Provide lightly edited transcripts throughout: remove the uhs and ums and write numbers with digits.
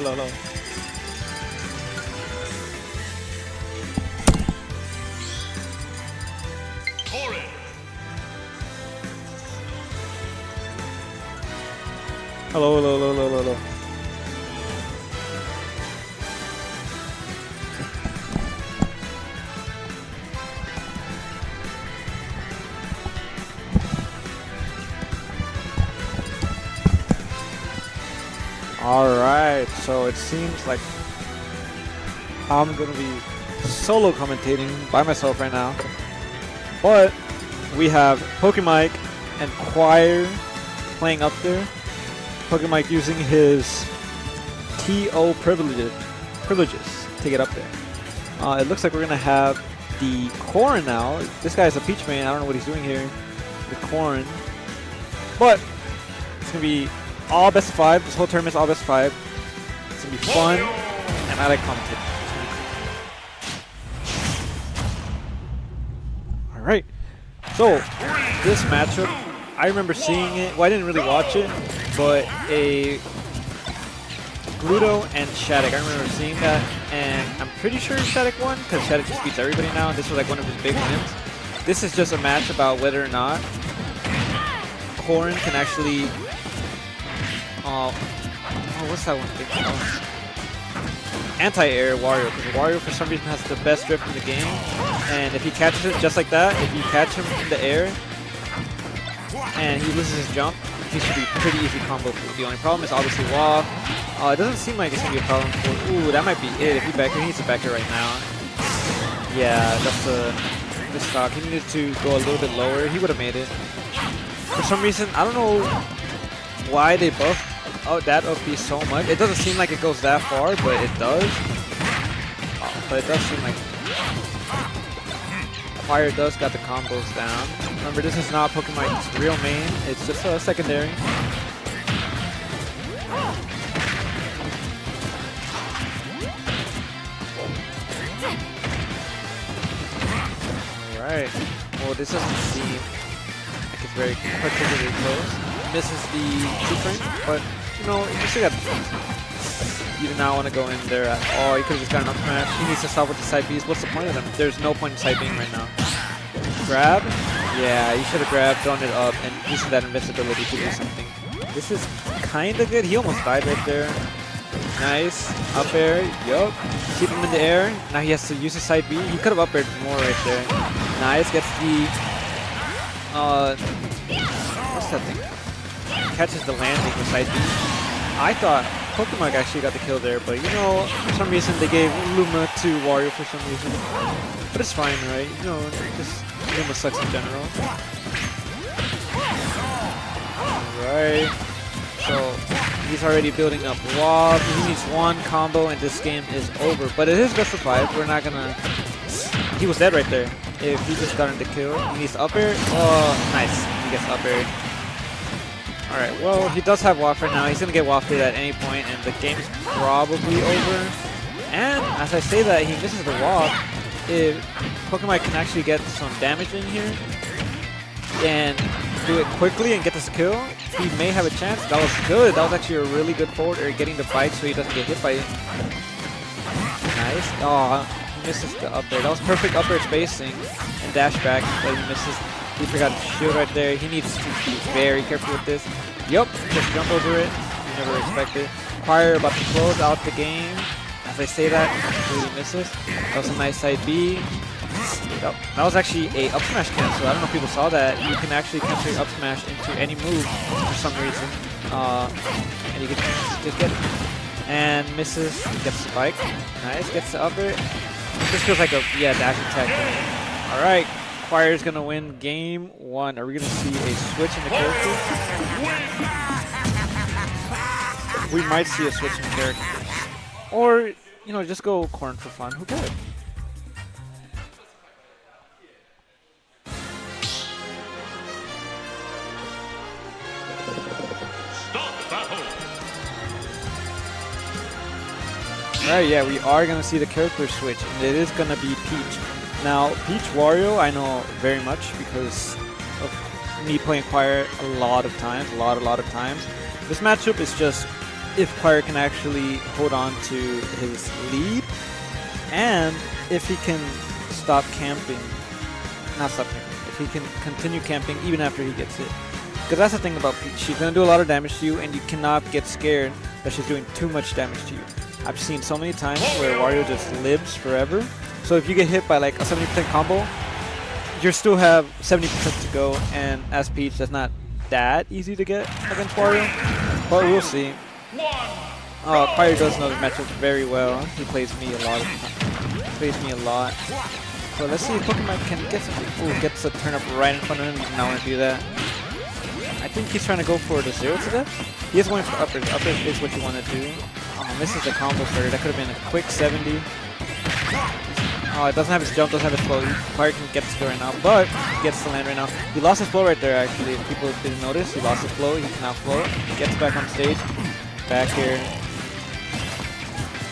Hello. Hello. Alright, so it seems like I'm gonna be solo commentating by myself right now. But we have Pokemike and Choir playing up there. Pokemike using his TO privileges to get up there. It looks like we're gonna have the Corn now. This guy's a Peach main. I don't know what he's doing here. The Corn. But it's gonna be all best of 5. This whole tournament's all best of 5. It's gonna be fun, and I like commentating. Alright. So, this matchup, I remember seeing it. Well, I didn't really watch it, but a Gluto and Shattuck. I remember seeing that, and I'm pretty sure Shattuck won, because Shattuck just beats everybody now, and this was like one of his big wins. This is just a match about whether or not Corn can actually... what's that one thing? Anti-air Wario, because Wario for some reason has the best drift in the game, and if he catches it just like that, if you catch him in the air and he loses his jump, he should be pretty easy combo food. The only problem is obviously wall. It doesn't seem like it's gonna be a problem for. Ooh, that might be it. If he back, he needs to back it right now. Yeah, that's the stock. He needed to go a little bit lower. He would have made it. For some reason, I don't know why they buff that up B so much. It doesn't seem like it goes that far, but it does. But it does seem like Fire does got the combos down. Remember, this is not Pokemike's real main. It's just a secondary. Alright. Well, this doesn't seem like it's very particularly close. Misses the 2-frame, but you know, you still got the chance. You do not want to go in there at all. You could have just gotten up smash. He needs to stop with the side Bs. What's the point of them? There's no point in side Bing right now. Grab? Yeah, you should have grabbed, thrown it up, and using that invincibility to do something. This is kind of good. He almost died right there. Nice. Up air. Yup. Keep him in the air. Now he has to use his side B. He could have up aired more right there. Nice. Gets the... what's that thing? Catches the landing with side B. I thought Pokemon actually got the kill there, but you know, for some reason they gave Luma to Wario for some reason. But it's fine, right? You know, just Luma sucks in general. Alright. So he's already building up Wob. He needs one combo and this game is over. But it is best of 5. We're not gonna... He was dead right there. If he just got him the kill. He needs up air. Oh, nice. He gets up air. Alright, well, he does have Waft right now. He's going to get wafted at any point, and the game is probably over. And as I say that, he misses the Waft. If Pokemon can actually get some damage in here and do it quickly and get this kill, he may have a chance. That was good. That was actually a really good forward air, getting the bite so he doesn't get hit by it. Nice. Oh, he misses the up air. That was perfect up air spacing and dash back, but he misses. He forgot the shield right there. He needs to be very careful with this. Yup, just jump over it. You never expected. Choir about to close out the game. As I say that, really misses. That was a nice side B. Yep. That was actually a up smash cancel. I don't know if people saw that. You can actually cancel your up smash into any move for some reason. And you can just get it. And misses, gets the bike. Nice, gets the upper. This feels like a, dash attack. Alright. Choir's gonna win game 1. Are we gonna see a switch in the characters? We might see a switch in the characters. Or, you know, just go Corn for fun. Who cares? Alright, yeah, we are gonna see the character switch, and it is gonna be Peach. Now, Peach Wario, I know very much because of me playing Choir a lot of times, a lot of times. This matchup is just if Choir can actually hold on to his lead, and if he can stop camping. Not stop camping. If he can continue camping even after he gets hit. Because that's the thing about Peach. She's going to do a lot of damage to you, and you cannot get scared that she's doing too much damage to you. I've seen so many times where Wario just lives forever. So if you get hit by like a 70% combo, you still have 70% to go, and as Peach, that's not that easy to get against Wario. But we'll see. Choir does know the matchup very well. He plays me a lot. So let's see if Pokemon can get something. Ooh, gets a turn up right in front of him. He does not want to do that. I think he's trying to go for the 0 to death. He is going for uppers. Uppers is what you want to do. Misses the combo starter. That could have been a quick 70. Oh, it doesn't have his jump, doesn't have his flow. Choir can get the skill right now, but he gets to land right now. He lost his flow right there, actually. If people didn't notice, he lost his flow. He can now float. Gets back on stage. Back here.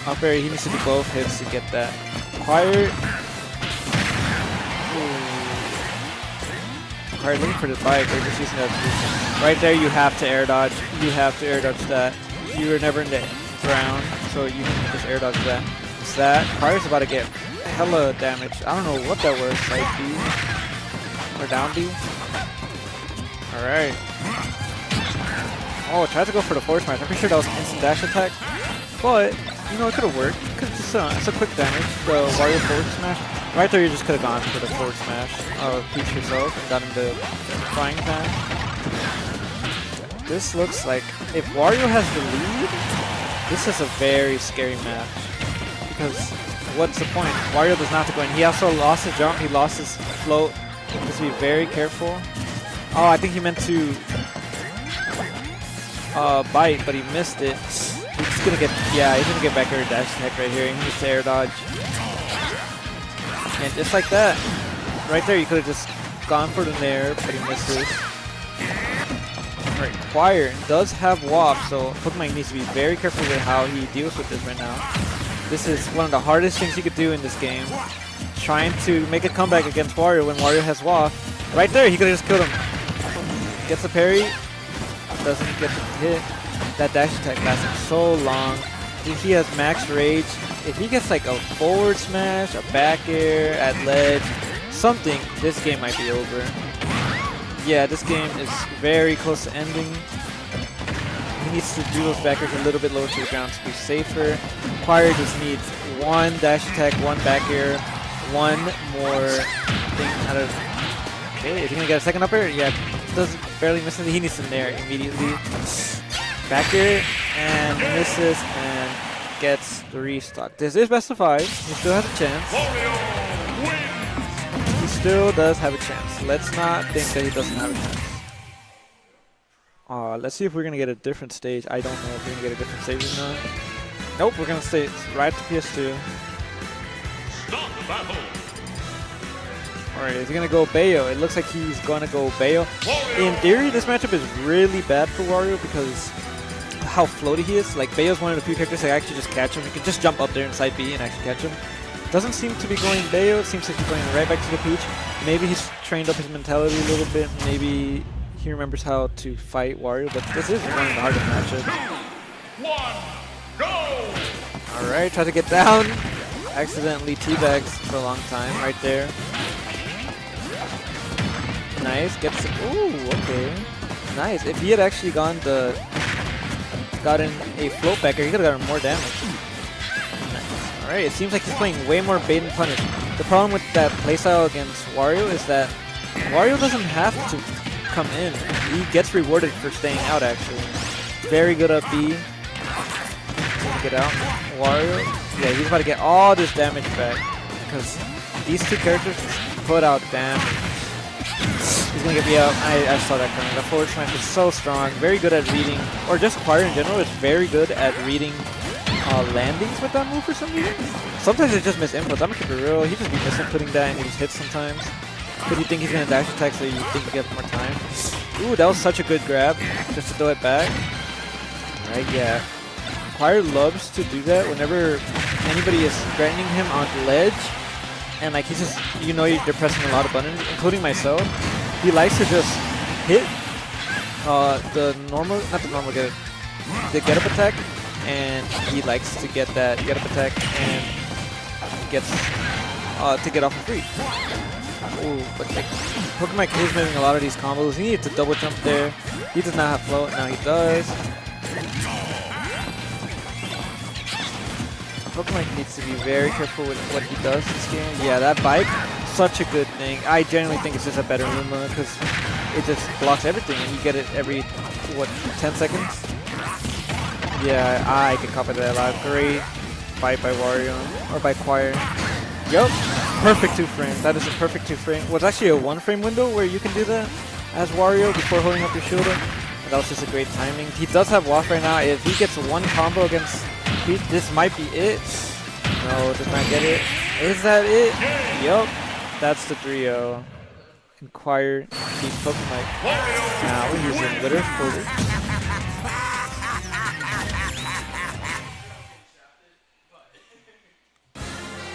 Up air, he needs to do both hits to get that. Choir. Choir looking for the bike, or just using that position. Right there, you have to air dodge. You have to air dodge that. You were never in the ground, so you can just air dodge that. It's that. Choir's about to get hella damage. I don't know what that was. Side B or down B. Alright. Oh, tried to go for the forward smash. I'm pretty sure that was an instant dash attack. But, you know, it could have worked. It's a quick damage. The Wario forward smash. Right there, you just could have gone for the forward smash of Peach yourself and gotten the frying pan. This looks like, if Wario has the lead, this is a very scary match. Because what's the point? Wario does not have to go in. He also lost his jump. He lost his float. He has to be very careful. Oh, I think he meant to bite, but he missed it. He's gonna get, yeah, he's gonna get back air dash attack right here. He needs to air dodge. And just like that, right there, you could have just gone for the nair, but he misses. Alright, Choir does have WAP, so Pokemon needs to be very careful with how he deals with this right now. This is one of the hardest things you could do in this game. Trying to make a comeback against Wario when Wario has WAP. Right there, he could have just killed him. Gets a parry. Doesn't get the hit. That dash attack lasted so long. He has max rage. If he gets like a forward smash, a back air at ledge, something, this game might be over. Yeah, this game is very close to ending. He needs to do those back airs a little bit lower to the ground to be safer. Choir just needs one dash attack, one back air, one more thing out of... Okay, is he gonna get a second up air? Yeah, doesn't barely miss it. He needs to nair immediately. Back air, and misses, and gets the restock. This is best of 5. He still has a chance. He still does have a chance. Let's not think that he doesn't have a chance. Let's see if we're gonna get a different stage. I don't know if we're gonna get a different stage or not. Nope, we're gonna stay right to PS2. Stop battle. Alright, is he gonna go Bayo? It looks like he's gonna go Bayo. In theory, this matchup is really bad for Wario because how floaty he is. Like, Bayo's one of the few characters that actually just catch him. You can just jump up there inside B and actually catch him. Doesn't seem to be going Bayo. It seems like he's going right back to the Peach. Maybe he's trained up his mentality a little bit. Maybe he remembers how to fight Wario, but this is one of the hardest matchups. Alright, try to get down. Accidentally teabags for a long time right there. Nice, gets it. Ooh, okay. Nice. If he had actually gotten a float back here, he could have gotten more damage. Nice. Alright, it seems like he's playing way more bait and punish. The problem with that playstyle against Wario is that Wario doesn't have to come in. He gets rewarded for staying out, actually. Very good up B. Get out. Wario. Yeah, he's about to get all this damage back because these two characters put out damage. He's gonna get me out. I saw that coming. The forward smash is so strong. Very good at reading, or just Choir in general is very good at reading landings with that move for some reason. Sometimes it's just misinputs. I'm gonna keep it real. He just be misinputting that and he just hits sometimes. But you think he's gonna dash attack, so you think he gets more time. Ooh, that was such a good grab. Just to throw it back. Right, yeah. Choir loves to do that whenever anybody is threatening him on the ledge. And like he's just, you know, they're pressing a lot of buttons, including myself. He likes to just hit the normal, not the normal get, the get up attack, and he likes to get that get up attack and gets to get off a free. Ooh, but like, Pokemon is missing a lot of these combos. He needed to double jump there. He does not have float. Now he does. Pokemon needs to be very careful with what he does this game. Yeah, that bike, such a good thing. I genuinely think it's just a better Roomba because it just blocks everything and you get it every, what, 10 seconds? Yeah, I can copy that a lot. Great fight by Wario, or by Choir. Yup, perfect 2 frames. That is a perfect 2 frame. Well, it's actually a 1 frame window where you can do that as Wario before holding up your shield. And that was just a great timing. He does have Waff right now. If he gets 1 combo against Pete, this might be it. No, does not get it. Is that it? Yup, that's the 3-0. Inquire, Pete Pokemon. Now we're using Litter Footage.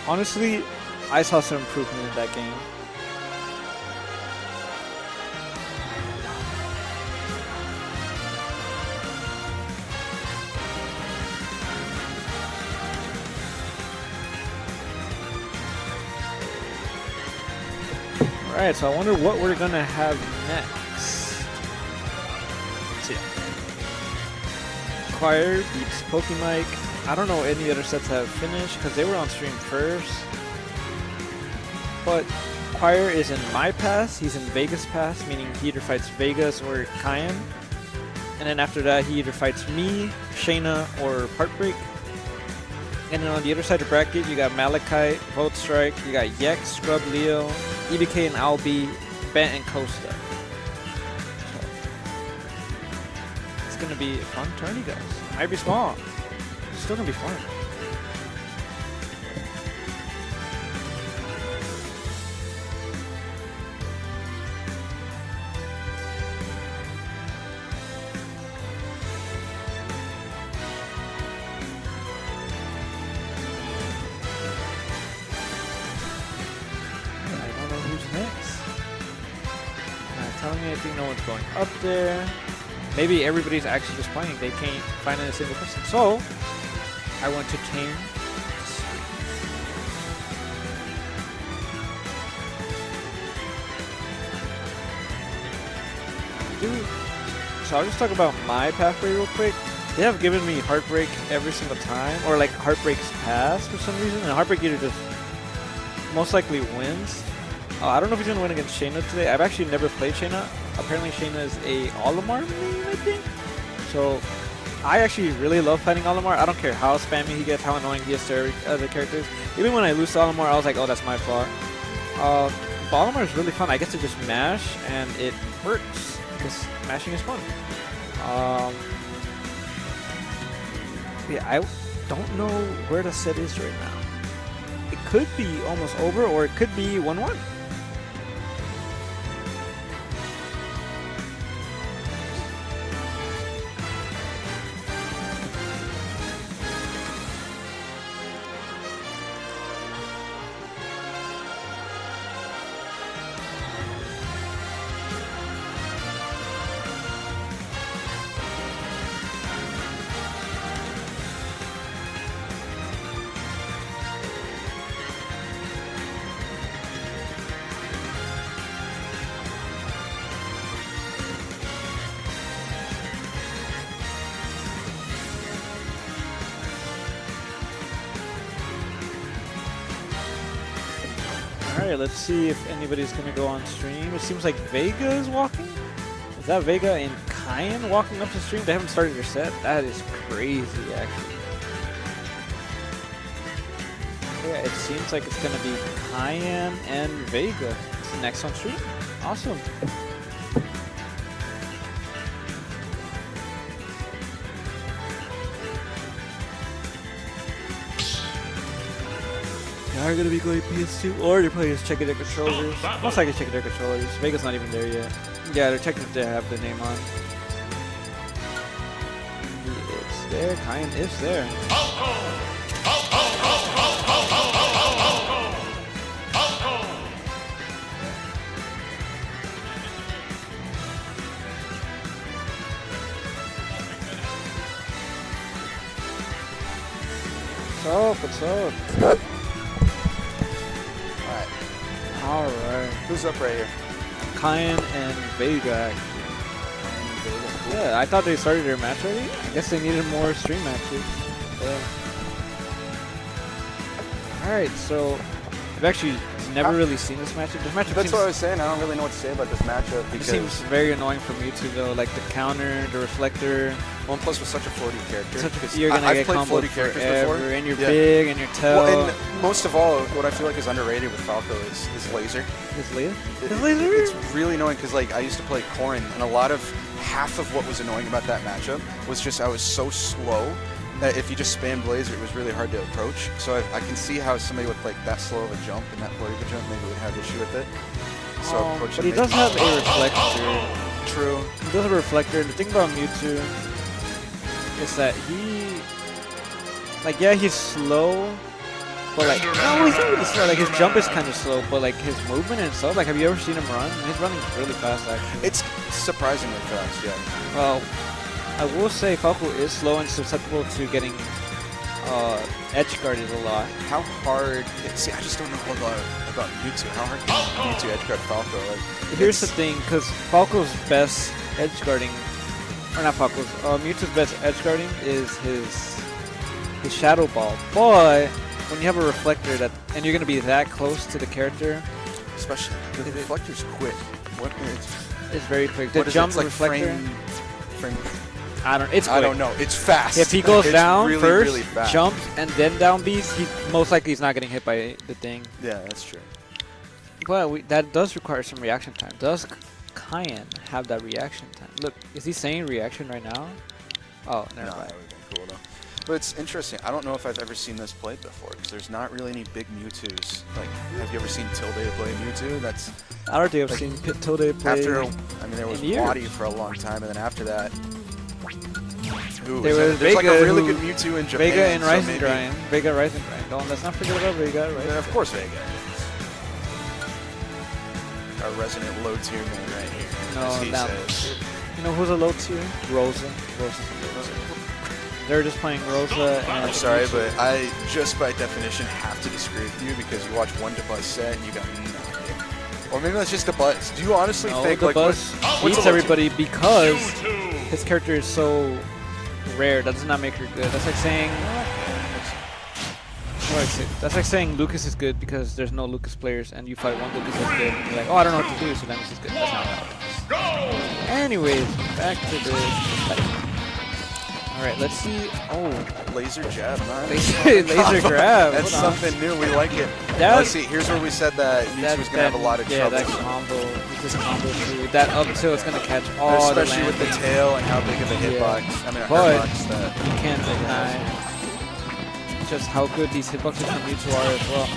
Honestly, I saw some improvement in that game. Alright, so I wonder what we're gonna have next. Let's see. Choir beats Pokemike. I don't know any other sets have finished because they were on stream first. But Choir is in my pass, he's in Vegas pass, meaning he either fights Vegas or Cayenne. And then after that he either fights me, Shayna, or Heartbreak. And then on the other side of the bracket you got Malachite, Volt Strike, you got Yex, Scrub Leo, EBK and Albi, Bent and Costa. So, it's gonna be a fun tourney, guys. Might be small. It's still gonna be fun. I don't know who's next. Not telling me anything, no one's going up there. Maybe everybody's actually just playing. They can't find a single person. So, I want to tame. Dude, so I'll just talk about my pathway real quick. They have given me Heartbreak every single time, or like Heartbreak's pass for some reason, and Heartbreak either just most likely wins. I don't know if he's gonna win against Shayna today. I've actually never played Shayna. Apparently Shayna is a Olimar main, I think. So I actually really love fighting Olimar. I don't care how spammy he gets, how annoying he is to other characters. Even when I lose to Olimar, I was like, oh, that's my fault. But Olimar is really fun. I get to just mash, and it hurts, because mashing is fun. Yeah, I don't know where the set is right now. It could be almost over, or it could be 1-1. Alright, let's see if anybody's gonna go on stream. It seems like Vega is walking. Is that Vega and Cayenne walking up the stream? They haven't started their set? That is crazy, actually. Yeah, it seems like it's gonna be Cayenne and Vega. It's next on stream. Awesome. Are going to be going PS2, or they're probably just checking their controllers. Most likely checking their controllers. Vega's not even there yet. Yeah, they're checking if they have the name on. It's there. Cayenne is there. What's up? Alright. Who's up right here? Cayenne and Vega. Yeah, I thought they started their match already. I guess they needed more stream matches. Alright, so I've actually never really seen this matchup. This matchup That's what I was saying. I don't really know what to say about this matchup. It seems very annoying for Mewtwo though, like the counter, the reflector. OnePlus was such a floaty character. You're gonna get played comboed floaty characters forever, before. and you're big, and you're tail. Well, and most of all, what I feel like is underrated with Falco is laser. His laser? It's really annoying because like I used to play Corrin, and half of what was annoying about that matchup was just I was so slow that if you just spammed laser, it was really hard to approach. So I can see how somebody with like that slow of a jump and that floaty of a jump maybe would have issue with it. So but he does have a reflector. True. He does have a reflector. The thing about Mewtwo is that he's slow, but like, no, he's not really slow. Like his jump is kind of slow, but like his movement and stuff. Like, have you ever seen him run? He's running really fast, actually. It's surprisingly fast, yeah. Well, I will say Falco is slow and susceptible to getting edge guarded a lot. How hard? See, I just don't know about Mewtwo. How hard can Mewtwo edge guard Falco? Like, here's the thing, because Falco's best edge guarding, or not Falco's, Mewtwo's best edge guarding is his Shadow Ball. But when you have a reflector and you're gonna be that close to the character, especially the reflector's quick. It's very quick. The What jump is it? It's like reflector. frame. I don't. It's quick. I don't know. It's fast. If he goes it's down really, first, really fast. jumps, and then down B's, he most likely is not getting hit by the thing. Yeah, that's true. But that does require some reaction time. Does Cayenne have that reaction time? Look, is he saying reaction right now? Oh, never No, mind. that would have been cool though. But it's interesting. I don't know if I've ever seen this played before because there's not really any big Mewtwo's. Like, have you ever seen Tilde play Mewtwo? That's I don't think I've like, seen Tilde play. after. I mean, there was in years. Waddy for a long time, and then after that. There was there's like a Vega really who- good Mewtwo in Japan. Vega and so Rising maybe- Grind. Vega Rising Grind. Don't let's not forget about Vega. Right? Yeah, of course Vega. Our resident low tier man right here. No, as he that- says. You know who's a low tier? Rosa. They're just playing Rosa and. I'm sorry, but I just by definition have to disagree with you because you watch one Debuzz set and you got nothing. Or maybe that's just Debuzz. Do you honestly No, think the like bus what's beats a low everybody because Mewtwo. his character is so rare. That does not make her good. That's like saying. That's like saying Lucas is good because there's no Lucas players, and you fight one Lucas that's good. And you're like, oh, I don't know what to do, so then this is good. That's not how it works. Anyways, back to this. All right, let's see. Oh, laser jab, man. laser grab. That's Hold on. something new. We like it. That- Let's see. Here's where we said that Mewtwo was gonna have a lot of trouble. that combo. This combo too. That up tilt is gonna catch all the Especially with the landings. tail and how big of a Yeah. hitbox. I mean, a But hitbox that you can't deny just how good these hitboxes from Mewtwo are as well.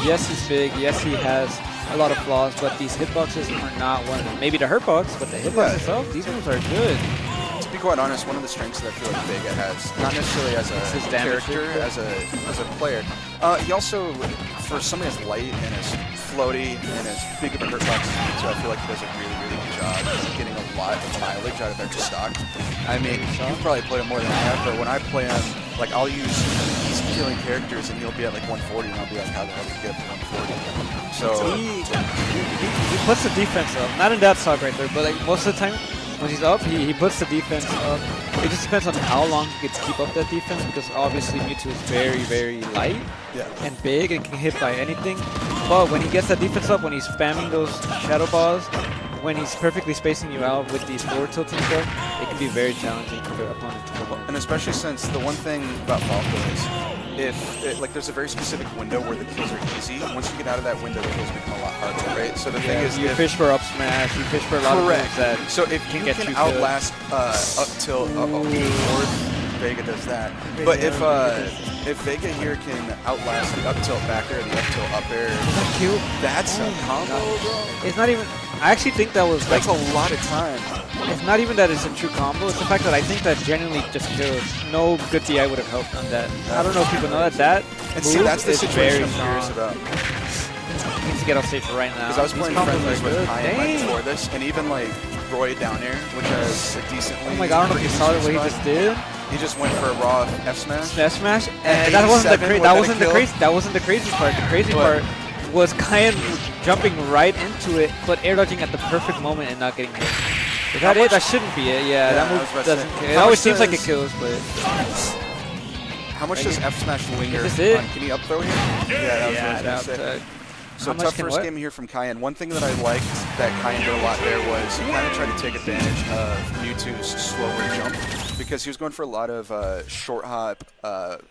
Yes, he's big. Yes, he has a lot of flaws, but these hitboxes are not one of them. Maybe the hurtbox, but the hitbox itself, these moves are good. to be quite honest, one of the strengths that I feel like Vega has, not necessarily as a his damage character, as a player, he also, for somebody as light and as floaty and as big of a hurtbox as Mewtwo, I feel like he does a really, really good job of getting a lot of mileage out of extra stock. I mean, you probably play him more than I have, but when I play him, like I'll use these killing characters and he'll be at like 140 and I'll be like, how the hell did he get to 140? So He puts the defense up. Not in that stock right there, but like most of the time when he's up, he puts the defense up. It just depends on how long he gets to keep up that defense because obviously Mewtwo is very, very light and big and can hit by anything. But when he gets that defense up, when he's spamming those shadow balls, when he's perfectly spacing you out with these forward tilting stuff, it can be very challenging for the opponent to pull up. And especially since the one thing about Falco is, like there's a very specific window where the kills are easy. Once you get out of that window, the kills become a lot harder, right? So the thing is, you fish for up smash, you fish for a lot of moves that so if you get can you outlast up tilt, forward, Vega does that. But if Vega here can outlast the up tilt back air, the up tilt up air, that's a combo, bro. It's not even. I actually think that was like That's a lot of time. It's not even that it's a true combo. It's the fact that I think that genuinely just kills. No good DI would have helped on that. I don't know if people know that. That And see, move that's the is situation I'm very curious strong. about. He needs to get off stage right now. Because I was These playing combos friendlies are with good. Cayenne right Dang. before this, and even like Roy down air, which has a decently. Oh my god, I don't know if you saw what he spot. just did. He just went for a raw F smash. F smash, And and that wasn't the 87 that wasn't the crazy part. The crazy part was Kyan jumping right into it, but air dodging at the perfect moment and not getting hit. Is that it? That shouldn't be it. Yeah, that move doesn't. It always seems like it kills, but. How much does F smash linger? Is this it? Can he up throw here? Yeah, that was what I was gonna say. So tough first game here from Kyan. One thing that I liked that Kyan did a lot there was he kind of tried to take advantage of Mewtwo's slower jump because he was going for a lot of short hop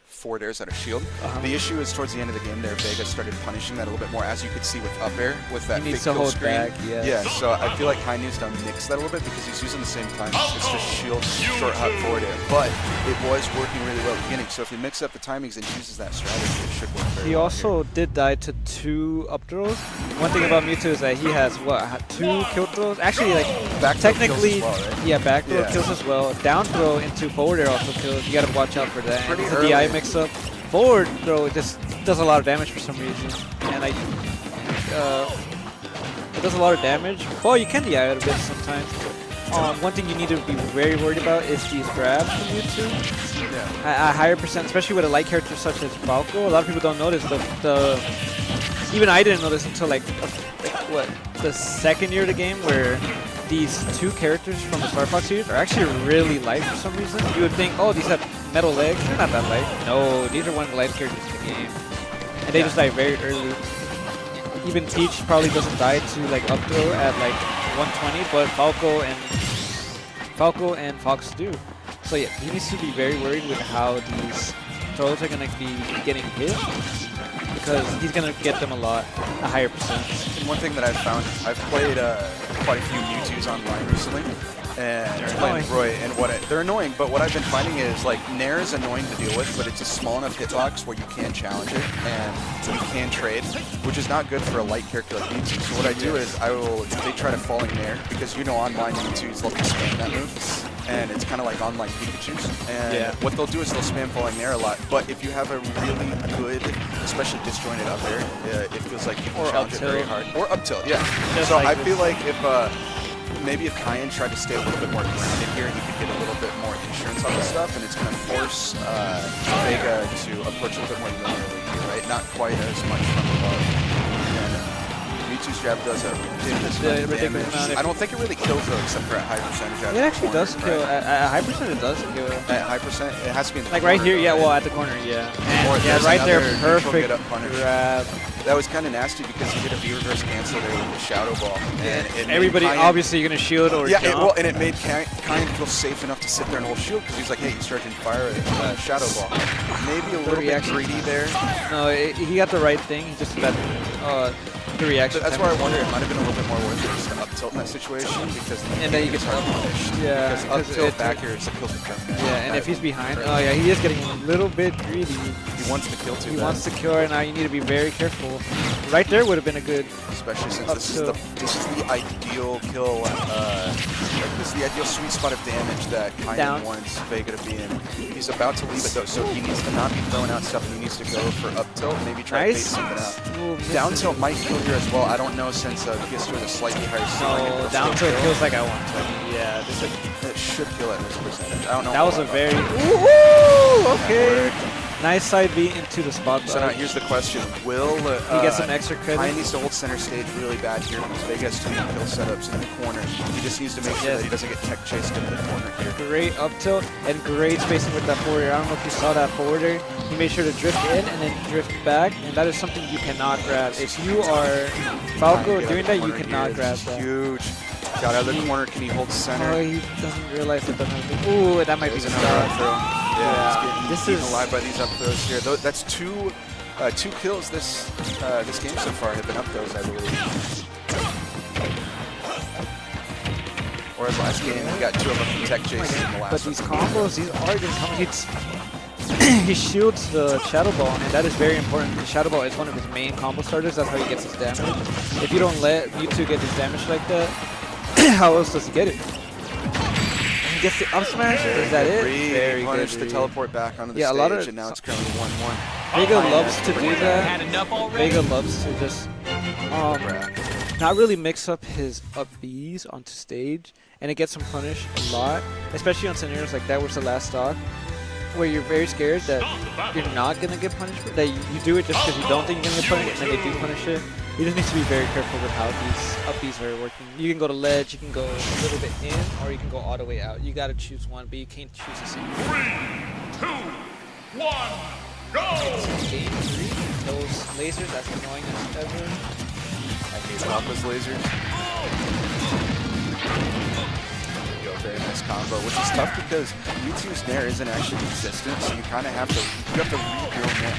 forward airs out of shield. The issue is towards the end of the game there, Vega started punishing that a little bit more, as you could see with up air with that big kill screen. Back, yes. Yeah, so I feel like Kyan needs to mix that a little bit because he's using the same time. It's just shield, short hop forward air, but it was working really well at the beginning. So if he mixes up the timings and uses that strategy, it should work very well. He also did die to 2 up throws. One thing about Mewtwo is that he has what 2 kill throws. Actually, like Back technically, throw kills as well, right? yeah, back throw kills as well. Down throw into forward air also kills. You gotta watch out for that. Pretty It's a early. DI mix up. Forward throw just does a lot of damage for some reason, and it does a lot of damage. Well, you can DI it a bit sometimes. One thing you need to be very worried about is these grabs from Mewtwo. A higher percent, especially with a light character such as Falco. A lot of people don't notice even I didn't notice until like the second year of the game, where these 2 characters from the Star Fox series are actually really light for some reason. You would think, oh, these have metal legs. They're not that light. No, these are one of the light characters in the game, and they just die very early. Even Peach probably doesn't die to like up throw at like 120, but Falco and Fox do. So yeah, he needs to be very worried with how these throws are gonna be getting hit, because he's gonna get them a higher percent. And one thing that I've found, I've played quite a few Mewtwo's online recently, and playing Roy, and they're annoying, but what I've been finding is like Nair is annoying to deal with, but it's a small enough hitbox where you can challenge it and you can trade, which is not good for a light character like Mewtwo. So what I do is they try to falling Nair, because online Mewtwo's love to spam that move. And it's kind of like online Pikachu's. And what they'll do is they'll spam falling Nair a lot. But if you have a really good, especially disjointed up air, it feels like you can challenge it very hard. Or up tilt, yeah. So I feel like if maybe if Kyan tried to stay a little bit more grounded here, he could get a little bit more insurance on this stuff, and it's going to force Vega to approach a little bit more linearly here, right? Not quite as much from above. Mewtwo's jab does a ridiculous damage. I don't think it really kills though, except for at high percentage. It actually does kill. At high percent, it does kill. At high percent, it has to be in the like corner, right here. Yeah, right? well, at the corner, yeah. And yeah, right there, perfect grab. That was kind of nasty because he did a V-reverse cancel there with the Shadow Ball. And it everybody obviously going to shield or jump. And it made Kyan feel safe enough to sit there and hold shield, because he's like, hey, he's starting to fire a Shadow Ball. Maybe a little bit greedy there. No, he got the right thing. He just got the reaction. That's why I wonder it might have been a little bit more worth it just to up tilt in that situation, because then you get hard punished. Yeah, because up tilt back here is a kill confirm. Yeah, and if he's behind, oh yeah, he is getting a little bit greedy. He wants to kill too. He wants to kill right now. You need to be very careful. Right there would have been a good, especially since this is the ideal kill. This is the ideal sweet spot of damage that Kyan wants Vega to be in. He's about to leave it though, so he needs to not be throwing out stuff. He needs to go for up tilt, maybe try to bait something out. Down tilt might kill here as well. I don't know, since PS2 has a slightly higher ceiling. No, down tilt kills like I want to. Yeah, it should kill at this percentage. I don't know. That was a very okay. Nice side B into the spot. So now here's the question: will he get some extra credit? Kyan needs to hold center stage really bad here, because Vega has too many kill setups in the corner. He just needs to make sure that he doesn't get tech chased into the corner here. Great up tilt and great spacing with that forward air. I don't know if you saw that forward air. He made sure to drift in and then drift back, and that is something you cannot grab. If you are Falco doing that, you cannot grab that. Huge. Got out of the corner. Can he hold center? Oh, he doesn't realize it doesn't have to. Ooh, that might be another throw. Yeah, he's getting eaten alive by these up throws here. That's two kills this game so far have been up throws, I believe. Whereas last game, we got 2 of them from tech chases in the last. But these combos, these are just coming. He shields the Shadow Ball, and that is very important. The Shadow Ball is one of his main combo starters. That's how he gets his damage. If you don't let Mewtwo get his damage like that, how else does he get it? He gets the up smash? Is that it? Very good. The teleport back onto the stage, and now it's currently 1-1. Vega loves to do that. Vega loves to just not really mix up his up Bs onto stage, and it gets him punished a lot, especially on scenarios like that, where it's the last stock. where you're very scared that you're not gonna get punished, that you do it just because you don't think you're gonna get punished, and then they do punish it. You just need to be very careful with how these upbeats are working. You can go to ledge, you can go a little bit in, or you can go all the way out. You gotta choose one, but you can't choose the same. 3, 2, 1, go! Game 3, those lasers, that's annoying as ever. I hate Wampa's lasers. Go, very nice combo, which is tough because Mewtwo's Nair isn't actually consistent, so you kind of have to read your own Nair.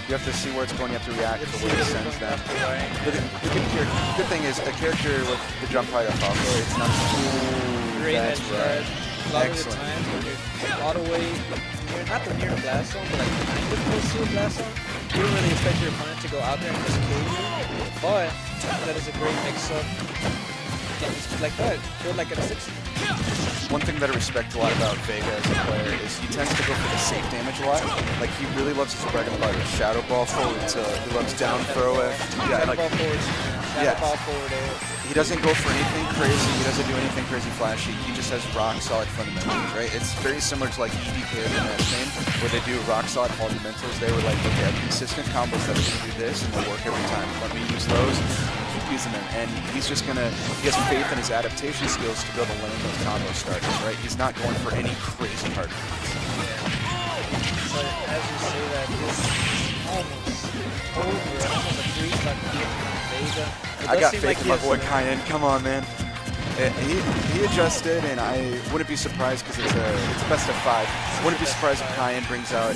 You have to see where it's going, you have to react to where it sends them. The good thing is, a character with the jump height up off, it's not Great that's edge right. guard. A lot of the times when you're all the way, you're not the near blast zone, but like kind of close to a blast zone, you don't really expect your opponent to go out there and just kill you, but that is a great mix-up. Like that, feel like a 60. One thing that I respect a lot about Vega as a player is he tends to go for the safe damage a lot. Like, he really loves his bread and butter. Shadow Ball forward tilt. He loves down throw it. Yeah, Shadow like, ball forward, shadow ball forward air. he doesn't go for anything crazy. He doesn't do anything crazy flashy. He just has rock solid fundamentals, right? It's very similar to like EDK or the Nash game, where they do rock solid fundamentals. They were like, okay, I have consistent combos that are going to do this, and they'll work every time. Let me use those. Keep using them, and he's just gonna. He has faith in his adaptation skills to be able to land those combo starters, right? He's not going for any crazy hard beats. But as you say that, this is almost over. Almost a 3-stock game from Vega. I got faith in my boy Cayenne. Come on, man. He adjusted, and I wouldn't be surprised because it's best of 5. Wouldn't be surprised if Cayenne brings out a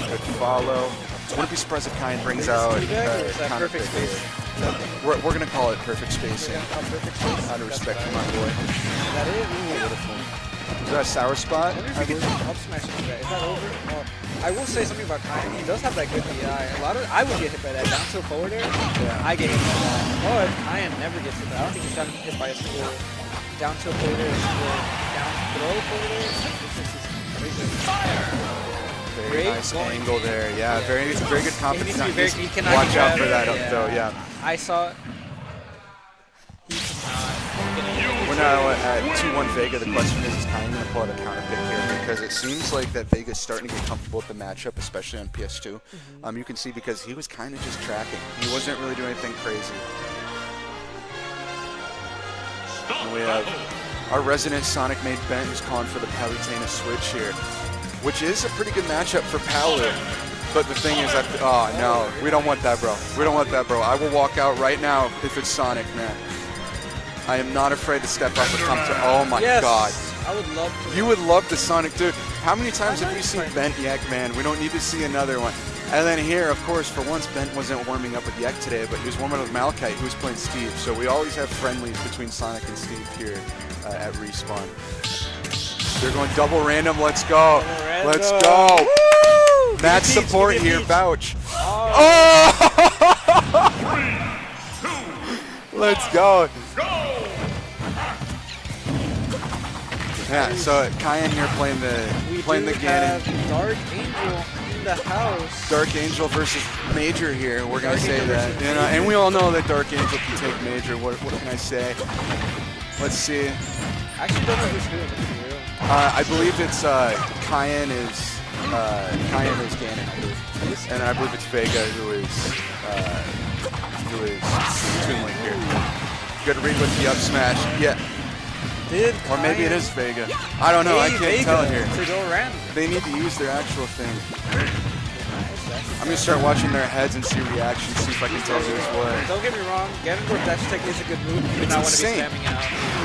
good follow. Wouldn't be surprised if Cayenne brings out counter perfect pick. space? We're gonna call it perfect spacing. Perfect space. Out of respect for my boy. That is Beautiful. Is that a sour spot? I wonder if you can up smash into that. Is that over? Well, I will say something about Cayenne. He does have that good DI. I would get hit by that down tilt forward air. Yeah. I get hit by that. But Cayenne never gets hit by that. I don't think he's gotten hit by a single down tilt forward air, a single down throw forward air. This is crazy. Very nice angle there. Yeah, very good confidence. He cannot watch out for that up yeah. though. Yeah. I saw. He cannot. We're now at 2-1 Vega. The question is Cayenne going to pull out a counter pick here? Because it seems like that Vega's starting to get comfortable with the matchup, especially on PS2. You can see because he was kind of just tracking. He wasn't really doing anything crazy. And we have our resident Sonic made Bent who's calling for the Palutena switch here, which is a pretty good matchup for Palu. But the thing is that, oh no, we don't want that, bro. We don't want that, bro. I will walk out right now if it's Sonic, man. I am not afraid to step up and come to, oh my god. I would love to. You would love the Sonic, dude. How many times have you seen Bent Yak, man? We don't need to see another one. And then here, of course, for once, Bent wasn't warming up with Yak today, but he was warming up with Malachite, who was playing Steve. So we always have friendlies between Sonic and Steve here at Respawn. They're going double random. Let's go. Let's go. Woo! Match support here, Vouch. Oh! 3, 2, Let's go. go! Yeah, so Cayenne here playing the Ganon. Dark Angel in the house. Dark Angel versus Major here. We're gonna say that, you know, and we all know that Dark Angel can take Major. What can I say? Let's see. I actually don't know who's who. I believe it's Cayenne is Ganon, I believe, and I believe it's Vega who is Toon Link here. Good read with the up smash. Yeah. Or maybe it is Vega. I don't know. I can't tell here. To go random. They need to use their actual thing. I'm gonna start watching their heads and see reactions, see if I can tell who's what. Don't get me wrong, Ganondorf dash tech is a good move. You do not want to be spamming out.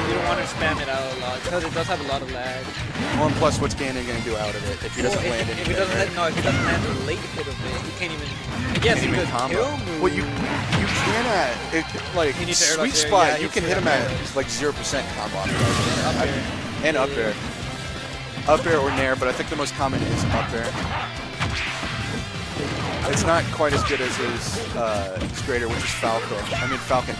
You don't want to spam it out a lot because it does have a lot of lag. Well, and plus, what's Ganon gonna do out of it if he doesn't land anything? If he doesn't land the late hit of it, he can't even. Yes, he could kill move. Well, you can like sweet spot. You can hit him at like 0% combo. And up air. Up air or nair, but I think the most common is up air. It's not quite as good as his greater, which is Falco. I mean Falcon.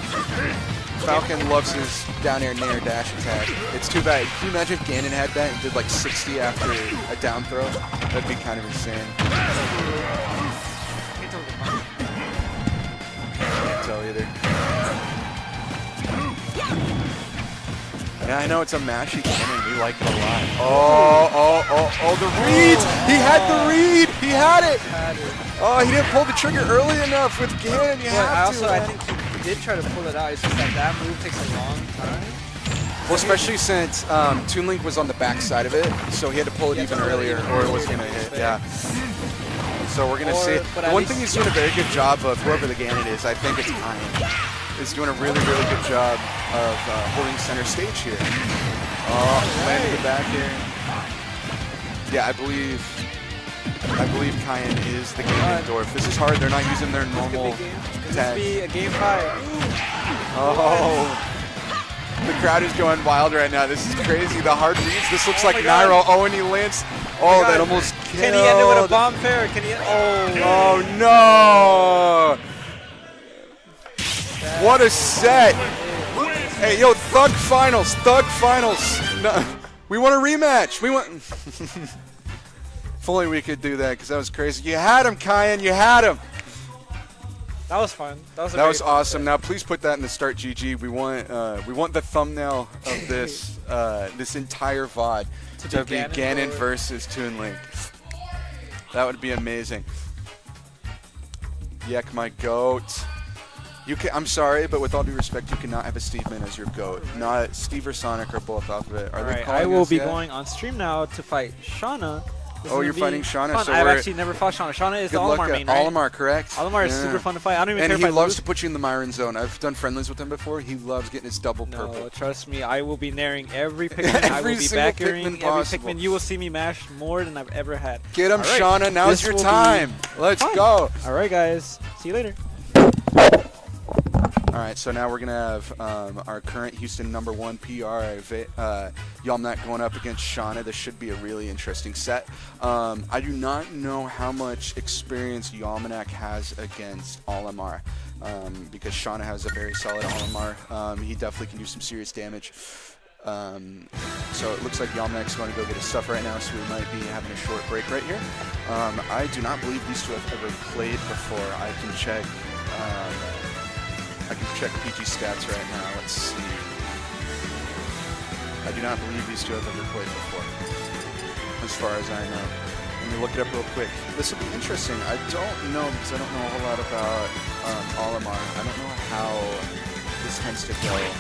Falcon loves his down air nair dash attack. It's too bad. Can you imagine if Ganon had that and did like 60 after a down throw? That'd be kind of insane. Can't tell either. Yeah, I know it's a mashy cannon. We like it a lot. Oh, the reads! He had the read! He had it! Oh, he didn't pull the trigger early enough with Ganon. You have to. I think he did try to pull it out. It's just that move takes a long time. Well, especially since Toon Link was on the back side of it, so he had to pull it even earlier, or it was going to hit. Yeah. So we're going to see. The one thing he's doing a very good job of, whoever the Ganon is, I think it's Kyan, is doing a really, really good job of holding center stage here. Oh, landing the back here. Yeah, I believe Kyan is the Ganondorf. This is hard. They're not using their normal This could be a game 5. Oh. The crowd is going wild right now. This is crazy. The hard reads. This looks like Nairo. Oh, and he lands. Oh, that almost killed. Can he end it with a bomb fair? Can he? Oh no! What a set! Hey, yo, Thug Finals. No, we want a rematch. We want. If only we could do that, because that was crazy. You had him, Kyan. You had him. That was fun. That was awesome. Now please put that in the start GG. We want the thumbnail of this this entire VOD to be Ganon versus Toon Link. That would be amazing. Yek, my goat. I'm sorry, but with all due respect, you cannot have a Steve Min as your goat. Not Steve or Sonic are both off of it. Are they calling I will us be yet? going on stream now to fight Shauna. Oh, you're fighting Shauna. Fun. So I've actually never fought Shauna. Shauna is the Olimar main, right? Olimar, correct? Olimar is super fun to fight. I don't even care if And he I loves lose. to put you in the Myron zone. I've done friendlies with him before. He loves getting his double purple. No, trust me. I will be naring every Pikmin. I will be single backering Pikmin every possible. Pikmin. You will see me mash more than I've ever had. Get him, All right. Shauna. Now's your This will time. Let's fun. go. All right, guys. See you later. All right, so now we're going to have our current Houston #1 PR, Yomnak, going up against Shauna. This should be a really interesting set. I do not know how much experience Yomnak has against Olimar, because Shauna has a very solid Olimar. He definitely can do some serious damage. So it looks like Yomnak's going to go get his stuff right now, so we might be having a short break right here. I do not believe these two have ever played before. I can check PG stats right now. Let's see. I do not believe these two have ever played before, as far as I know. Let me look it up real quick. This will be interesting. I don't know, because I don't know a whole lot about Olimar. I don't know how this tends to go in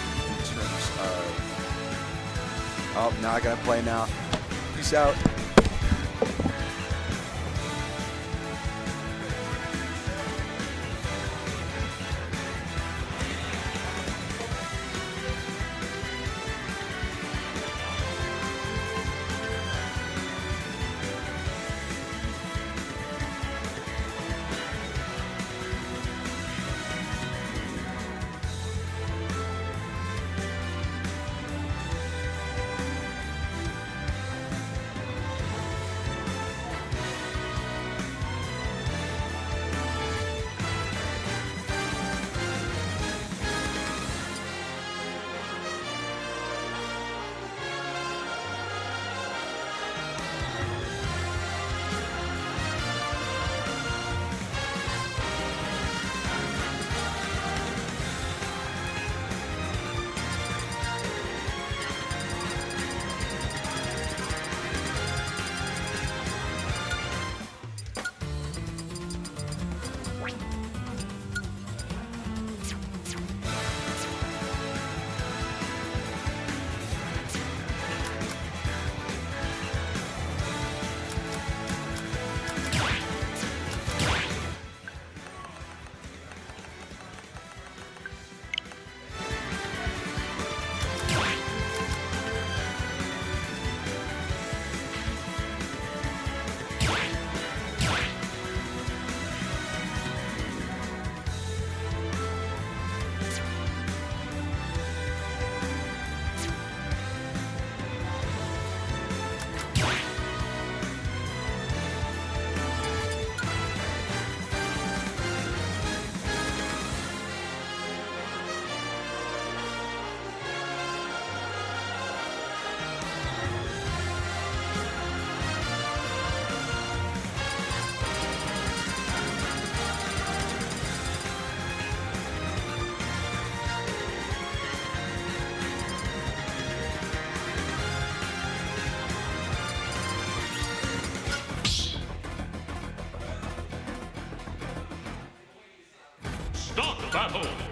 terms of... Oh, now I gotta play now. Peace out. battle.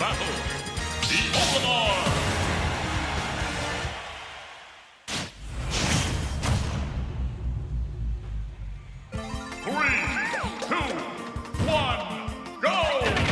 battle, the Olimar. Three, two, one, go!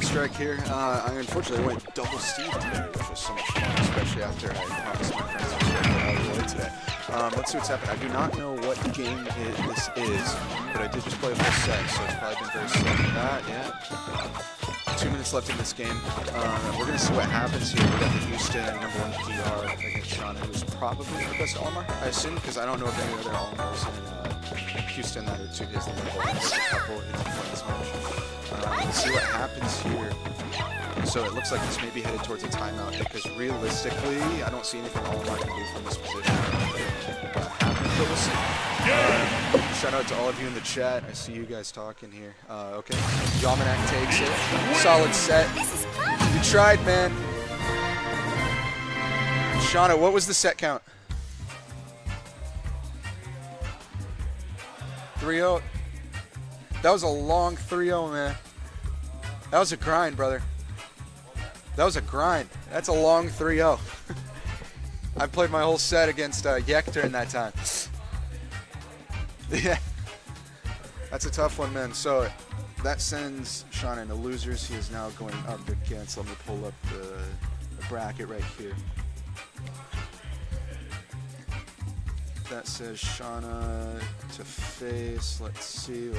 Strike here. I unfortunately went double Steve today, which was so much fun, especially after I promised my friends to check it out early today. Let's see what's happening. I do not know what game this is, but I did just play a full set, so it's probably been very slow for that. Yeah. 2 minutes left in this game. We're going to see what happens here. We got the Houston #1 PR against Shauna, who's probably the best Almar, I assume, because I don't know of any other Almars in Houston that are to his level. There's a couple who don't play as much. Let's see what happens here. So it looks like this may be headed towards a timeout because realistically, I don't see anything Almar can do from this position. But we'll see. Shout out to all of you in the chat. I see you guys talking here. Okay. Yamanak takes it. Solid set. You tried, man. Shauna, what was the set count? 3-0. That was a long 3-0, man. That was a grind, brother. That was a grind. That's a long 3-0. I played my whole set against Yekter in that time. Yeah. That's a tough one, man. So that sends Shauna into losers. He is now going up against, let me pull up the bracket right here. That says Shauna to face. Let's see.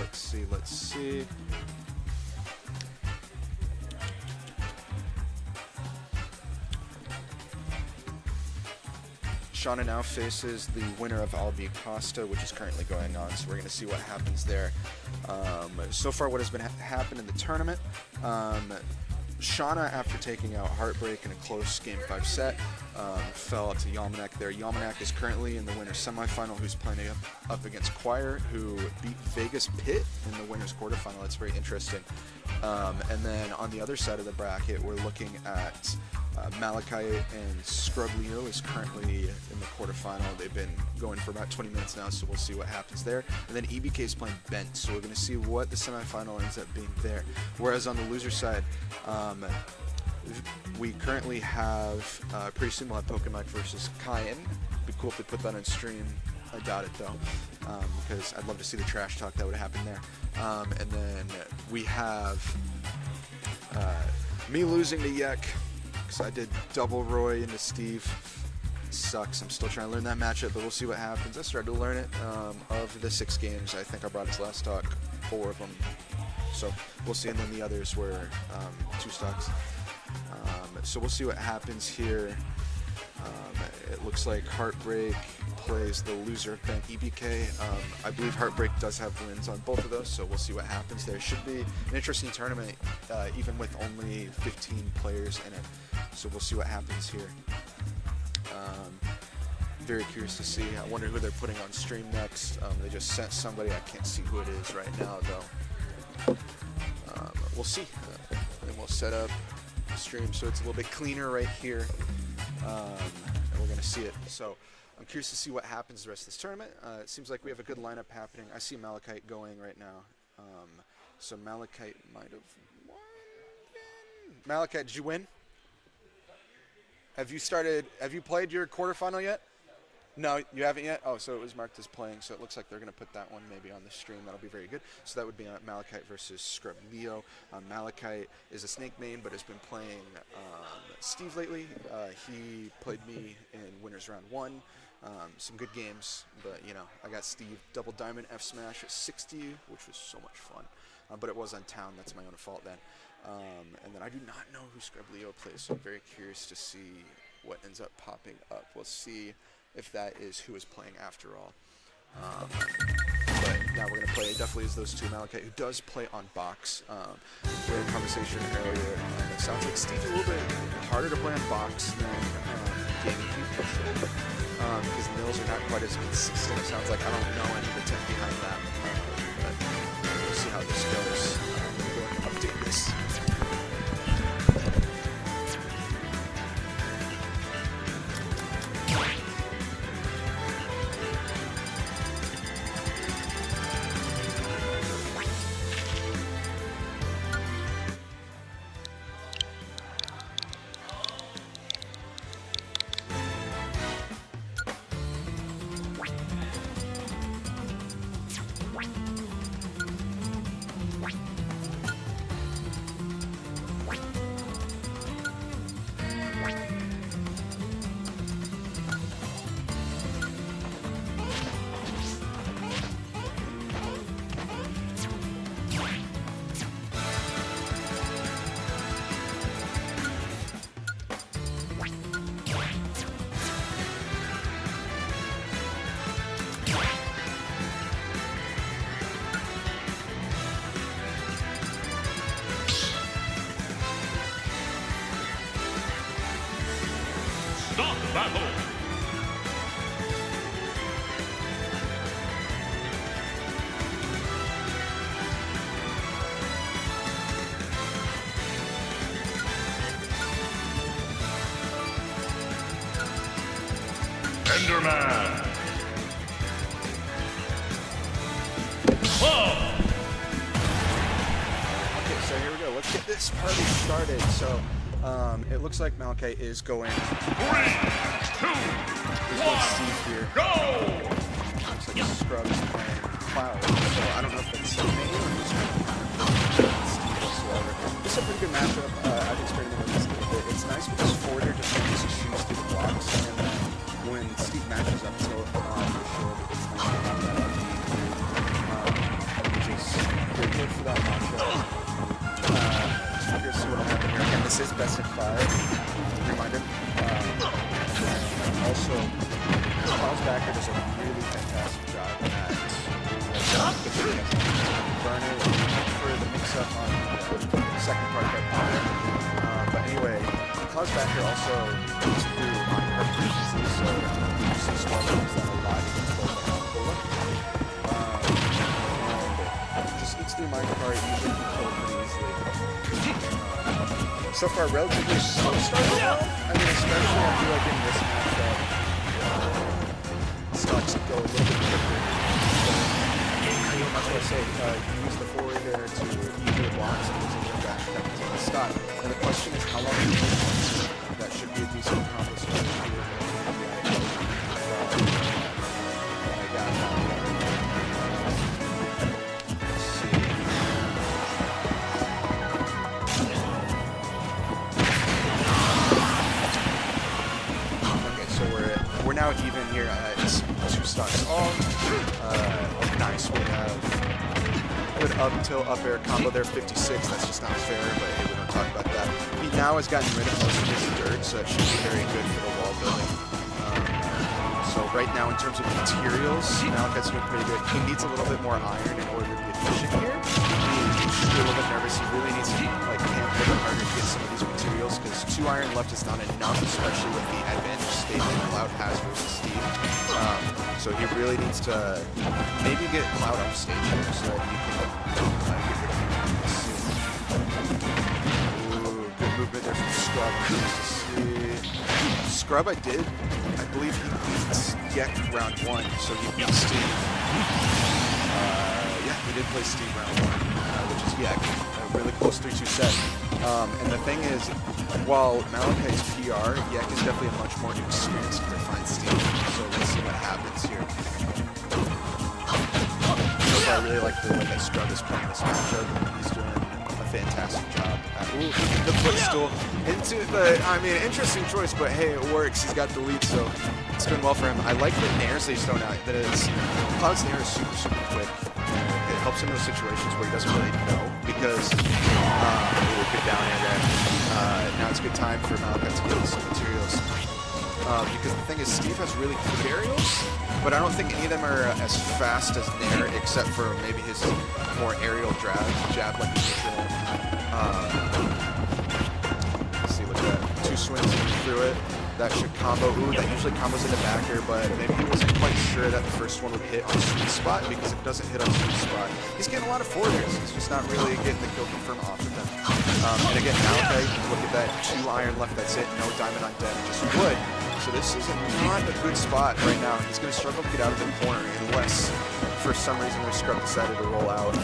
Shauna now faces the winner of Albi Costa, which is currently going on, so we're going to see what happens there. So far, what has been happened in the tournament, Shauna, after taking out Heartbreak in a close Game 5 set, fell to Yamanak there. Yamanak is currently in the winner's semifinal, who's playing up against Choir, who beat Vegas Pitt in the winner's quarterfinal. That's very interesting. And then on the other side of the bracket, we're looking at Malachite and Scrub Leo is currently in the quarterfinal. They've been going for about 20 minutes now, so we'll see what happens there. And then EBK is playing Bent, so we're going to see what the semifinal ends up being there. Whereas on the loser side, we currently have, pretty soon we'll have Pokemon versus Cayenne. It'd be cool if they put that on stream. I doubt it though, because I'd love to see the trash talk that would happen there. And then we have me losing to Yek, because I did double Roy into Steve. It sucks. I'm still trying to learn that matchup, but we'll see what happens. I started to learn it. Of the 6 games, I think I brought his last stock, 4 of them. So we'll see, and then the others were 2 stocks. So we'll see what happens here. It looks like Heartbreak plays the loser of Bent EBK. I believe Heartbreak does have wins on both of those, so we'll see what happens there. Should be an interesting tournament, even with only 15 players in it. So we'll see what happens here. Very curious to see. I wonder who they're putting on stream next. They just sent somebody. I can't see who it is right now, though. We'll see. And we'll set up the stream so it's a little bit cleaner right here. And we're going to see it. So I'm curious to see what happens the rest of this tournament. It seems like we have a good lineup happening. I see Malachite going right now. So Malachite might have won. Malachite, did you win? Have you played your quarterfinal yet? No, you haven't yet? Oh, so it was marked as playing, so it looks like they're going to put that one maybe on the stream. That'll be very good. So that would be Malachite versus Scrub Leo. Malachite is a Snake main, but has been playing Steve lately. He played me in Winners Round 1. Some good games, but, you know, I got Steve double diamond F smash at 60, which was so much fun. But it was on town. That's my own fault then. And then I do not know who Scrub Leo plays, so I'm very curious to see what ends up popping up. We'll see if that is who is playing after all. But now we're going to play, definitely is those 2, Malachite, who does play on box. We had a conversation earlier, and it sounds like Steve's a little bit harder to play on box than gaming. initially. Because nils are not quite as consistent. It sounds like I don't know any of the tech behind that. But we'll see how this goes. We'll go and update this. Stop battle. Enderman. Club. Okay, so here we go. Let's get this party started. So, it looks like Malachi is going. 3, 2, He's going Steve here. 1, go! Looks like Scrub is playing Cloud. So I don't know if that's Steve maybe or Steve whatsoever. This is a pretty good matchup. I've experimented with this a little bit. It's nice because Forder just makes his shoes through the blocks, and then when Steve matches up to the shield, it's nice to have that up, which is pretty good for that matchup. Here's see what'll happen here. Again, this is best of 5. Reminder. Also, Klaus Backer does a really fantastic job at Burner for the mix-up on the second part of that power. But anyway, Klaus Backer also goes through Minecraft pretty easily, so you see Squad use that a lot against both Almeda. And just eats through Minecraft, usually can kill pretty easily. So far, relatively slow start. I mean, especially I feel like in this matchup, stocks go a little bit quicker. Much like I say, you use the forward there to eat your blocks and use your back to the stock. And the question is, how long do you think that should be a decent combo strategy? We're now even here at 2 stocks all. Nice. We have good up tilt up air combo there, 56. That's just not fair, but hey, we don't talk about that. He now has gotten rid of most of his dirt, so that should be very good for the wall building. So right now, in terms of materials, Malachi's doing pretty good. He needs a little bit more iron in order to be efficient here. He's a little bit nervous. He really needs to camp a little bit harder to get some of these materials because 2 iron left is not enough, especially with the advantage statement Cloud has versus Steve. So he really needs to maybe get Cloud off stage here so that he can get rid of him. Ooh, good movement there from Scrub. Scrub, I believe he beats Yek round 1, so he beat Steve. Yeah, he did play Steve round 1, which is Yek. A really close 3-2 set. And the thing is, while Malachi's PR, Yek is definitely a much more experienced and refined Steve. So let's see what happens here. So I really like the way that Scrub is playing this matchup. He's doing a fantastic job. Ooh, the footstool into the, I mean, interesting choice, but hey, it works. He's got the lead, so it's doing well for him. I like the nairs that he's thrown out. That is, Cloud's nair is super, super quick. It helps him in those situations where he doesn't really know because, good down air there. Now it's a good time for Malachi to get some materials. Because the thing is, Steve has really good aerials, but I don't think any of them are as fast as Nair, except for maybe his more aerial jab like he did there. Let's see, look at that. 2 swings through it. That should combo. Ooh, that usually combos into back air, but maybe he wasn't quite sure that the first one would hit on sweet spot, because if it doesn't hit on sweet spot, he's getting a lot of forward airs. He's just not really getting the kill confirm off of them. And again, Malachi, look at that, 2 iron left, that's it. No diamond on dead, just wood. So this is not a good spot right now. He's going to struggle to get out of the corner unless, for some reason, their scrub decided to roll out.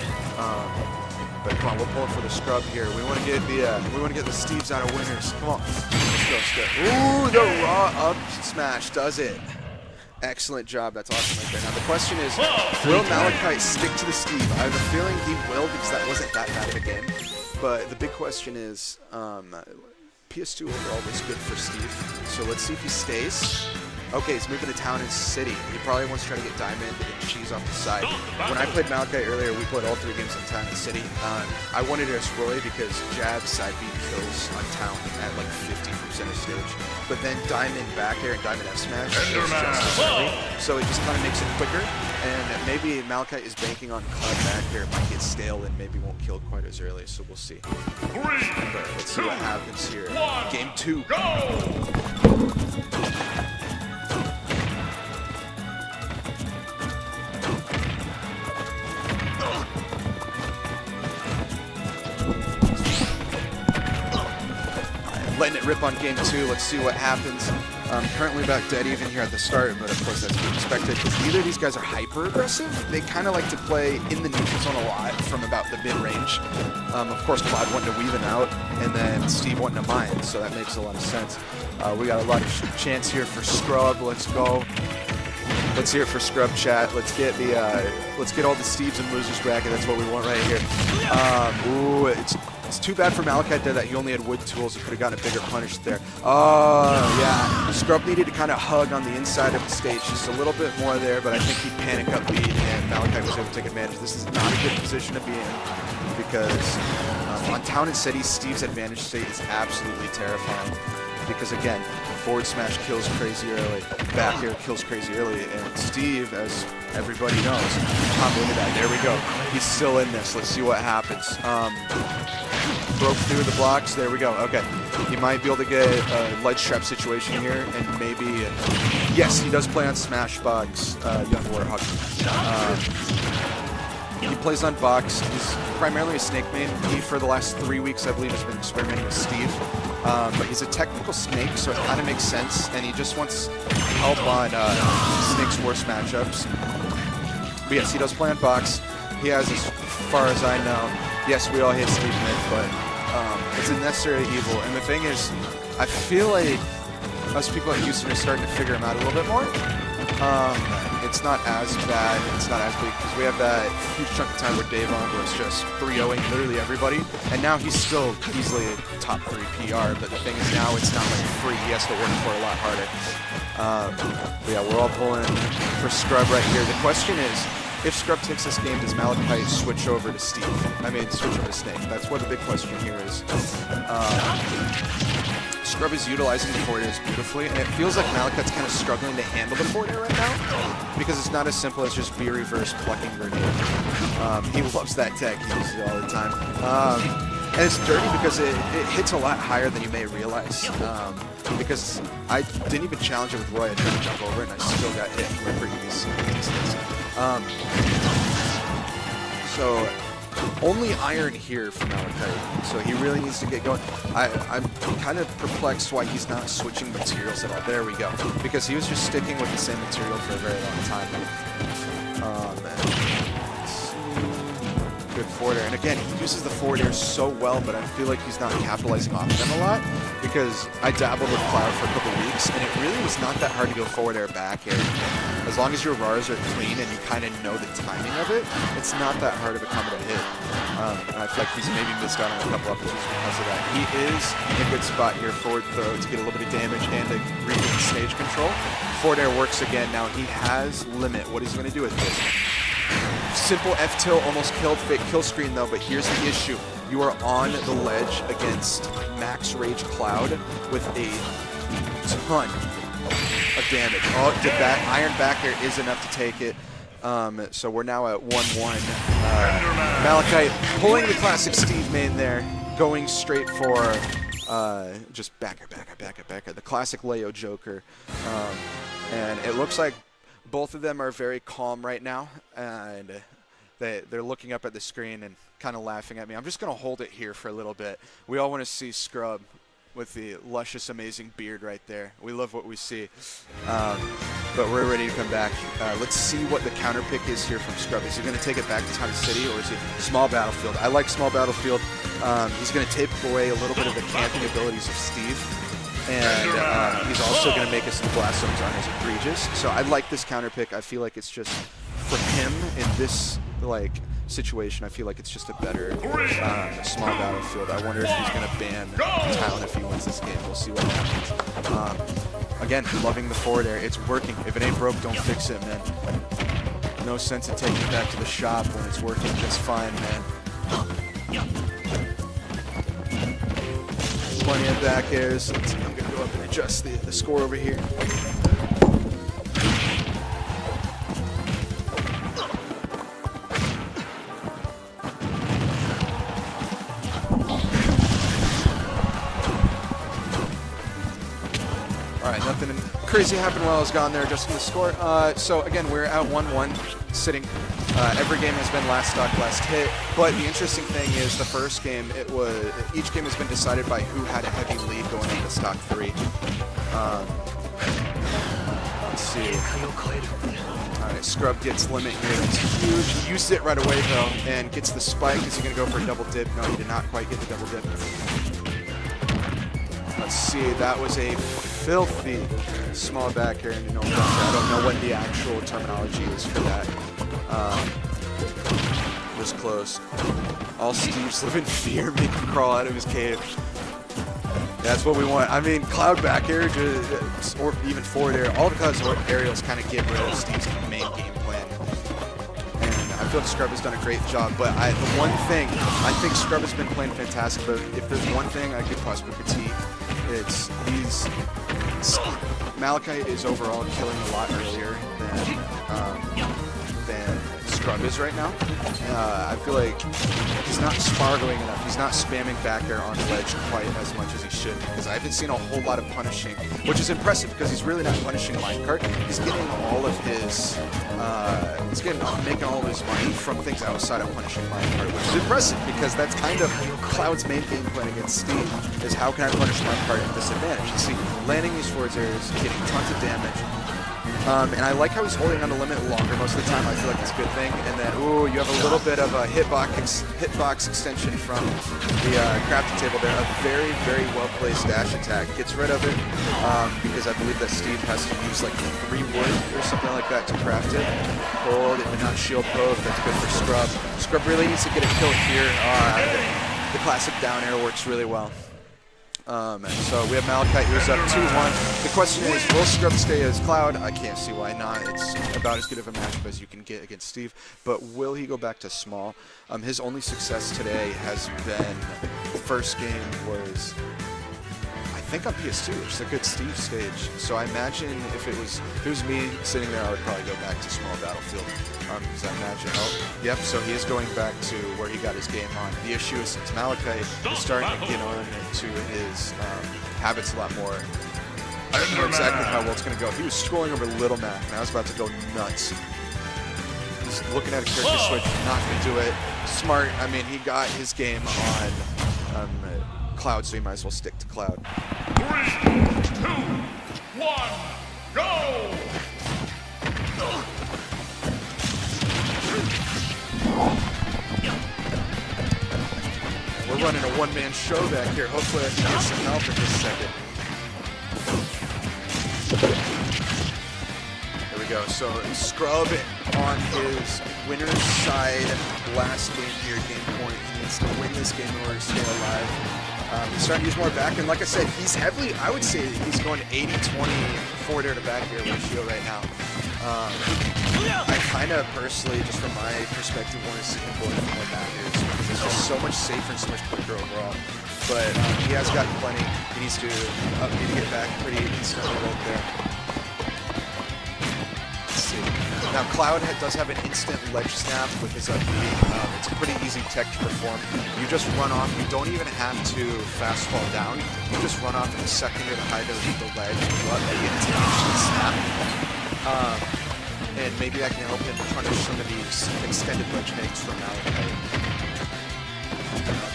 But come on, we're pulling for the scrub here. We want to get the Steves out of winners. Come on, let's go, Steve. Ooh, the raw up smash does it. Excellent job. That's awesome right there. Now the question is, will Malachi stick to the Steve? I have a feeling he will, because that wasn't that bad of a game. But the big question is, PS2 overall was good for Steve. So let's see if he stays. Okay, he's moving to town and city. He probably wants to try to get diamond and cheese off the side. When I played Malachi earlier, we played all 3 games on town and city. I wanted to Roy because jab side beat kills on town at like 50% of stage. But then diamond back air and diamond F smash kills just as early. So it just kind of makes it quicker. And maybe Malachi is banking on cloud back air. It might get stale and maybe won't kill quite as early. So we'll see. But let's see what happens here. Game 2. Letting it rip on game 2. Let's see what happens. Currently about dead even here at the start, but of course that's to be expected because neither of these guys are hyper aggressive. They kind of like to play in the neutral zone a lot from about the mid range. Of course, Cloud wanting to weave it out, and then Steve wanting to mine, so that makes a lot of sense. We got a lot of chance here for Scrub. Let's go. Let's hear it for Scrub chat. Let's get all the Steves and losers bracket. That's what we want right here. Ooh, it's too bad for Malachi there that he only had wood tools. He could have gotten a bigger punish there. Oh, yeah. Scrub needed to kind of hug on the inside of the stage just a little bit more there, but I think he panic up beat, and Malachi was able to take advantage. This is not a good position to be in because on Town and City, Steve's advantage state is absolutely terrifying because, again, forward smash kills crazy early, back air kills crazy early, and Steve, as everybody knows, combo into that. There we go. He's still in this. Let's see what happens. Broke through the blocks. There we go. Okay. He might be able to get a ledge trap situation here, and maybe... yes, he does play on Smashbox, Young Warhawk. He plays on box. He's primarily a snake main. He, for the last 3 weeks, I believe, has been experimenting with Steve. But he's a technical snake, so it kind of makes sense, and he just wants help on Snake's worst matchups. But yes, he does play on box. He has, as far as I know, yes, we all hate Steve mid, but it's a necessary evil. And the thing is, I feel like us people at Houston are starting to figure him out a little bit more. It's not as bad, it's not as big, because we have that huge chunk of time where Davon was just 3-0ing literally everybody, and now he's still easily a top 3 PR, but the thing is now it's not like free, he has to work for it a lot harder. But yeah, we're all pulling for Scrub right here. The question is, if Scrub takes this game, does Malachi switch over to Steve? I mean, switch over to Snake. That's what the big question here is. Scrub is utilizing the forward airs beautifully, and it feels like Malachi's kind of struggling to handle the forward air right now because it's not as simple as just B reverse plucking grenade. He loves that tech, he uses it all the time. And it's dirty because it hits a lot higher than you may realize. Because I didn't even challenge it with Roy, I tried to jump over it and I still got hit for pretty decent. So only iron here for Malachi, so he really needs to get going. I'm kind of perplexed why he's not switching materials at all. There we go. Because he was just sticking with the same material for a very long time. Good forward air. And again, he uses the forward air so well, but I feel like he's not capitalizing off them a lot because I dabbled with Cloud for a couple weeks, and it really was not that hard to go forward air, back air. As long as your RARs are clean and you kind of know the timing of it, it's not that hard of a combo to hit. And I feel like he's maybe missed out on a couple opportunities because of that. He is in a good spot here, forward throw, to get a little bit of damage and to regain stage control. Forward air works again. Now he has limit. What is he going to do with this? Simple F-tilt almost killed fake kill screen though, but here's the issue. You are on the ledge against max rage Cloud with a ton of damage. Oh, did that iron back air is enough to take it. So we're now at 1-1. Malachi pulling the classic Steve main there, going straight for Just backer. The classic Leo Joker. And it looks like both of them are very calm right now, and they're looking up at the screen and kind of laughing at me. I'm just going to hold it here for a little bit. We all want to see Scrub with the luscious, amazing beard right there. We love what we see. But we're ready to come back. Let's see what the counter pick is here from Scrub. Is he going to take it back to Town City, or is he small battlefield? I like small battlefield. He's going to take away a little bit of the camping abilities of Steve. And he's also going to make us some blast zones on his egregious. So I like this counter pick. I feel like it's just, for him in this situation, I feel like it's just a better small battlefield. I wonder if he's going to ban Town if he wins this game. We'll see what happens. Again, loving the forward air. It's working. If it ain't broke, don't fix it, man. No sense in taking it back to the shop when it's working just fine, man. Plenty of back airs. I'm going to go up and adjust the score over here. All right, nothing crazy happened while I was gone there, adjusting the score. So again, we're at 1-1, sitting. Every game has been last stock, last hit. But the interesting thing is, the first game, each game has been decided by who had a heavy lead going into stock 3. Let's see. All right, Scrub gets limit here. That's huge. He used it right away though, and gets the spike. Is he going to go for a double dip? No, he did not quite get the double dip. Let's see. That was a filthy small back air. I don't know what the actual terminology is for that. Was close. All Steve's live in fear, make him crawl out of his cave. That's what we want. I mean, cloud back air, or even forward air, all because aerials kind of get rid of Steve's main game plan. And I feel like Scrub has done a great job. But the one thing, I think Scrub has been playing fantastic. But if there's one thing I could possibly critique, it's Malachite is overall killing a lot earlier than Scrub is right now. I feel like he's not spargling enough. He's not spamming back air on ledge quite as much as he should, because I haven't seen a whole lot of punishing, which is impressive because he's really not punishing minecart. He's getting all of his, making all of his money from things outside of punishing minecart, which is impressive because that's kind of Cloud's main game plan against Steve, is how can I punish minecart at disadvantage. You see, landing these forwards areas, getting tons of damage. And I like how he's holding on the limit longer most of the time. I feel like it's a good thing. And then, ooh, you have a little bit of a hitbox extension from the crafting table there. A very, very well-placed dash attack. Gets rid of it because I believe that Steve has to use like 3 wood or something like that to craft it. Hold it and not shield poke. That's good for Scrub. Scrub really needs to get a kill here. The classic down air works really well. And so we have Malachite, who's up 2-1. The question is, will Scrub stay as Cloud? I can't see why not. It's about as good of a matchup as you can get against Steve. But will he go back to small? His only success today has been, the first game was, I think on PS2, which is a good Steve stage. So I imagine if it was me sitting there, I would probably go back to small battlefield. Because I imagine, yep, so he is going back to where he got his game on. The issue is, since Malachite is starting to get on into his habits a lot more, I don't know exactly how well it's going to go. He was scrolling over Little Mac, and I was about to go nuts. He's looking at a character switch, not going to do it. Smart, I mean, he got his game on Cloud, so he might as well stick to Cloud. 3, 2, 1, go! We're running a one-man show back here. Hopefully I can get some help in just a second. There we go. So Scrub on his winner's side last game here, game point. He needs to win this game in order to stay alive. He's starting to use more back, and like I said, he's heavily, I would say he's going 80-20 forward air to back air ratio right now. I kind of personally, just from my perspective, want to see him going more back airs because it's just so much safer and so much quicker overall. But he has got plenty. He needs to get back pretty instantly right there. Let's see. Now, Cloud does have an instant ledge snap with his up B. It's a pretty easy tech to perform. You just run off. You don't even have to fast fall down. You just run off in the second you're the high to the ledge. You up B into the instant snap. And maybe that can help him punish some of these extended ledge fakes from Almeda.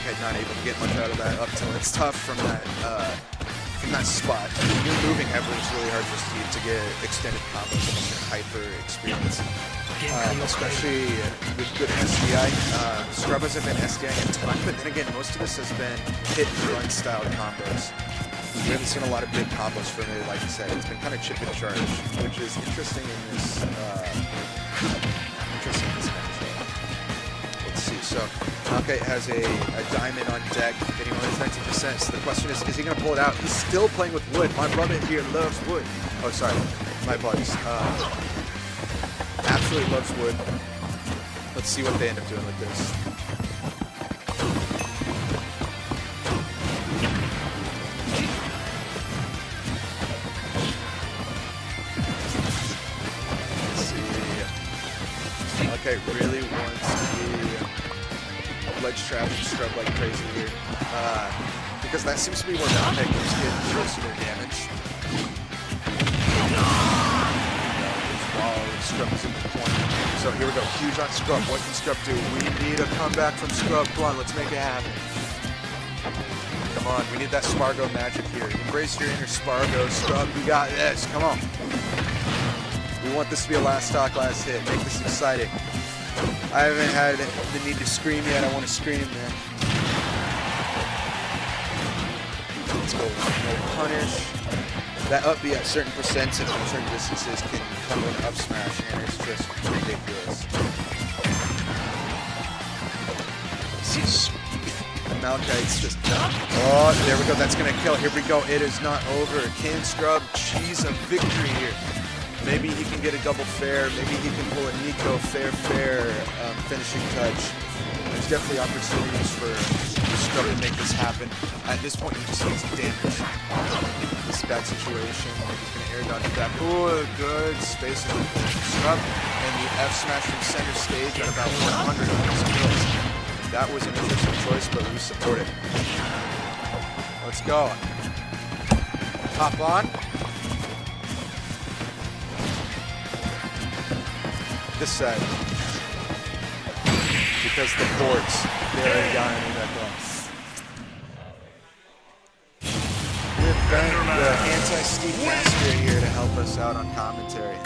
Okay, not able to get much out of that up till it's tough from that spot. You're moving heavily, it's really hard for Steve to get extended combos unless you're hyper experienced. Especially with good SDI. Scrubbers have been SDI a ton, but then again, most of this has been hit and run style combos. We haven't seen a lot of big combos from it, like I said. It's been kind of chip and charge, which is interesting in this match. Let's see, so Naka has a diamond on deck, getting on his 90%. So the question is he going to pull it out? He's still playing with wood. My brother here loves wood. Oh, sorry, my apologies. Absolutely loves wood. Let's see what they end up doing with this. Okay, really wants the ledge trap and scrub like crazy here. Because that seems to be where Dominic is getting most of their damage. While Scrub is in the corner. So here we go, huge on Scrub. What can Scrub do? We need a comeback from Scrub. Come on, let's make it happen. Come on, we need that Spargo magic here. Embrace your inner Spargo, Scrub. We got this. Come on. We want this to be a last stock, last hit. Make this exciting. I haven't had the need to scream yet. I want to scream, man. Let's go. No punish. That up B at certain percents and from certain distances can come with an up smash, and it's just ridiculous. Malachite's just done. Oh, there we go. That's going to kill. Here we go. It is not over. Can Scrub cheese a victory here? Maybe he can get a double fair. Maybe he can pull a Nico fair finishing touch. There's definitely opportunities for Scrub to make this happen. At this point, he just needs damage. This bad situation. He's going to air dodge back. Ooh, good space in the Scrub. And the F smash from center stage at about 100 of his kills. That was an interesting choice, but we support it. Let's go. Hop on. This side. Because the boards, they already got into that goal. We've got the anti-Steve Master here to help us out on commentary.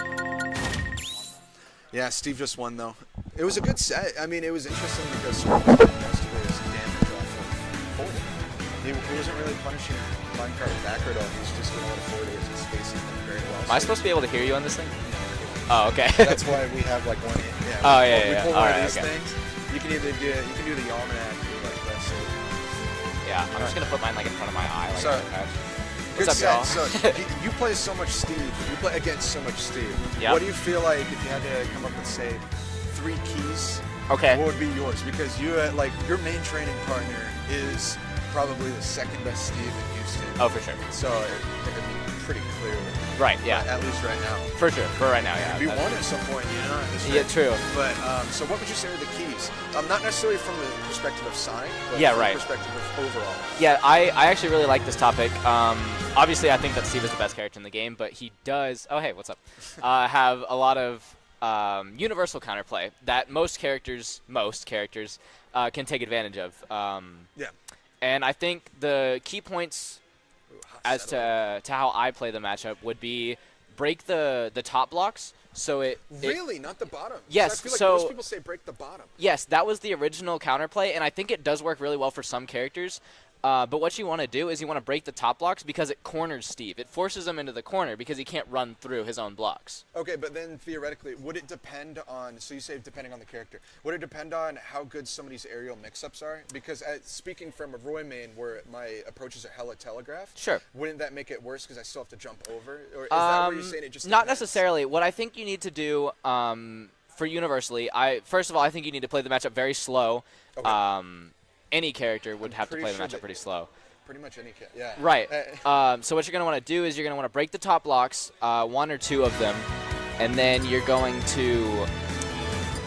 Yeah, Steve just won though. It was a good set. I mean, it was interesting because Scrub was getting most of his damage off of forward. He wasn't really punishing minecart backward at all. He was just going to forward it and spacing them very well. Am I supposed to be able to hear you on this thing? Oh, okay. That's why we have like one. Yeah. Oh yeah, we pull All one right, of these things. You can either do the almanac or like rest it. Yeah, I'm just gonna put mine like in front of my eye. Like So, what's up, y'all? So you play so much Steve. You play against so much Steve. Yeah. What do you feel like if you had to come up with say 3 keys? Okay. What would be yours? Because you like your main training partner is probably the second best Steve in Houston. Oh, for sure. So it'd be pretty clear. Right. Yeah. At least right now. For sure. For right now, yeah. We won at some point, you know. Yeah, true. But so what would you say are the keys? Not necessarily from the perspective of Sonic, but Yeah, from right. the perspective of overall. Yeah, I actually really like this topic. Obviously, I think that Steve is the best character in the game, but he does. Oh, hey, what's up? Have a lot of universal counterplay that most characters can take advantage of. Yeah. And I think the key points as to how I play the matchup would be break the top blocks. So Really? Not the bottom? Yes, I feel like so- most people say break the bottom. Yes, that was the original counterplay, and I think it does work really well for some characters. But what you want to do is you want to break the top blocks because it corners Steve. It forces him into the corner because he can't run through his own blocks. Okay, but then theoretically, would it depend on, so you say depending on the character, would it depend on how good some of these aerial mix-ups are? Because speaking from a Roy main where my approaches are hella telegraphed, Sure. wouldn't that make it worse because I still have to jump over? Or is that where you're saying it just Not depends? necessarily. What I think you need to do for universally, first of all, I think you need to play the matchup very slow. Okay. Any character would have to pretty play the sure matchup that- pretty slow. Pretty much any yeah. Right. So what you're going to want to do is you're going to want to break the top blocks, 1 or 2 of them, and then you're going to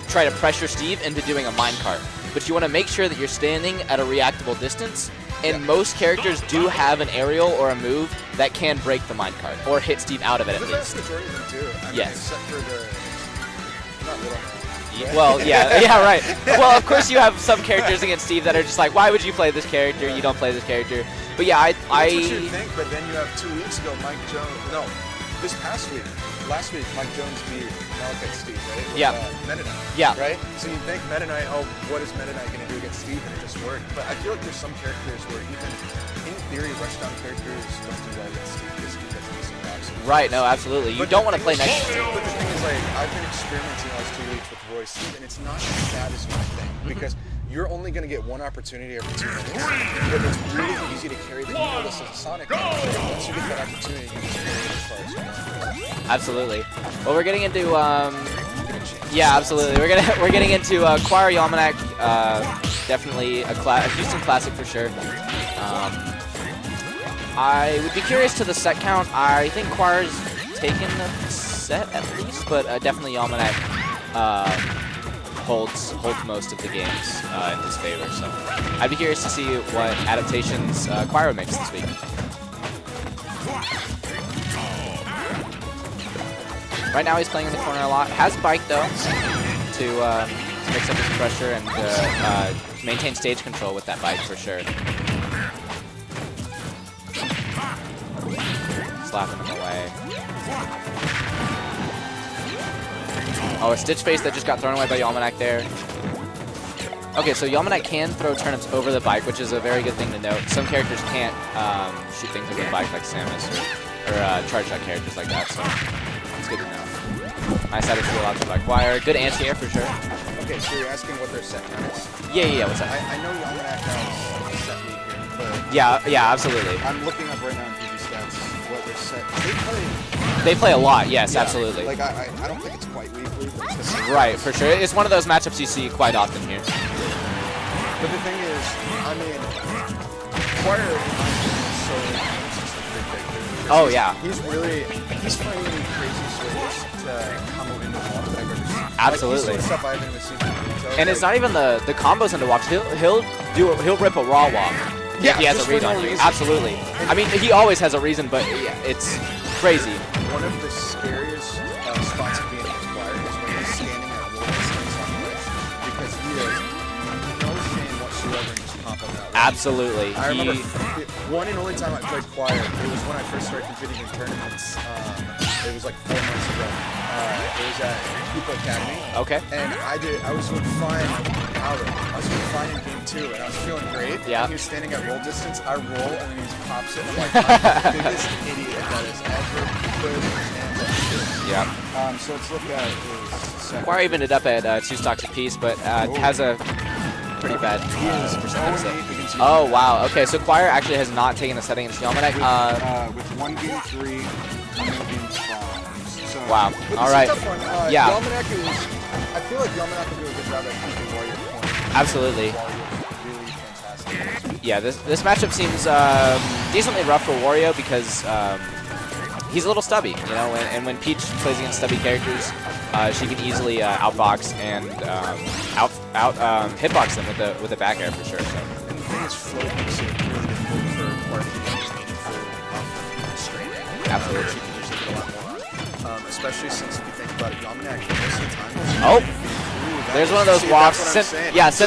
try to pressure Steve into doing a minecart. But you want to make sure that you're standing at a reactable distance, and most characters do have an aerial or a move that can break the minecart, or hit Steve out of it at The least. vast majority of them do. I mean, Yes. except for the not little man. Well, yeah, right. Well, of course you have some characters against Steve that are just like, why would you play this character? You don't play this character. But yeah, That's what you think, but then you have 2 weeks ago, Mike Jones. No, this past week, last week, Mike Jones beat Malachite Steve, right? With, Yeah. Meta Knight. Yeah. Right? So you think Meta Knight, oh, what is Meta Knight going to do against Steve? And it just worked. But I feel like there's some characters where even, in theory, rushdown characters don't do well against Steve because he gets decent boxing. Right, no, absolutely. You But don't the want to thing play is- next to Steve. But the thing is, like, I've been experimenting the last 2 weeks with Roy Steve, and it's not as bad as you might think. Because you're only going to get 1 opportunity every 2 minutes. But it's really easy to carry the this as a Sonic. Once you get that opportunity, you just carry it as far as you want. Absolutely. Well, we're getting into yeah, absolutely. We're getting into Choir Yalmanac. Definitely a Houston classic for sure. I would be curious to the set count. I think Choir's taken a set at least, but definitely Yalmanac holds most of the games in his favor. So I'd be curious to see what adaptations Choir makes this week. Right now he's playing in the corner a lot. Has Bike though to mix up his pressure and maintain stage control with that Bike for sure. Slapping him away. Oh, a Stitch Face that just got thrown away by Yalmanac there. Okay, so Yalmanac can throw turnips over the Bike, which is a very good thing to note. Some characters can't shoot things over the Bike like Samus or charge shot characters like that, so it's good to know. Nice out of steal option by Choir. Good anti-air for sure. Okay, so you're asking what their set count is? Yeah, what's that? I know Yalmanac has a set lead here, but Yeah, absolutely. I'm looking up right now in PG stats what their set. They play a lot, yes, Yeah, absolutely. Like I don't think it's quite weekly, but it's the same. Right, for sure. It's one of those matchups you see quite often here. But the thing is, I mean, Choir is so just a big dude. Oh, yeah. He's finding crazy ways to come into WoW that I've ever seen. Absolutely. Like, he's doing stuff I haven't even seen before. So And it's not even the combos into WoW. He'll rip a raw WoW Yeah, if he has just a read for no on you. reason. Absolutely. I mean, he always has a reason, but yeah, it's crazy. One of the scariest spots to be in his Choir is when he's standing at roll distance on the ledge, because he has no shame whatsoever in just pop up that way. Absolutely. I remember one and only time I played Choir, it was when I first started competing in tournaments. It was like 4 months ago. It was at Cooper Academy. Okay. And I was with Fine Howard. I was with Fine in game 2, and I was feeling great. Yeah. And he was standing at roll distance. I roll, and then he just pops it. I'm like, I'm the biggest idiot that has ever put his hands on shit. Yeah. So let's look at his set. Choir evened it up at 2 stocks apiece, but has a pretty bad percentage. 0-8 against you. Oh, wow. Okay, so Choir actually has not taken a setting against Yalmanac. With 1 game 3, 1 game 5. So, Wow. But All this right. is a tough one. Yeah. Yalmanac is, I feel like Yalmanac will do a good job at keeping Warrior point. Absolutely. Warrior is really fantastic. Yeah, this matchup seems decently rough for Wario because he's a little stubby, you know, and when Peach plays against stubby characters, she can easily outbox and hitbox them with a back air for sure. So. And the thing is, float makes it really difficult for Warrior to use meaningful straight air. Absolutely. She can usually get a lot more on. Especially since if you think about it, Yalmanac, most of the time. Oh, there's one of those wafts. Sent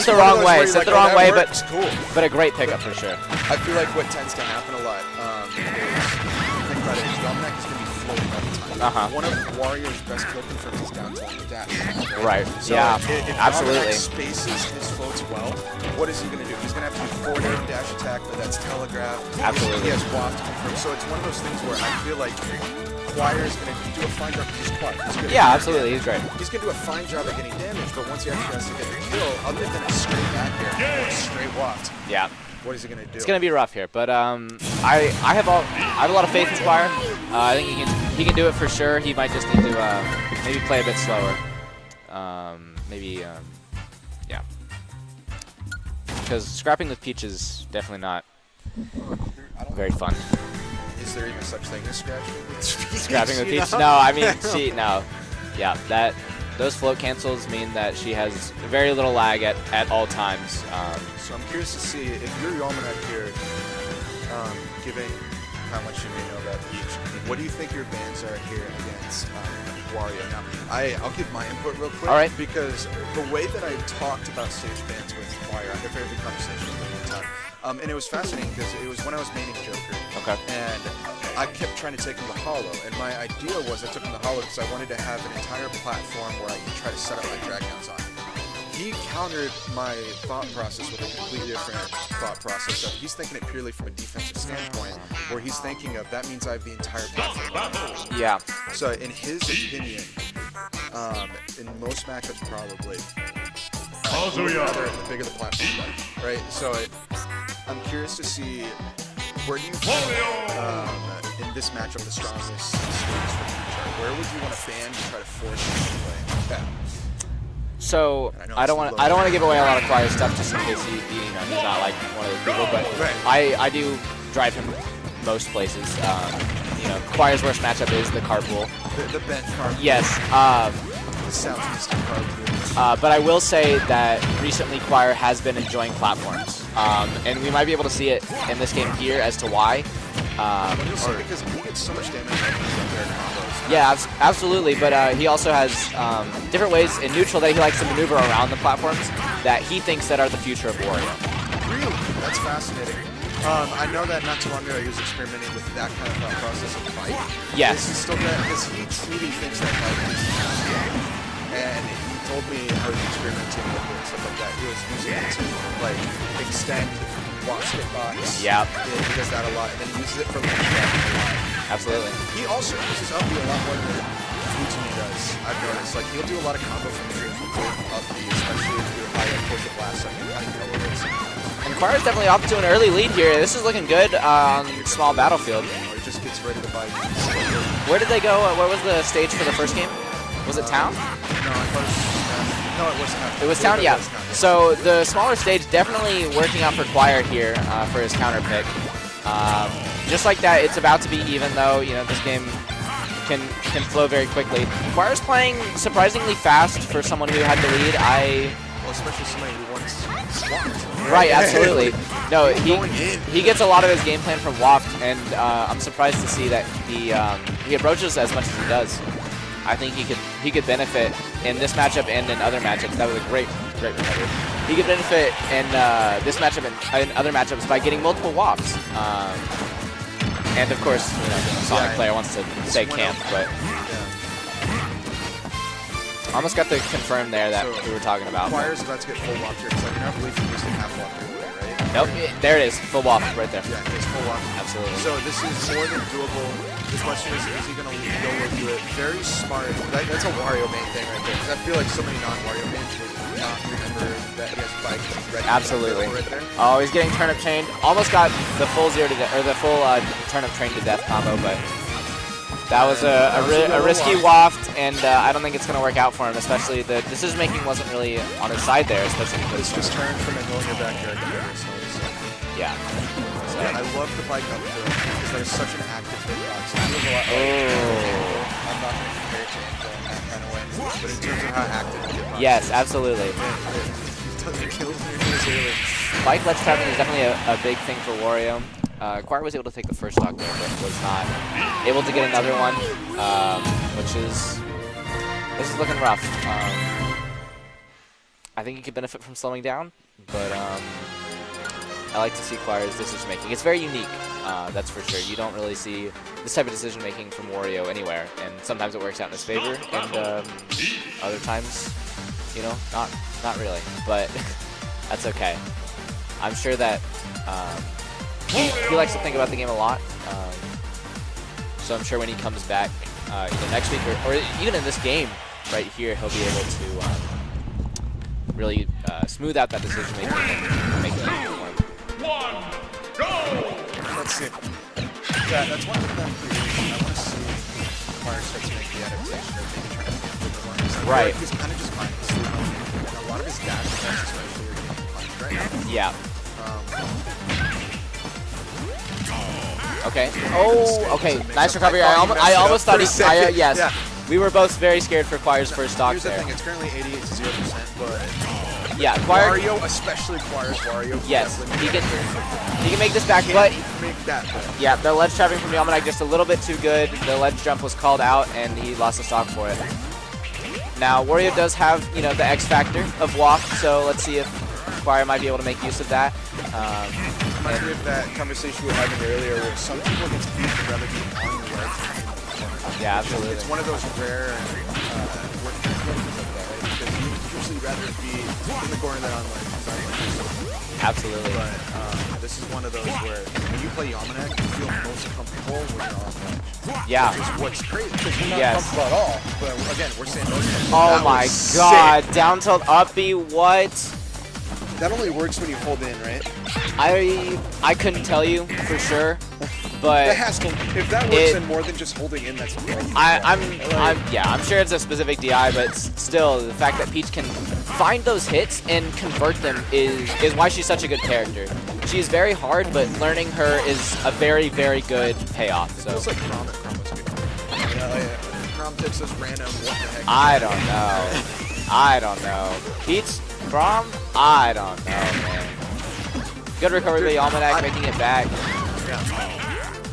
the wrong way. Sent the wrong way, but a great pickup for sure. I feel like what tends to happen a lot is, think about it, is Yalmanac is going to be floating all the time. One of Warrior's best kill confirms is down tilt and dash. Right. So Yeah. if Absolutely. Yalmanac spaces his floats well, what is he going to do? He's going to have to do forward air dash attack, but that's telegraph. Absolutely. He has waft confirmed. So it's one of those things where I feel like Choir is going to do a fine job because he's Choir. Yeah, absolutely. He's great. He's going to do a fine job at getting damage, but once he actually has to get the kill, other than a straight back air or a straight waft, Yeah. what is he going to do? It's gonna be rough here, but I have a lot of faith in Choir. I think he can do it for sure. He might just need to maybe play a bit slower. Yeah. Because scrapping with Peach is definitely not very fun. Is there even such thing as scratching with Peach? Scrapping with You Peach? know? No, I mean, no. Yeah, those float cancels mean that she has very little lag at all times. So I'm curious to see if you're Almeda here, given how much you may know about each. What do you think your bans are here against Wario? Now, I'll give my input real quick. All right. Because the way that I talked about stage bans with Wario, I had a very good conversation with him one time. And it was fascinating because it was when I was maining Joker. Okay. And I kept trying to take him to Hollow. And my idea was I took him to Hollow because I wanted to have an entire platform where I could try to set up my drag downs on. He countered my thought process with a completely different thought process. So he's thinking it purely from a defensive standpoint, where he's thinking of that means I have the entire platform. Yeah. So in his opinion, in most matchups probably, the bigger the platform, better, right? So I'm curious to see where do you think in this matchup the strongest strengths for each are. Where would you want to ban to try to force him to play? Yeah. So I don't want to give away a lot of Choir stuff just in case he's not like one of those people, but I do drive him most places. Choir's worst matchup is the carpool. The bent carpool. Yes. The southeastern carpool. But I will say that recently Choir has been enjoying platforms, and we might be able to see it in this game here as to why. Because he gets so much damage from their combos. Yeah, absolutely, but he also has different ways in neutral that he likes to maneuver around the platforms that he thinks that are the future of Wario. Really? That's fascinating. I know that not too long ago he was experimenting with that kind of thought process of Bike. Yes. Is he still that, because he truly thinks that Bike is and he told me how he's experimenting with it and stuff like that. He was using it to like extend watch hitbox. Yeah. He does that a lot, and then he uses it for like Absolutely. He also uses up B a lot more than Futini does. I've noticed. Like he'll do a lot of combo from the up B, especially if you're high up push of blast, so you can kind of know what it is. And Choir's definitely off to an early lead here. This is looking good on small battlefield. Or he just gets ready to bite. Where did they go? Where was the stage for the first game? Was it Town? No, I thought it was no, it was Town. It was Town, yeah. So the smaller stage definitely working out for Choir here for his counter pick. Just like that, it's about to be even, though this game can flow very quickly. Choir's playing surprisingly fast for someone who had the lead. Well, especially somebody who once swapped. Right, absolutely. No, he gets a lot of his game plan from Waft, and I'm surprised to see that he approaches as much as he does. I think he could benefit in this matchup and in other matchups. That was a great recovery. He could benefit in this matchup and other matchups by getting multiple Wafts. And of course, Sonic player wants to stay camp, but almost got the confirm there that we were talking about. Choir's about to get full Waft here, because I cannot believe he used a half Waft earlier, right? Nope, there it is, full Waft right there. Yeah, it's full Waft. Absolutely. So this is more than doable. The question is he going to go into it? Very smart. That's a Wario main thing right there, because I feel like so many non-Wario mains would not remember that he has Bike ready. Absolutely. Right there. Oh, he's getting turnip chained. Almost got the full turnip train to death combo, but that was a risky Waft, and I don't think it's going to work out for him. Especially the decision making wasn't really on his side there, especially because it's just turned from angle in your backyard to yourself. Yeah. So. I love the Bike up throw because there's such an active hitbox. I'm not going to compare it to Ankle in that kind of way, but in terms of how active the hitbox yes, absolutely. It doesn't kill me. Bike ledge trapping is definitely a big thing for Wario. Choir was able to take the first stock there, but was not able to get another one, this is looking rough. I think he could benefit from slowing down, but I like to see Choir's decision making. It's very unique, that's for sure. You don't really see this type of decision making from Wario anywhere, and sometimes it works out in his favor, and other times, not really. But that's okay. I'm sure that he likes to think about the game a lot, so I'm sure when he comes back either next week or even in this game right here, he'll be able to really smooth out that decision making and make it easier for him. Let's see. Yeah, that's one of the things I want to see Choir start to make the adaptation of maybe trying to get bigger ones. Right. He's kind of just mindlessly moving, and a lot of his dash attacks especially are getting punched right now. Yeah. Okay. Oh, okay. Nice recovery. I almost thought he. Yes. Yeah. We were both very scared for Choir's first stock Here's the there. thing, it's currently 88 to 0%, but Yeah, Choir. Wario, especially Choir's Wario. Yes, definitely he can make this back, but can't make that though. yeah, the ledge trapping from Yamanek just a little bit too good. The ledge jump was called out, and he lost the stock for it. Now, Wario does have, you know, the X factor of walk, so let's see if Choir might be able to make use of that. Reminds me of that conversation we were having earlier where some people against Pete would rather be on the ledge. Yeah, absolutely. It's one of those rare working characters like that, right? Because you usually rather be in the corner than on ledge. Absolutely. But this is one of those where when you play Yamanek, you feel most comfortable when you're on ledge. Yeah. Which is what's crazy, because you're not Yes. comfortable at all. But again, we're saying most comfortable. Oh That my was god, sick. down tilt up B, what? That only works when you hold in, right? I couldn't tell you for sure, but That has to. If that works it- in more than just holding in, that's important. I'm sure it's a specific DI, but still, the fact that Peach can find those hits and convert them is why she's such a good character. She is very hard, but learning her is a very, very good payoff. It So feels like Crom at Crom was good. Yeah. Crom takes this random, what the heck? I don't know. I don't know. Peach from? I don't know, man. Good recovery by Almeda, making it back. Yeah.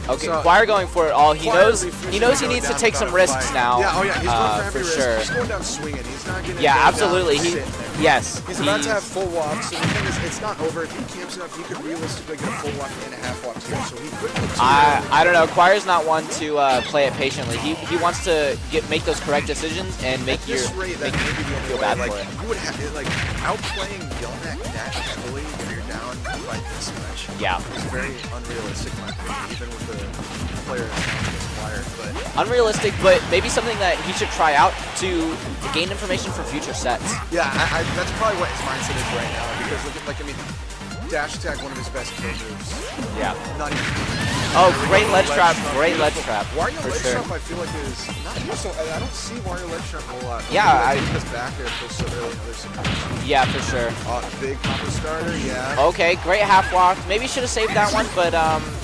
Okay, So- Choir going for it all. He knows Quietly he going needs to down take some without a risks fight. now. Yeah, oh yeah, he's going for for every risk. sure. He's going down swinging. He's not going to Yeah, go down absolutely. and He, sit there. yes. He's about to have full walks, and the thing is, it's not over. If he camps enough, he could realistically get a full walk and a half walk here. So he could continue. I don't know. Choir's not one to play it patiently. He wants to make those correct decisions and make At your this rate, that make may be the only feel way. bad Like for it. you would have like outplaying Yelnak that heavily when you're down by this much. Yeah. It's very unrealistic, in my opinion, even with the player that's Choir. But Unrealistic, but maybe something that he should try out to gain information for future sets. yeah, that's probably what his mindset is right now. Because look at, like, I mean, dash attack, one of his best kill moves. Yeah. Not even. Oh, great ledge trap. Great ledge trap. Wario For ledge sure. trap, I feel like is not used. So I don't see Wario ledge trap a whole lot. Yeah, His back air feels so early in other situations. Yeah, for sure. Big combo starter, yeah. Okay, great half walk. Maybe should have saved that one, but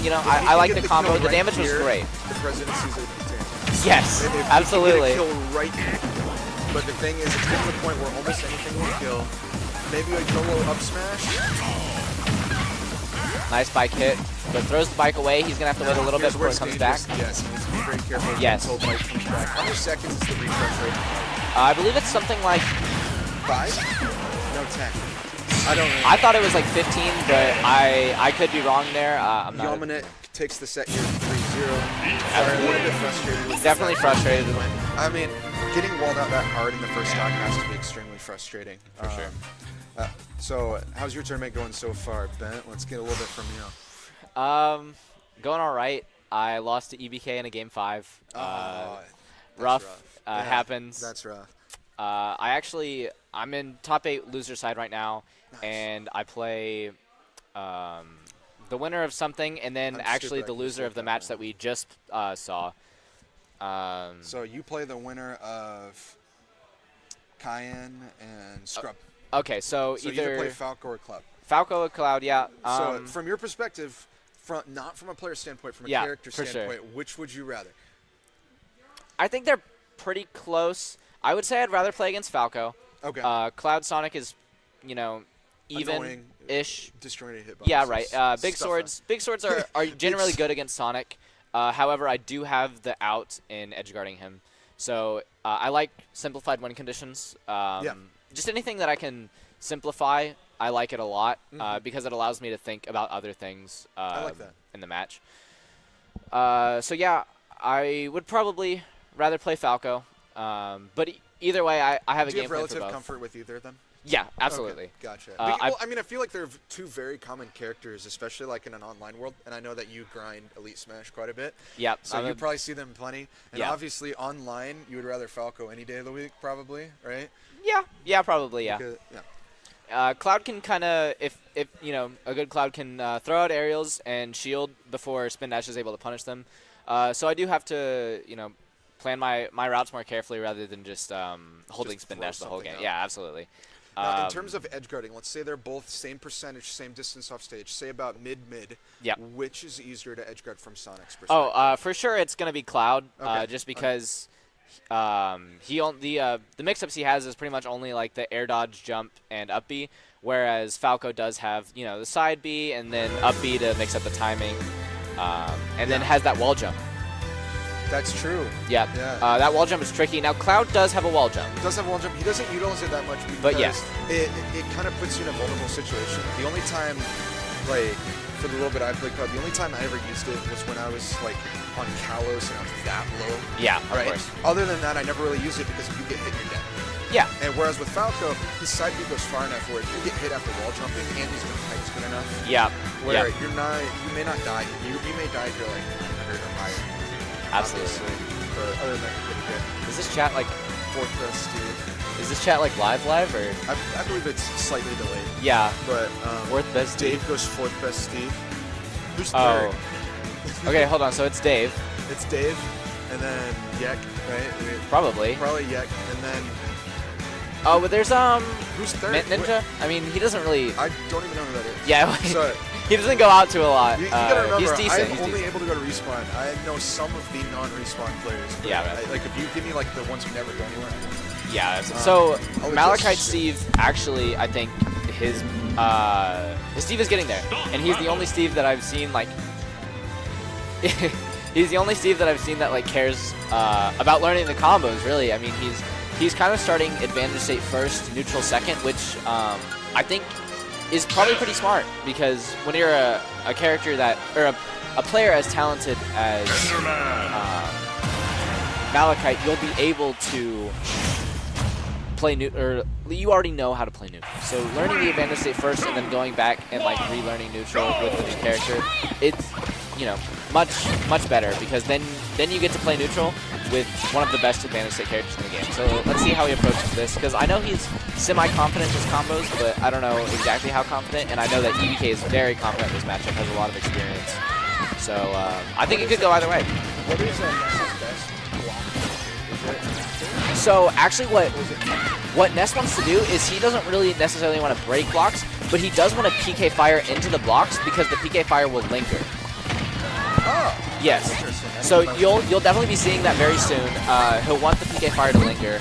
you know, If he I can like get the combo. kill The right damage was here, great. The presidency's a damage. Yes, If he absolutely. can get a kill right here. But the thing is, it's getting to the point where almost anything will kill. Maybe a YOLO up smash. Nice bike hit, but throws the bike away. He's gonna have to wait a little bit Here's where before it it's comes back. dangerous. Yes, he needs to be very careful. Yes. Until bike comes back. How many seconds is the refresh rate? I believe it's something like 5? No, 10. I don't know. I thought it was like 15, but I could be wrong there. I'm not. Yamanek takes the set here 3-0. A little bit frustrated with Definitely the frustrated. I mean, getting walled out that hard in the first stock has to be extremely frustrating. For sure. So, how's your tournament going so far, Bent? Let's get a little bit from you. Going all right. I lost to EBK in a game 5. That's Rough. Yeah, Happens. That's rough. I'm in top 8 loser side right now, Nice. and I play the winner of something, and then I'm actually stupid, I the can loser say of the that match now. that we just saw. So, you play the winner of Cayenne and Scrub. Okay, so So, you either either play Falco or Club. Falco or Cloud, yeah. So, from your perspective, not from a player standpoint, from a Yeah, character for sure. standpoint, which would you rather? I think they're pretty close. I would say I'd rather play against Falco. Okay. Cloud Sonic is, you know, Annoying. even-ish. Disjointed hitboxes. Yeah, right. Big Stuff swords. Big swords are generally good against Sonic. However, I do have the out in edgeguarding him, so I like simplified win conditions. Just anything that I can simplify, I like it a lot because it allows me to think about other things. I like that. In the match. So yeah, I would probably rather play Falco, but either way, I have Do a you game have plan for relative both. comfort with either of them? Yeah, absolutely. Okay, gotcha. Uh, Well, I mean, I feel like they're two very common characters, especially like in an online world. And I know that you grind Elite Smash quite a bit. Yep. So you probably see them plenty. And Yeah. obviously online, you would rather Falco any day of the week, probably, right? Yeah, probably, yeah. Because, yeah. Cloud can kind of, if you know, a good Cloud can throw out aerials and shield before Spin Dash is able to punish them. So I do have to, you know, plan my routes more carefully rather than just holding Just Spin throw Dash the whole something game. out. Yeah, absolutely. Now, in terms of edge guarding, let's say they're both same percentage, same distance off stage. Say about mid. Yeah. Which is easier to edge guard from Sonic's perspective? For sure it's going to be Cloud, Okay. just because the mix-ups he has is pretty much only like the air dodge, jump, and up B, whereas Falco does have, you know, the side B and then up B to mix up the timing, and then has that wall jump. That's true. Yeah. That wall jump is tricky. Now Cloud does have a wall jump. He does have a wall jump. He doesn't utilize it that much because But yes. it kind of puts you in a vulnerable situation. The only time, like, for the little bit I played Cloud, the only time I ever used it was when I was, like, on Kalos and I was that low. Yeah, of right? course. Other than that, I never really used it because if you get hit, you're dead. Yeah. And whereas with Falco, his side B goes far enough where if you get hit after wall jumping and his height good enough, Yeah. where you may not die. You may die if you're like 100 or higher. Absolutely. Obviously. But other than that, you're pretty good. Is this chat like? Fourth best Steve. Is this chat like live or? I believe it's slightly delayed. Yeah. But Fourth best Dave Steve? goes fourth best Steve. Who's Oh. third? Okay, hold on. So it's Dave. It's Dave, and then Yek, right? Probably. Probably Yek, and then Oh, but there's who's third? Ninja. I mean, he doesn't really. I don't even know who that is. Yeah. So He doesn't go out to a lot. you gotta remember, he's decent. I'm he's only decent. able to go to respawn. I know some of the non-respawn players. But Yeah, right. like if you give me like the ones who never go anywhere. Yeah. So I'll Malachite adjust. Steve actually, I think his Steve is getting there, and he's the only Steve that I've seen like. He's the only Steve that I've seen that like cares about learning the combos. Really, I mean he's kind of starting advantage state first, neutral second, which I think is probably pretty smart because when you're a character that or a player as talented as Malachite, you'll be able to play or you already know how to play neutral. So learning the advantage state first and then going back and like relearning neutral with the new character, it's much better because then you get to play neutral with one of the best advantage state characters in the game. So let's see how he approaches this because I know he's semi-confident in his combos, but I don't know exactly how confident, and I know that EBK is very confident in this matchup, has a lot of experience. So I think it could go either way. What is Ness's best block? So actually what Ness wants to do is he doesn't really necessarily want to break blocks, but he does want to PK fire into the blocks because the PK fire will linger. Oh. Yes. So you'll definitely be seeing that very soon. He'll want the PK fire to linger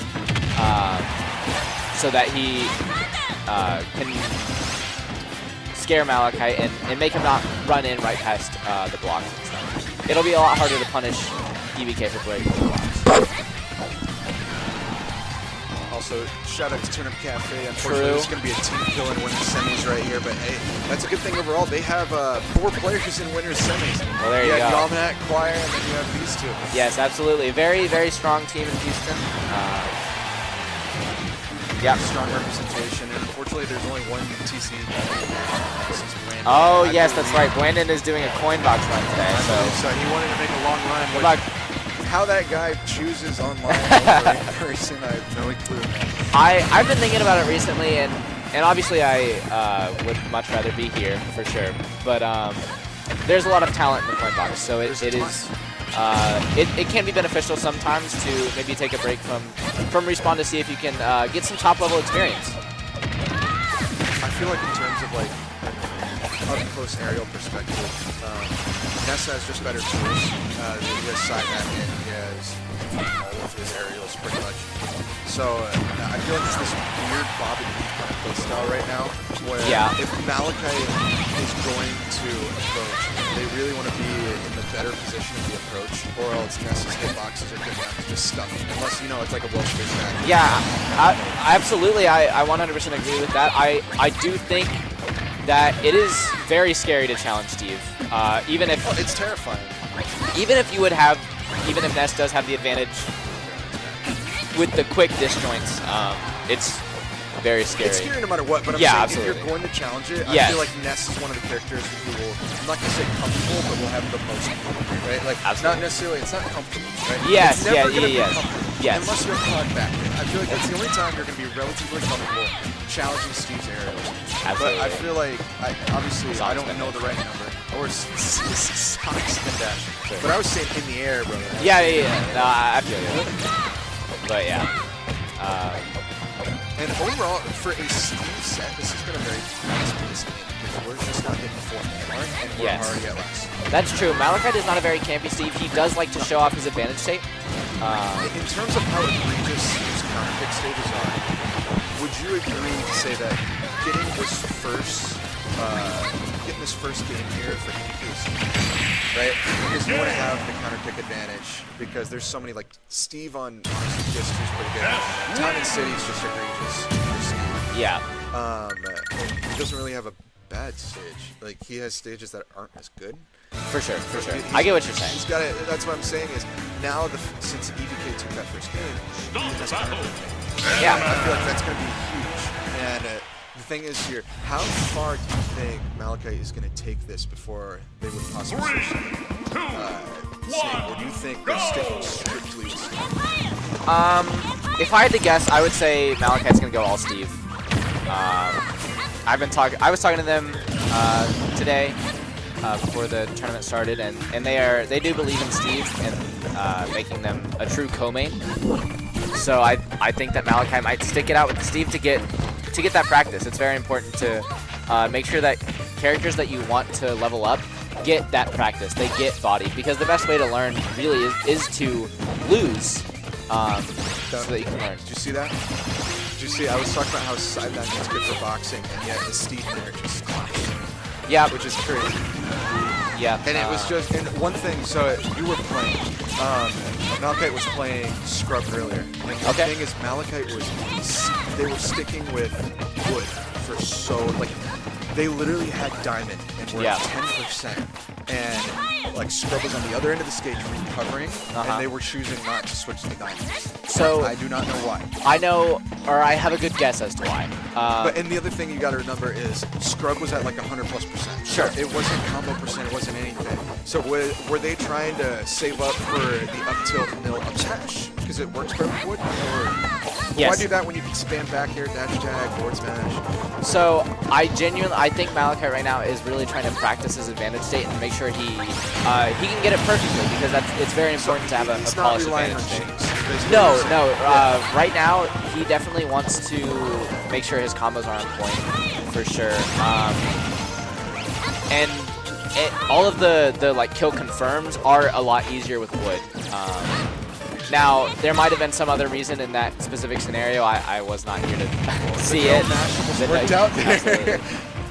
so that he can scare Malachite and make him not run in right past the blocks and stuff. It'll be a lot harder to punish EBK for breaking the blocks. Also, shout out to Turnip Cafe. Unfortunately, it's going to be a team kill in winners semis right here, but hey, that's a good thing overall. They have 4 players in winners semis. Well, there you go. Yalmac, Choir, and then you have these two. Yes, absolutely. Very, very strong team in Houston. Yeah. Strong representation, and unfortunately, there's only one TC. Oh, yes, that's right. Brandon is doing a coin box run today, So he wanted to make a long run. good luck. How that guy chooses online over in person, I have no clue. I've been thinking about it recently, and obviously I would much rather be here for sure. But there's a lot of talent in the coin box, so it can be beneficial sometimes to maybe take a break from respawn to see if you can get some top level experience. I feel like in terms of like up close aerial perspective, Nessa has just better tools. He has side net and he has all of his aerials pretty much. So I feel like it's this weird Bob and Weave kind of play style right now, where if Malachite is going to approach, they really want to be in the better position of the approach, or else Nessa's hitboxes are good enough to just stuff, unless you know it's like a well-spaced back. Yeah, absolutely. I 100% agree with that. I do think that it is very scary to challenge Steve, even if it's terrifying. Even if Ness does have the advantage with the quick disjoints, it's very scary. It's scary no matter what, but I'm saying if you're going to challenge it, I feel like Ness is one of the characters who will, I'm not going to say comfortable, but will have the most fun, right? Like, not necessarily, it's not comfortable, right? Yes, it's never gonna be yes. comfortable, Yes. unless you're cloud back. I feel like that's the only time you're going to be relatively comfortable challenging Steve's aerials. Absolutely. But I feel like, obviously, I don't know the right number. Or socks and dash. Sure. But I was saying in the air, brother. Yeah. No, I feel you. But yeah. And overall, for a Steve set, this has been a very fast-paced game because we're just not hitting the 4-minute mark, and we're already at last. That's true. Malachite is not a very campy Steve. He does like to show off his advantage state. In terms of how egregious these counter pick stages are, would you agree to say that getting this first game here for EVP is huge, right? Because you want to have the counter pick advantage because there's so many, like Steve on honestly just is pretty good. Time and City is just egregious for Steve. Yeah. He doesn't really have a bad stage. Like he has stages that aren't as good. For sure, for sure. I get what you're saying. He's got it. That's what I'm saying is now since EVK took that first game, he has counter pick. Yeah. I feel like that's going to be huge. And the thing is here, how far do you think Malachi is going to take this before they would possibly switch Snake? Or do you think they're sticking strictly with Steve? If I had to guess, I would say Malachi's going to go all Steve. I was talking to them today before the tournament started, and they do believe in Steve and making them a true co-main. So I think that Malachi might stick it out with Steve to get that practice. It's very important to make sure that characters that you want to level up get that practice. They get body, because the best way to learn really is to lose so that you can learn. Did you see that? Did you see? I was talking about how sideback is good for boxing, and yet the Steve there just clashed. Yeah. Which is crazy. Yeah. And it was just, and one thing, so you were playing, Malachite was playing Scrub earlier. And the thing is, Malachite they were sticking with wood for so, like, they literally had diamond and were at 10%. And, like, Scrub was on the other end of the stage recovering, and they were choosing not to switch to diamonds. So I do not know why. I know, or I have a good guess as to why. And the other thing you got to remember is Scrub was at like 100+%. Sure. So it wasn't combo percent, it wasn't anything. So were they trying to save up for the up tilt nil up smash? Because it works better with wood? Or Yes. why do that when you can spam back air, dash attack, forward smash? So I think Malachite right now is really trying to practice his advantage state and make sure he can get it perfectly, because it's very important to have a polished advantage state. No. Right now, he definitely wants to make sure his combos are on point, for sure. And all of the like kill confirms are a lot easier with wood. Now, there might have been some other reason in that specific scenario. I was not here to see it. Worked out there.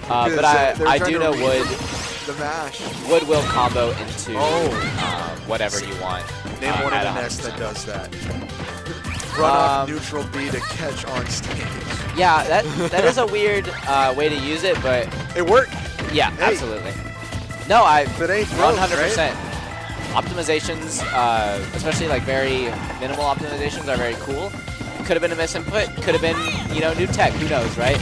But I do know wood. The mash. Wood will combo into whatever you want. Name one of the next that does that. Run off neutral B to catch on stage. Yeah, that is a weird way to use it, but it worked. Yeah, hey. Absolutely. No, I 100%. Right? Optimizations, especially like very minimal optimizations, are very cool. Could have been a misinput. Could have been, new tech. Who knows, right?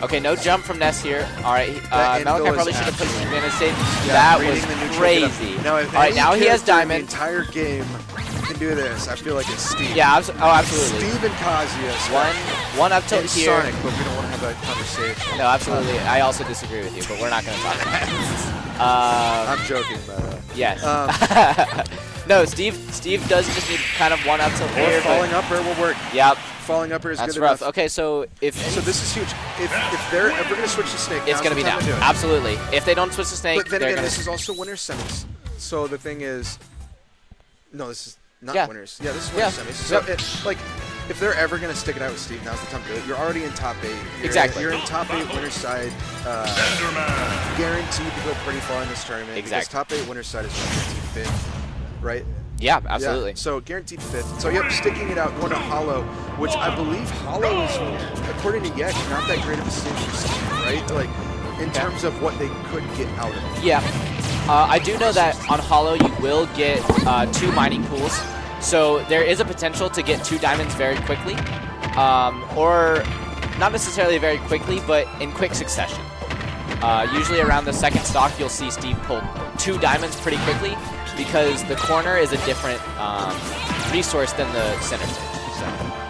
Okay, no jump from Ness here. All right, Malachi probably should have pushed his advantage state. Yeah, that was crazy. Now, all right, now he has diamond. The entire game can do this. I feel like it's Steve. Yeah, absolutely. Steve and Kazuya. One up tilt here. Sonic, but we don't want to have that conversation. No, absolutely. I also disagree with you, but we're not going to talk about it. I'm joking, by the way. Yes. No, Steve does just need kind of one up tilt here. Falling up air will work. Yep. Falling up air is That's good rough. enough. Okay, so so this is huge. If they're ever going to switch to Snake, it's going to be now. Absolutely. If they don't switch to Snake, but then again, this is also winner semis. So the thing is, no, this is not winners. Yeah, this is winner semis. So if they're ever going to stick it out with Steve, now's the time to do it. You're already in top 8. You're in top 8 winner's side. Guaranteed to go pretty far in this tournament. Exactly. Because top 8 winner's side is guaranteed 5th, right? Yeah, absolutely. Yeah, so guaranteed 5th. So yep, sticking it out, going to Hollow, which I believe Hollow is, according to Yek, not that great of a stage for Steve, right? Like, in terms of what they could get out of it. Yeah. I do know that on Hollow you will get 2 mining pools. So there is a potential to get 2 diamonds very quickly. Or not necessarily very quickly, but in quick succession. Usually around the second stock, you'll see Steve pull 2 diamonds pretty quickly, because the corner is a different resource than the center stage. So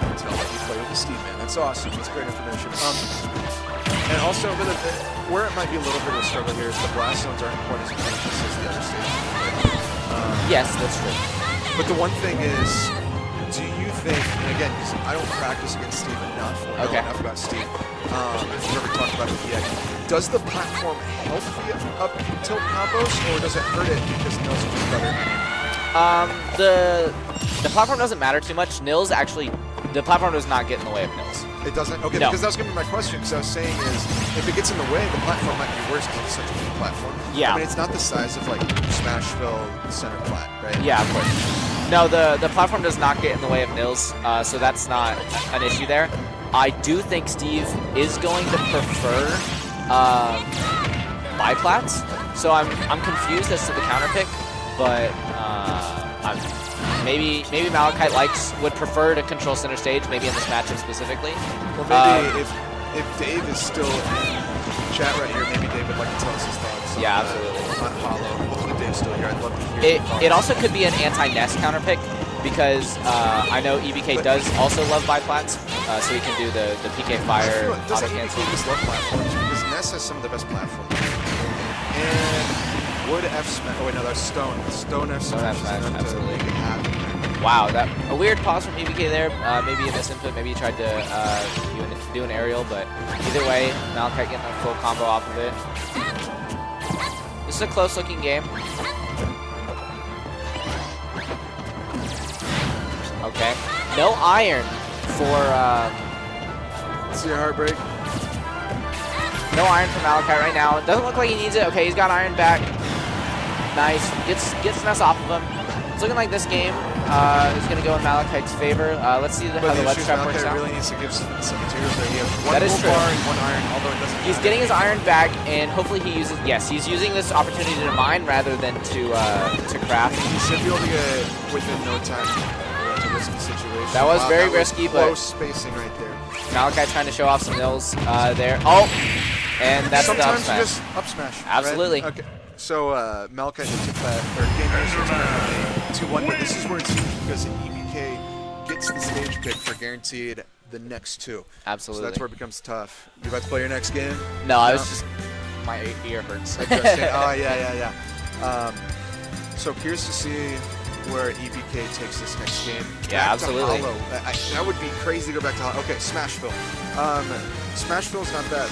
that's how you play with the Steve, man. That's awesome. That's great information. And also, where it might be a little bit of a struggle here is the blast zones aren't quite as contentious as the other stages. Yes, that's true. But the one thing is, do you think, and again, because I don't practice against Steve enough, or know enough about Steve, I've never talked about it yet, does the platform help the up tilt combos, or does it hurt it because Nils is better? The platform doesn't matter too much. Nils actually, the platform does not get in the way of Nils. It doesn't? Okay, No. because that was going to be my question, because I was saying is, if it gets in the way, the platform might be worse because it's such a big platform. Yeah. I mean, it's not the size of, like, Smashville Center Plat, right? Yeah, of course. No, the platform does not get in the way of Nils, so that's not an issue there. I do think Steve is going to prefer biplats, so I'm confused as to the counter pick, but maybe Malachite would prefer to control center stage, maybe in this matchup specifically. Or maybe if Dave is still in chat right here, maybe Dave would like to tell us his thoughts on, Yeah, absolutely. On Hollow. Hopefully Dave's still here. I'd love to hear his It also could be an anti-Ness counter pick, because I know EBK does also love biplats, so he can do the PK Fire auto Doesn't cancel. EBK just love platforms? Because Ness has some of the best platforms. And Wood F Smash. Oh wait, no, that's Stone. Stone F Smash. F Smash, is enough to absolutely. make it happen. Wow, that a weird pause from EBK there. Maybe a misinput. Maybe he tried to do an aerial, but either way, Malachite getting a full combo off of it. This is a close-looking game. Okay, no iron for See a heartbreak. no iron for Malachite right now. Doesn't look like he needs it. Okay, he's got iron back. Nice. Gets Ness off of him. It's looking like this game is going to go in Malachite's favor. Let's see how the ledge trap works out. really needs to give some materials there. He has one That is gold true. bar and one iron, although it doesn't He's matter. getting his iron back, and hopefully he uses. Yes, he's using this opportunity to mine rather than to craft. He should be able to get within no time. It's a risky situation. That was very that was risky, but- close spacing right there. Malachite trying to show off some nils there. Oh, and that's the up Sometimes you smash. just up smash. right? Absolutely. Okay. So Malachite took that, or GameGuys 2-1, but this is where it's huge because EBK gets the stage pick for guaranteed the next two. Absolutely. So that's where it becomes tough. You about to play your next game? No, I was just my ear hurts. Adjusting. Oh yeah. So curious to see where EBK takes this next game. Yeah, Back absolutely. To Hollow. That would be crazy to go back to Hollow. Okay, Smashville. Smashville's not bad.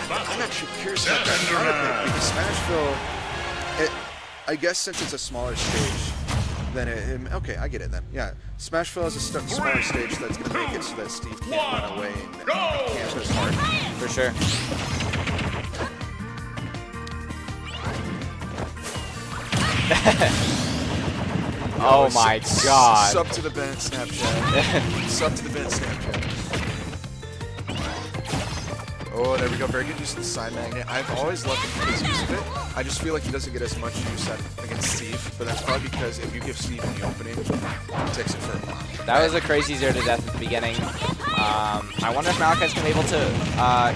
I'm actually curious about that counter pick because Smashville, I guess since it's a smaller stage, then okay, I get it then. Yeah, Smashville is a smaller stage that's going to make it so that Steve can't run away and can't push hard. For sure. Oh my god. Sub to the Bennett Snapchat. Sub to the Bennett Snapchat. Oh, there we go. Very good use of the side magnet. I've always loved his use of it. I just feel like he doesn't get as much use against Steve, but that's probably because if you give Steve in the opening, he takes it for a block. That was a crazy 0 to death at the beginning. I wonder if Malachite's going to be able to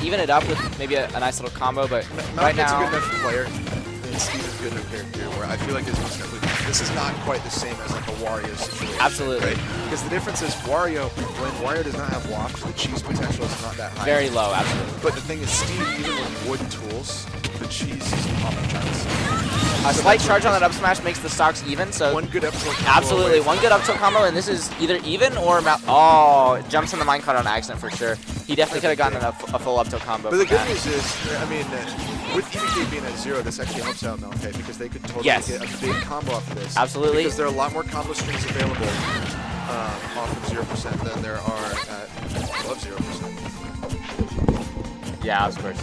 even it up with maybe a nice little combo, but right Malachite's now... a good enough player, and Steve is a good enough character where I feel like this is not quite the same as like a Wario situation. Absolutely. Right? Because the difference is Wario, when Wario does not have waft, the cheese potential is not that high. Very low, absolutely. But the thing is, Steve, even with wooden tools, the cheese is off the charts. A slight charge on that up smash makes the stocks even, so... One good up tilt combo Absolutely, away one good up tilt combo, and this is either even or... Oh, it jumps on the minecart on accident for sure. He definitely could have gotten a full up tilt combo. But the from good that. news is, I mean, with EBK being at 0, this actually helps out Malachite because they could totally Yes. get a big combo off of this. Absolutely. Because there are a lot more combo strings available off of 0% than there are at above 0%. Yeah, of course.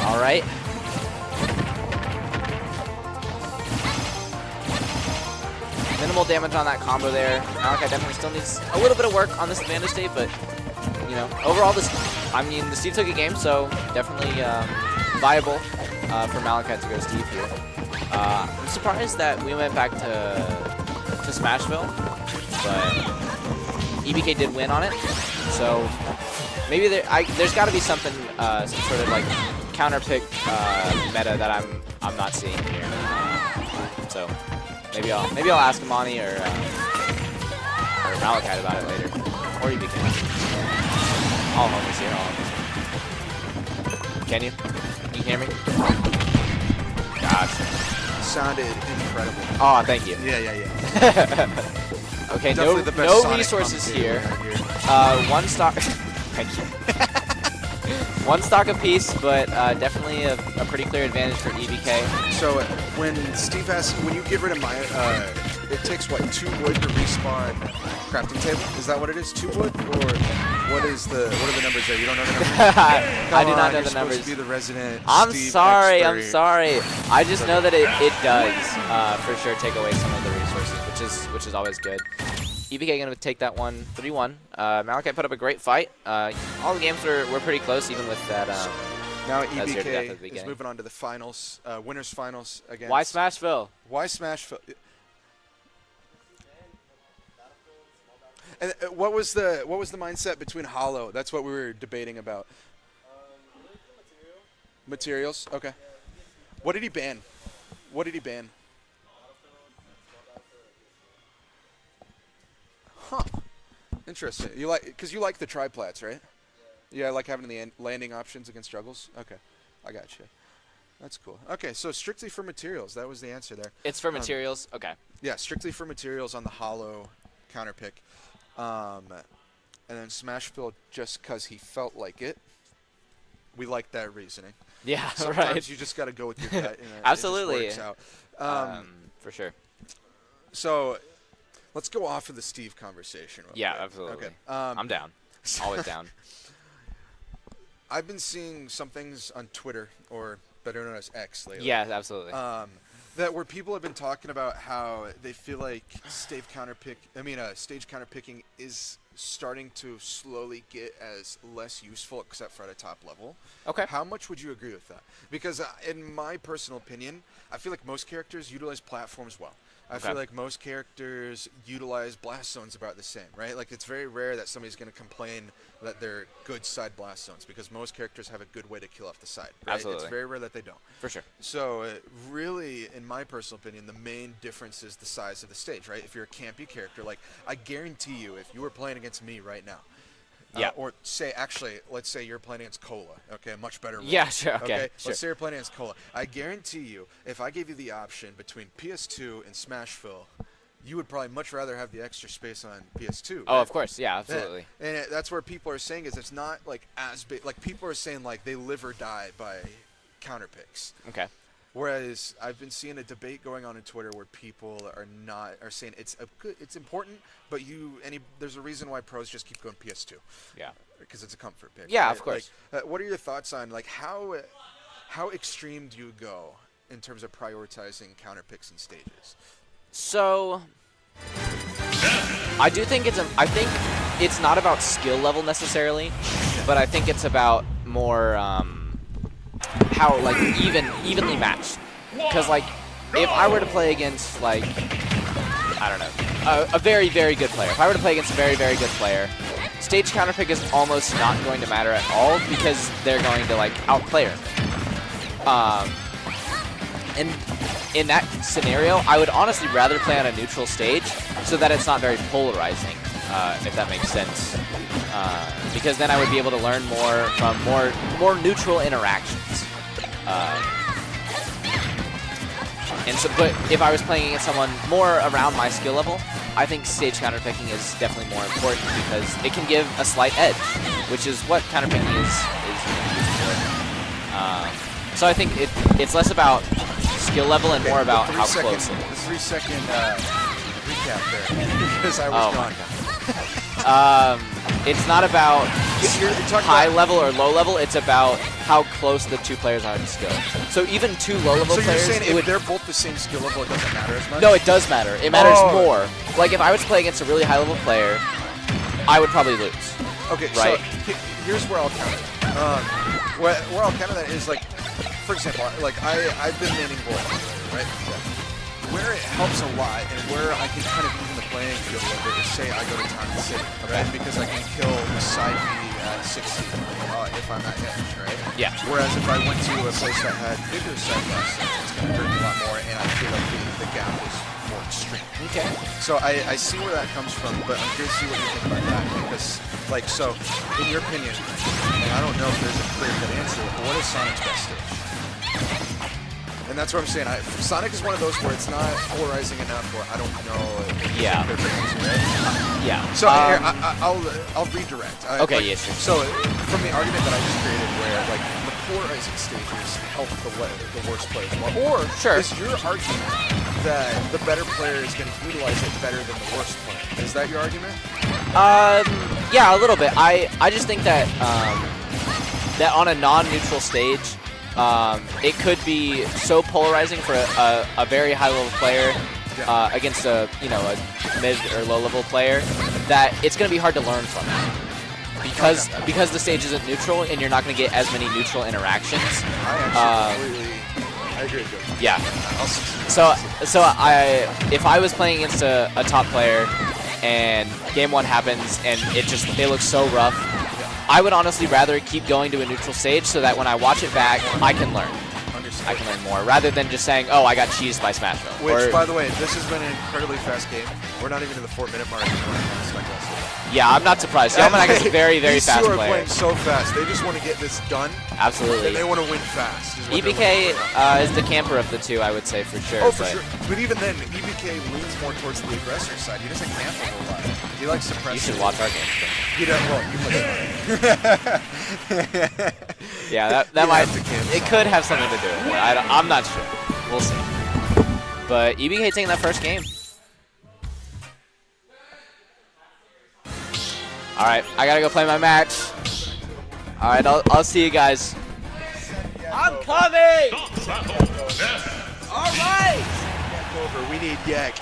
All right. Minimal damage on that combo there. Malachite definitely still needs a little bit of work on this advantage state, but you know, overall, the Steve took a game, so definitely viable for Malachite to go to Steve here. I'm surprised that we went back to Smashville, but EBK did win on it, so maybe there's got to be something, some sort of like counter pick meta that I'm not seeing here. So maybe I'll ask Imani or Malachite about it later, or EBK. All homies here, all homies. Can you? You hear me? Gotcha. Sounded incredible. Oh, thank you. Yeah. Okay, Definitely the best no Sonic resources commentator here. around here. 1 star. Thank you. One stock apiece, but definitely a pretty clear advantage for EBK. So when Steve has, when you get rid of my, it takes what, 2 wood to respawn crafting table? Is that what it is? 2 wood, or what are the numbers there? You don't know the numbers? I do not know the numbers. You're supposed to be the resident. I'm Steve sorry. expert. I'm sorry. I just know that it does for sure take away some of the resources, which is always good. EBK gonna take that one 3-1. Malachi put up a great fight. All the games were pretty close, even with that. Now that 0 to death at the EBK is beginning. moving on to the finals, winners finals against. Why Smashville? Why Smashville? And what was the mindset between Hollow? That's what we were debating about. Materials. Okay. What did he ban? What did he ban? Huh. Interesting. You like, because you like the triplats, right? Yeah, I like having the landing options against juggles. Okay, I got you. That's cool. Okay, so strictly for materials. That was the answer there. It's for materials. Okay. Yeah, strictly for materials on the Hollow counter pick. And then Smashville just because he felt like it. We like that reasoning. Yeah, Sometimes right. you just got to go with your gut. And Absolutely. It just works out. For sure. So let's go off of the Steve conversation. Yeah, quick. absolutely. Okay. I'm down. Always down. I've been seeing some things on Twitter, or better known as X lately. Yeah, absolutely. That where people have been talking about how they feel like stage counterpicking is starting to slowly get as less useful, except for at a top level. Okay. How much would you agree with that? Because in my personal opinion, I feel like most characters utilize platforms well. I feel like most characters utilize blast zones about the same, right? Like, it's very rare that somebody's going to complain that they're good side blast zones, because most characters have a good way to kill off the side, right? Absolutely. It's very rare that they don't. For sure. So, really, in my personal opinion, the main difference is the size of the stage, right? If you're a campy character, like, I guarantee you, if you were playing against me right now, or say, actually, let's say you're playing against Cola, okay, a much better role. Yeah, sure, okay. Sure. Let's say you're playing against Cola. I guarantee you, if I gave you the option between PS2 and Smashville, you would probably much rather have the extra space on PS2. Right? Oh, of course, yeah, absolutely. Yeah. And that's where people are saying is it's not like as big. Like, people are saying like they live or die by counter picks. Okay. Whereas I've been seeing a debate going on Twitter where people are saying it's important, but there's a reason why pros just keep going PS2. Yeah. Because it's a comfort pick. Yeah, right? of course. Like, what are your thoughts on like how extreme do you go in terms of prioritizing counter picks and stages? So I think it's not about skill level necessarily, but I think it's about more how like evenly matched. Because like if I were to play against like I don't know a very good player, if I were to play against a very good player, stage counterpick is almost not going to matter at all because they're going to like outplay her. And in that scenario, I would honestly rather play on a neutral stage so that it's not very polarizing, if that makes sense. Because then I would be able to learn more from more neutral interactions. And so, but if I was playing against someone more around my skill level, I think stage counterpicking is definitely more important because it can give a slight edge, which is what counterpicking is used for. So I think it's less about skill level and more about how close it is. The 3-second recap there, because I was gone. It's not about high level or low level. It's about how close the two players are in skill. So even two low-level players... So you're saying if they're both the same skill level, it doesn't matter as much? No, it does matter. It matters more. Like, if I was to play against a really high-level player, I would probably lose. Okay, right? So here's where I'll counter that. Where I'll counter that is, like, for example, like, I've been manning Wolf, right? Yeah. Where it helps a lot and where I can kind of even the playing field a little bit is, say, I go to Town City, right? Because I can kill the side B at 60 if I'm at edge, right? Yeah. Whereas if I went to a place that had bigger side blasts, it's going to hurt me a lot more, and I feel like the gap is more extreme. Okay. So I see where that comes from, but I'm curious to see what you think about that. Because, like, so, in your opinion, and I don't know if there's a clear-cut answer, but what is Sonic's best stage? And that's what I'm saying. Sonic is one of those where it's not polarizing enough where I don't know. Yeah. Yeah. So here, I'll redirect. Okay, yeah, sure. So from the argument that I just created where like the polarizing stages help the worst players more, or is your argument that the better player is going to utilize it better than the worst player? Is that your argument? Yeah, a little bit. I just think that that on a non-neutral stage, it could be so polarizing for a very high-level player against a a mid or low-level player that it's going to be hard to learn from it because the stage isn't neutral and you're not going to get as many neutral interactions. I agree with you. Yeah. So if I was playing against a top player and game 1 happens and they look so rough, I would honestly rather keep going to a neutral stage so that when I watch it back, I can learn. I can learn more, rather than just saying, oh, I got cheesed by Smashville. Which, by the way, this has been an incredibly fast game. We're not even to the 4-minute mark. Yeah, I'm not surprised. Yamanak is a very, very fast player. These two are playing so fast. They just want to get this done. Absolutely. And they want to win fast. EBK is the camper of the two, I would say, for sure. Oh, for sure. But even then, EBK leans more towards the aggressor side. He doesn't camp a whole lot. He likes suppressing. You should watch our game. He does. Well, you play. Yeah, that might. It could have something to do with it. I'm not sure. We'll see. But EBK taking that first game. All right, I gotta go play my match. All right, I'll see you guys. I'm coming. All right. Over. We need Yak.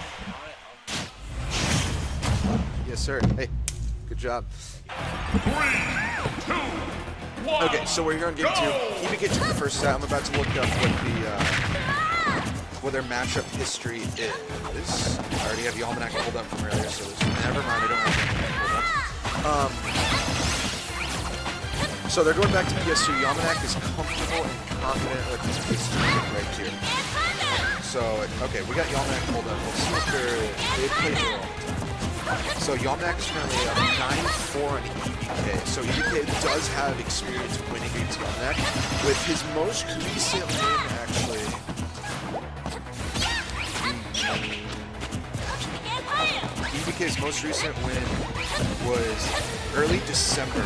Yes, sir. Hey, good job. 3, 2, 1. Okay, so we're here on game 2. EBK took the first set. I'm about to look up what their matchup history is. I already have the Almanac pulled up from earlier, so never mind. I don't have the Almanac pulled up. So they're going back to PS2. Yamanak is comfortable and confident with his history right here. So, okay, we got Yamanak pulled up. Let's see if they played it all. So Yamanak is currently up 9-4 on EBK. So EBK does have experience winning against Yamanak. With his most recent win, actually, EBK's most recent win was early December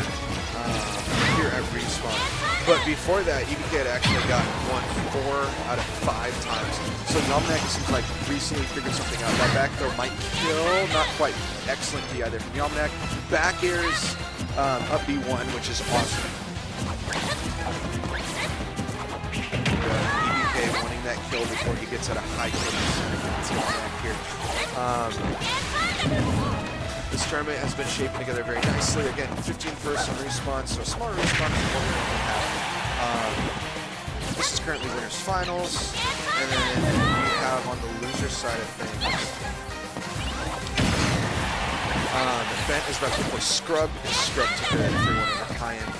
here at Respawn. But before that, EBK had actually gotten won 4 out of 5 times. So Yamanak seems like recently figured something out. That back throw might kill, not quite excellent DI there from Yamanak. Back airs up B1, which is awesome. EBK wanting that kill before he gets at a high kill percentage against Yamanak here. This tournament has been shaping together very nicely. Again, 15-person respawn, so smaller respawn than what we normally have. This is currently winners finals, and then we have on the loser side of things, Bent is about to play Scrub. Scrub took a 3-1 over high-end.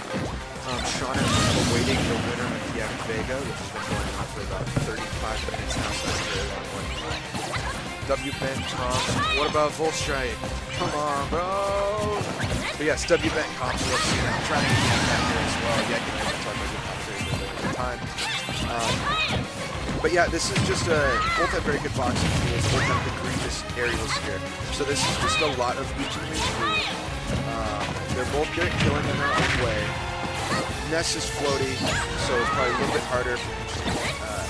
Sean is awaiting the winner of Yak Vega, which has been going on for about 35 minutes now, so that's a very long one. W Bent, Tom. What about Volstrike? Come on, bro. But yes, W Bent comps. Let's see that. I'm trying to get that here as well. Yeah, I can talk about good comps at the time. But yeah, this is just both have very good boxing tools. Both have the greatest aerials here. So this is just a lot of each of these moves. They're both good at killing in their own way. Ness is floaty, so it's probably a little bit harder for each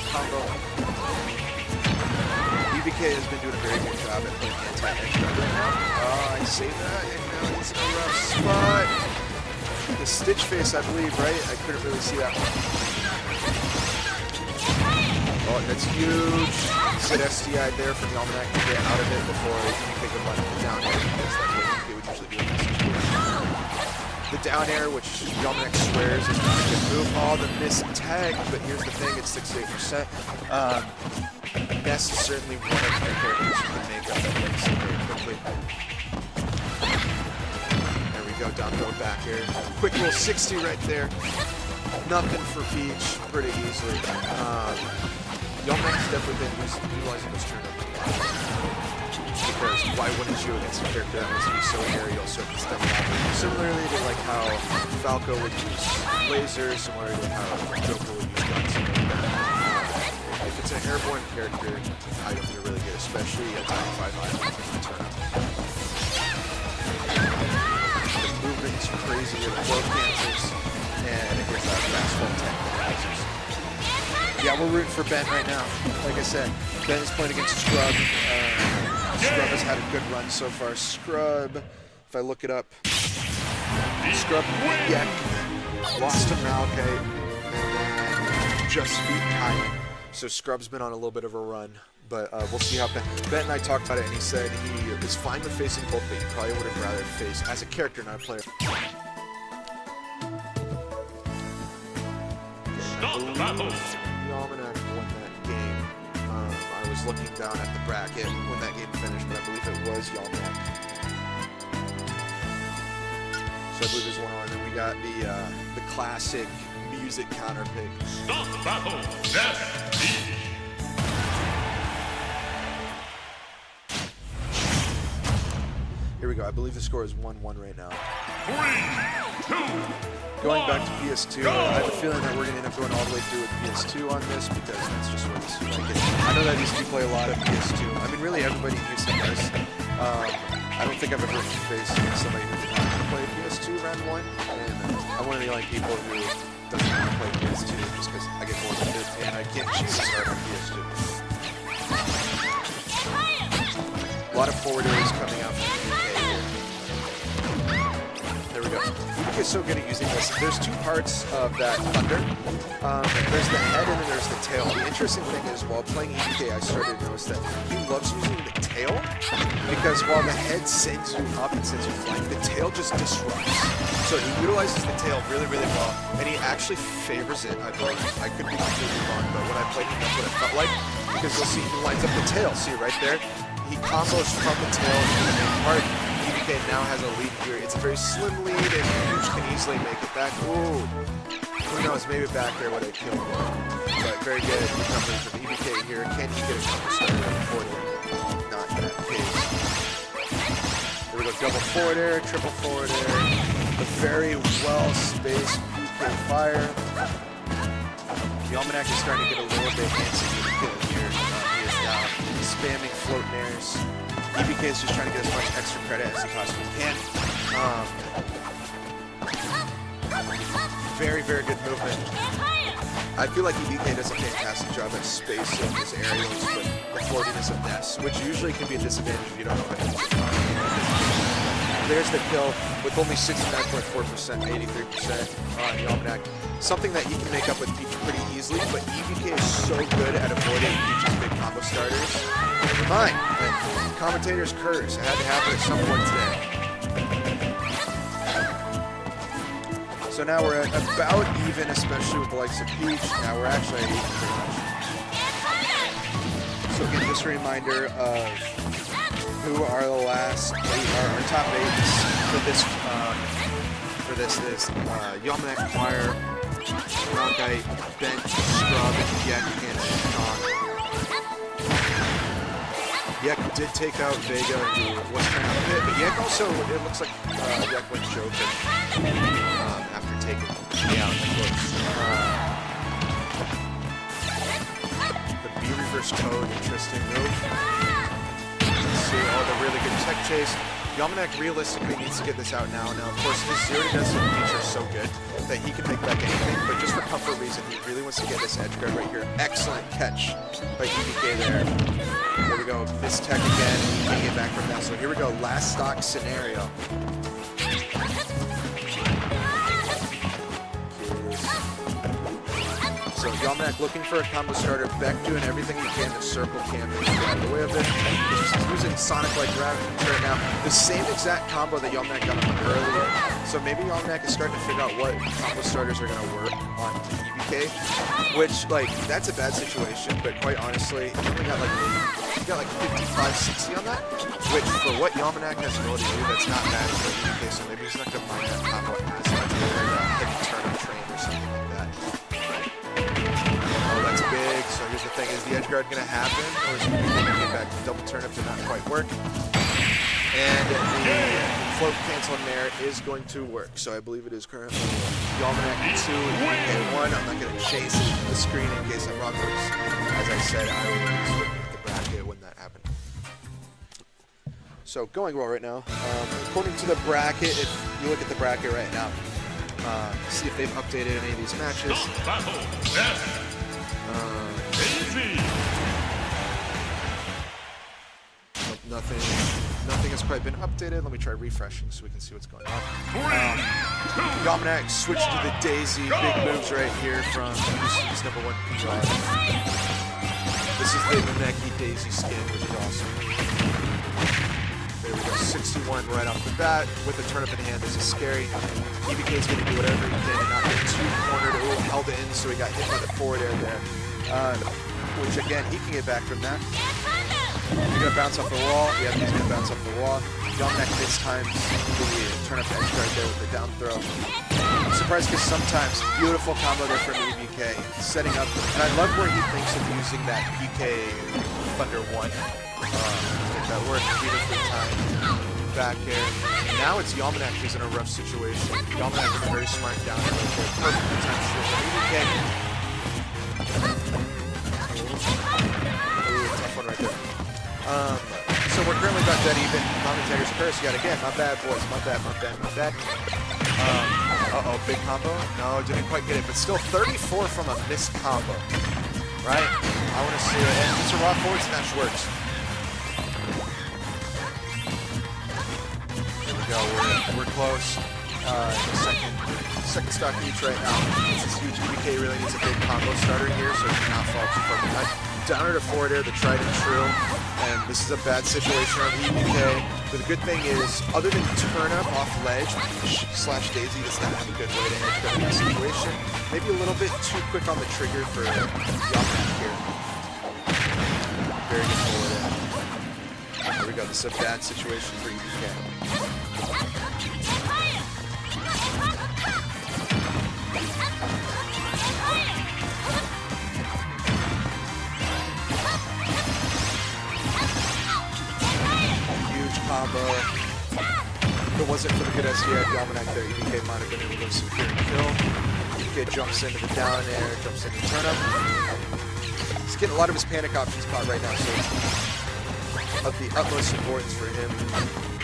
combo. EBK has been doing a very good job at playing anti-edge right now. Oh, I say that, and now he's in a rough spot. The Stitch face, I believe, right? I couldn't really see that one. Oh, that's huge. Sit SDI there for the Almanac to get out of it before EBK could run it down air, because that's what EBK would usually do in this situation. The down air, which Almanac swears is not a good move. Oh, the missed tag, but here's the thing, it's 68%. Ness is certainly one of the characters who can make up that place very quickly. There we go, down throw back air. Quick little 60 right there. Nothing for Peach, pretty easily. Yamanak has definitely been utilizing this turn-up a lot. Because why wouldn't you against a character that wants to be so aerial, so can stuff out. Similarly to like how Falco would use lasers, similarly to how Joker would use guns. If it's an airborne character, items are really good, especially at 95 items in the turn. The movement's crazy with blow cancels, and here's our fastball tech analysis. Yeah, we're rooting for Ben right now. Like I said, Ben is playing against Scrub. Scrub has had a good run so far. Scrub, if I look it up, Scrub beat Yek, lost to Malachite, and then just beat Kyle. So Scrub's been on a little bit of a run, but we'll see how Ben and I talked about it, and he said he is fine with facing both, but he probably would have rather faced as a character, not a player. Stop the battle. Almeda won that game. I was looking down at the bracket when that game finished, but I believe it was Yalmac. So I believe it was 1-1. And then we got the classic music counter pick. Stop the battle. Death Beach. Here we go. I believe the score is 1-1 right now. 3, 2, Going back to PS2, I have a feeling that we're going to end up going all the way through with PS2 on this because that's just what this is like. I know that these two play a lot of PS2. I mean, really everybody in Houston does. I don't think I've ever faced somebody who did not play PS2 round 1, and I'm one of the only people who doesn't want to play PS2 just because I get bored with it and I can't choose to start on PS2. A lot of forward areas coming out from the UK here. There we go. EBK is so good at using this. There's two parts of that thunder. There's the head and then there's the tail. The interesting thing is while playing EBK, I started to notice that he loves using the tail because while the head sends you up and sends you flying, the tail just disrupts. So he utilizes the tail really, really well, and he actually favors it, I believe. I could be completely wrong, but when I played him, that's what it felt like, because you'll see he lines up the tail. See right there? He combos from the tail to the main part. EBK now has a lead here. It's a very slim lead, and Huge can easily make it back. Ooh. Who knows, maybe back there would have killed him. But very good recovery from EBK here. Can he get a couple started on forward air? Not in that case. Here we go, double forward air, triple forward air. A very well-spaced PK fire. The Almanac is starting to get a little bit antsy with the kill here. He is now spamming floating airs. EBK is just trying to get as much extra credit as he possibly can. Very, very good movement. I feel like EBK does a fantastic job at spacing his aerials with the floatiness of Ness, which usually can be a disadvantage if you don't know how to use it. There's the kill with only 69.4%, 83% on the Almanac. Something that he can make up with Peach pretty easily, but EBK is so good at avoiding Peach's big combo starters. Never mind, but commentator's curse. It had to happen at some point today. So now we're at about even, especially with the likes of Peach. Now we're actually at even pretty much. So again, just a reminder of who are the last our top 8 for this Yalmanac Fire, Malachite, Bench, Scrub, and Yek and Sean. Yek did take out Vega, who was trying to hit, but Yek also, it looks like Yek went Joker after taking me out in the close. The B reverse Toad, interesting move. Let's see, the really good tech chase. Yalmanac realistically needs to get this out now. Now, of course, his 0-to-death feature is so good that he can make back anything, but just for comfort reason, he really wants to get this edge guard right here. Excellent catch by EBK there. There we go, this tech again, and he can get back from that. So here we go, last stock scenario. So Yalmanac looking for a combo starter, Beck doing everything he can to circle camp and get out of the way of it. He's using Sonic-like gravity right now. The same exact combo that Yalmanac got on earlier. So maybe Yalmanac is starting to figure out what combo starters are going to work on EBK, which, like, that's a bad situation, but quite honestly, he only got like 55, 60 on that, which for what Yalmanac has the ability to do, that's not bad for EBK, so maybe he's not going to mind that combo as much like a turnip train or something like that. That's big, so here's the thing, is the edge guard going to happen, or is he going to get back to double turnip to not quite work? And the float cancel in there is going to work, so I believe it is currently Almeda 2, EBK 1. I'm not going to chase the screen in case I'm wrong. As I said, I was looking at the bracket when that happened. So going well right now. According to the bracket, if you look at the bracket right now, see if they've updated any of these matches. Stop battle. Death. Daisy. Nothing has quite been updated. Let me try refreshing so we can see what's going on. 3, 2, Dominic switched to the Daisy. Big moves right here from his #1 PR. This is the Maneki Daisy skin, which is awesome. There we go, 61 right off the bat. With the turn up in hand, this is scary. EBK is going to do whatever he can and not get too cornered. Ooh, held it in, so he got hit by the forward air there. Which again, he can get back from that. He's going to bounce off the wall. Yeah, he's going to bounce off the wall. Dominic this time the turn up edge guard there with the down throw. I'm surprised because sometimes beautiful combo there from EBK. Setting up, and I love where he thinks of using that PK Thunder 1. That worked beautifully timed back air. Now it's Yamanak who's in a rough situation. Yamanak is a very smart down air right there. Perfectly timed shit from EBK. Ooh, tough one right there. So we're currently about dead even. Commentator's curse yet again. My bad, boys. My bad. Uh-oh, big combo. No, didn't quite get it, but still 34 from a missed combo. Right? I want to see it. And it's a raw forward smash works. Here we go. We're close. Second stock each right now. This is huge. EBK really needs a big combo starter here, so he cannot fall too far behind. Downer to forward air, the tried and true. And this is a bad situation on EBK. But the good thing is, other than turn up off ledge, slash Daisy does not have a good way to edge guard in this situation. Maybe a little bit too quick on the trigger for Yamanak here. Very good forward air. There we go. This is a bad situation for EBK. Combo. If it wasn't for the good SDI Dominic there, EBK might have been able to secure a kill. EBK jumps into the down air, jumps into turn up. He's getting a lot of his panic options caught right now, so it's of the utmost importance for him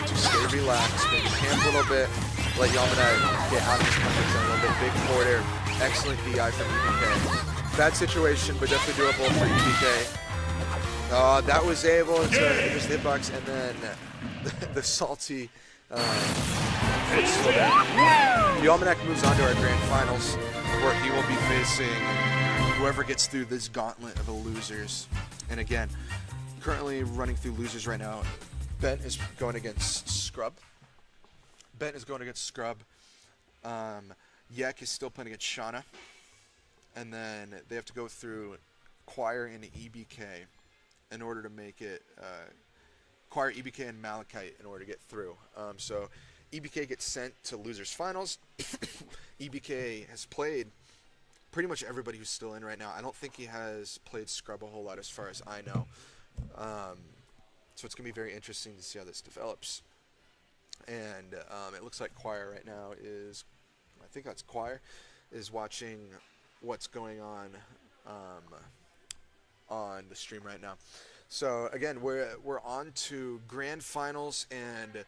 to stay relaxed, maybe camp a little bit, let Yamanak get out of his comfort zone a little bit. Big forward air, excellent DI from EBK. Bad situation, but definitely doable for EBK. That was able to just hitbox, and then the salty foot slow there. Yamanak moves on to our grand finals, where he will be facing whoever gets through this gauntlet of the losers. And again, currently running through losers right now, Bent is going against Scrub. Yek is still playing against Shauna. And then they have to go through Choir and EBK in order to make it, Choir, EBK, and Malachite in order to get through. So EBK gets sent to losers finals. EBK has played pretty much everybody who's still in right now. I don't think he has played Scrub a whole lot as far as I know. So it's going to be very interesting to see how this develops. And it looks like Choir right now is, I think that's Choir, is watching what's going on the stream right now. So again, we're on to grand finals and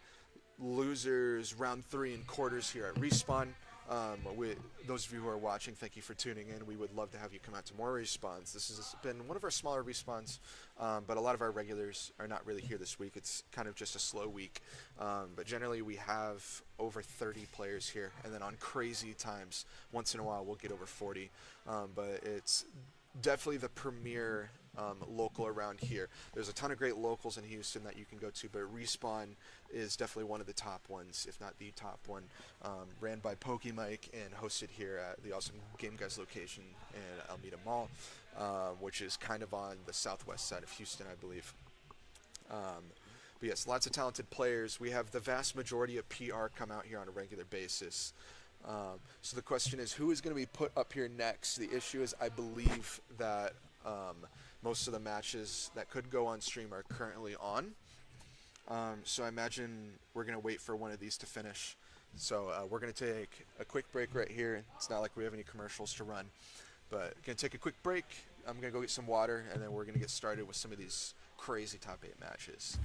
losers round 3 and quarters here at Respawn. Those of you who are watching, thank you for tuning in. We would love to have you come out to more respawns. This has been one of our smaller respawns, but a lot of our regulars are not really here this week. It's kind of just a slow week. But generally we have over 30 players here, and then on crazy times, once in a while we'll get over 40. But it's definitely the premier local around here. There's a ton of great locals in Houston that you can go to, but Respawn is definitely one of the top ones, if not the top one, ran by PokeMike and hosted here at the awesome GameGuys location in Almeda Mall, which is kind of on the southwest side of Houston, I believe. But yes, lots of talented players. We have the vast majority of PR come out here on a regular basis. So the question is, who is going to be put up here next? The issue is, I believe that most of the matches that could go on stream are currently on. So I imagine we're going to wait for one of these to finish So we're going to take a quick break right here. It's not like we have any commercials to run, but going to take a quick break. I'm going to go get some water, and then we're going to get started with some of these crazy top 8 matches.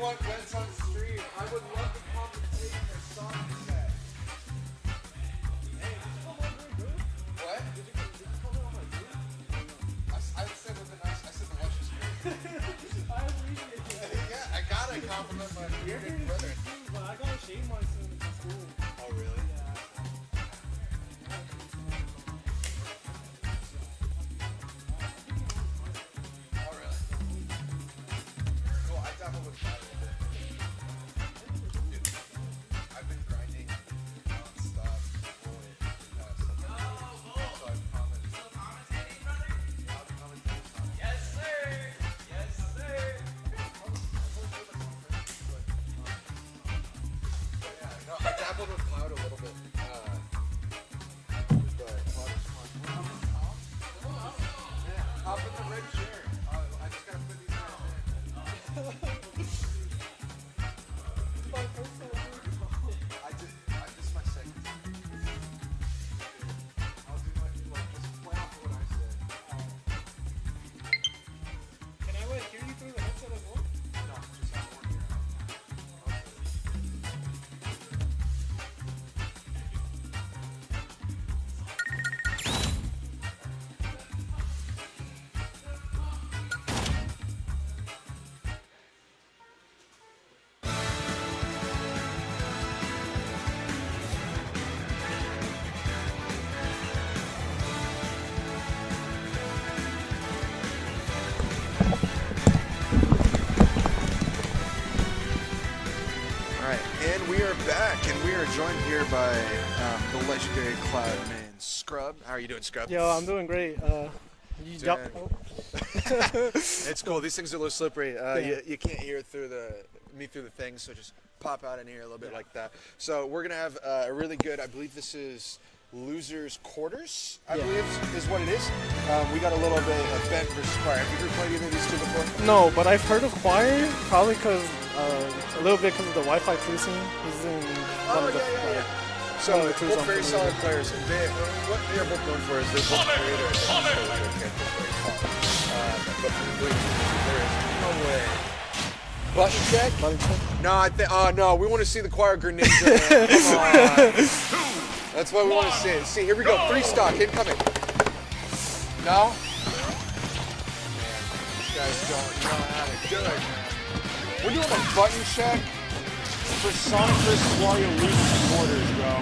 want Wentz on stream. I would love to compensate for song set. Hey, did you come over my booth? What? Did you come over my booth? I said with a nice, I said the luscious booth. I appreciate it. Yeah, I gotta compliment my big brother. But I gotta shave mine soon at school. Oh, really? Yeah. joined here by the legendary Cloud main, Scrub. How are you doing, Scrub? Yo, I'm doing great. You jump. It's cool. These things are a little slippery. You can't hear through me through the thing, so just pop out in here a little bit like that. So we're gonna have a really good. I believe this is Losers Quarters. I believe is what it is. We got a little bit of Ben versus Choir. Have you ever played either of these two before? No, but I've heard of Choir, probably because a little bit because of the Wi-Fi crew scene. He's in one of the. So both very solid players. What they are both known for is they're both creators. But there is no way. Button check? Button check? No, I think. Oh no, we want to see the Choir grenade. Come on. That's what we want to see. See, here we go. 3 stock incoming. No. Man, these guys don't know how to do it, man. We're doing a button check for Sonic vs. Wario Losers Quarters, bro.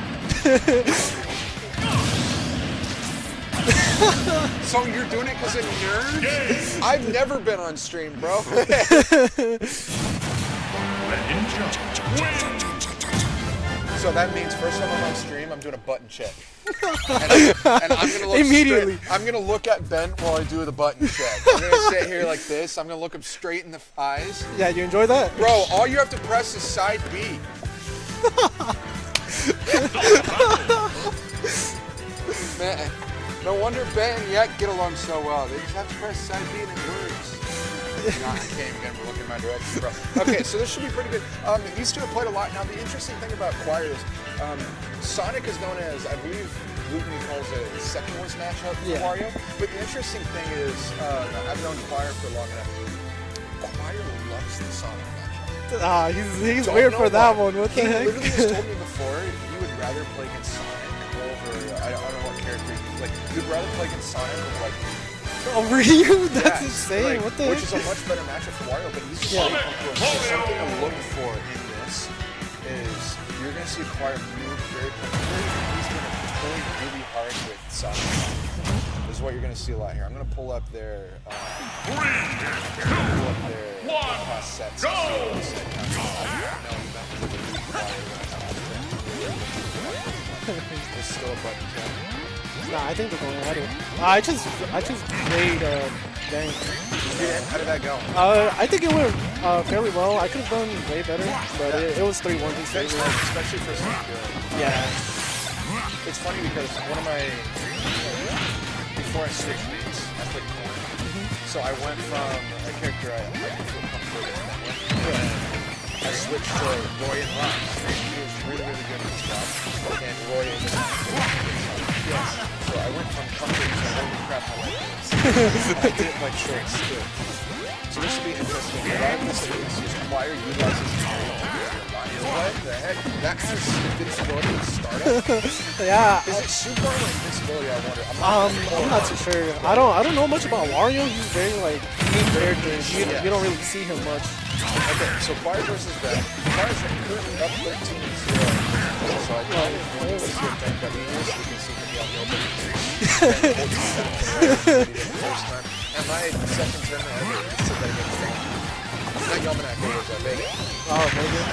So you're doing it because of nerds? I've never been on stream, bro. So that means first time I'm on stream, I'm doing a button check. And I'm gonna look immediately. I'm gonna look at Ben while I do the button check. I'm gonna sit here like this. I'm gonna look him straight in the eyes. Yeah, you enjoy that? Bro, all you have to press is side B. Man, no wonder Ben and Yak get along so well. They just have to press side B and it works. No, I can't even get him to look in my direction, bro. Okay, so this should be pretty good. These two have played a lot. Now, the interesting thing about Choir is Sonic is known as, I believe, Luton calls it a second worst matchup for Wario. But the interesting thing is, I've known Choir for long enough. Choir loves the Sonic matchup. He's weird for that one. What the heck? He literally has told me before he would rather play against Sonic over, I don't know what character, he would rather play against Sonic over, Over you? That's insane. What the which heck? is a much better matchup for Wario, but he's just very comfortable. So something to look for in this is you're going to see Choir move very comfortably, and he's going to play really hard with Sonic. This is what you're going to see a lot here. I'm going to pull up their past sets. Go! It's still a button check. Nah, I think they're going at it. I just played dang. How did that go? I think it went fairly well. I could have done way better, but it was 3-1 in favor. Especially for some good. Yeah. It's funny because one of my before I switched mates, I played corn. So I went from a character I didn't feel comfortable with, and I switched to Roy and Rock. He was really, really good at his job, and Roy is yes. So I went from comfort to holy crap, I like this. I did it like short skills. So this should be interesting. A lot of this is Choir utilizes what the heck? That has invincibility to startup? Yeah. Is it super or invincibility, I wonder? I'm not too sure. I don't know much about Wario. He's very main character. You don't really see him much. Okay, so Choir versus Ben. Choir's currently up 13-0. So I thought if see if Ben got Venus, we can see him be on the open. First time. And my second tournament ever, I said that against Ben. Not Yamanak, it was Vega. Oh, maybe.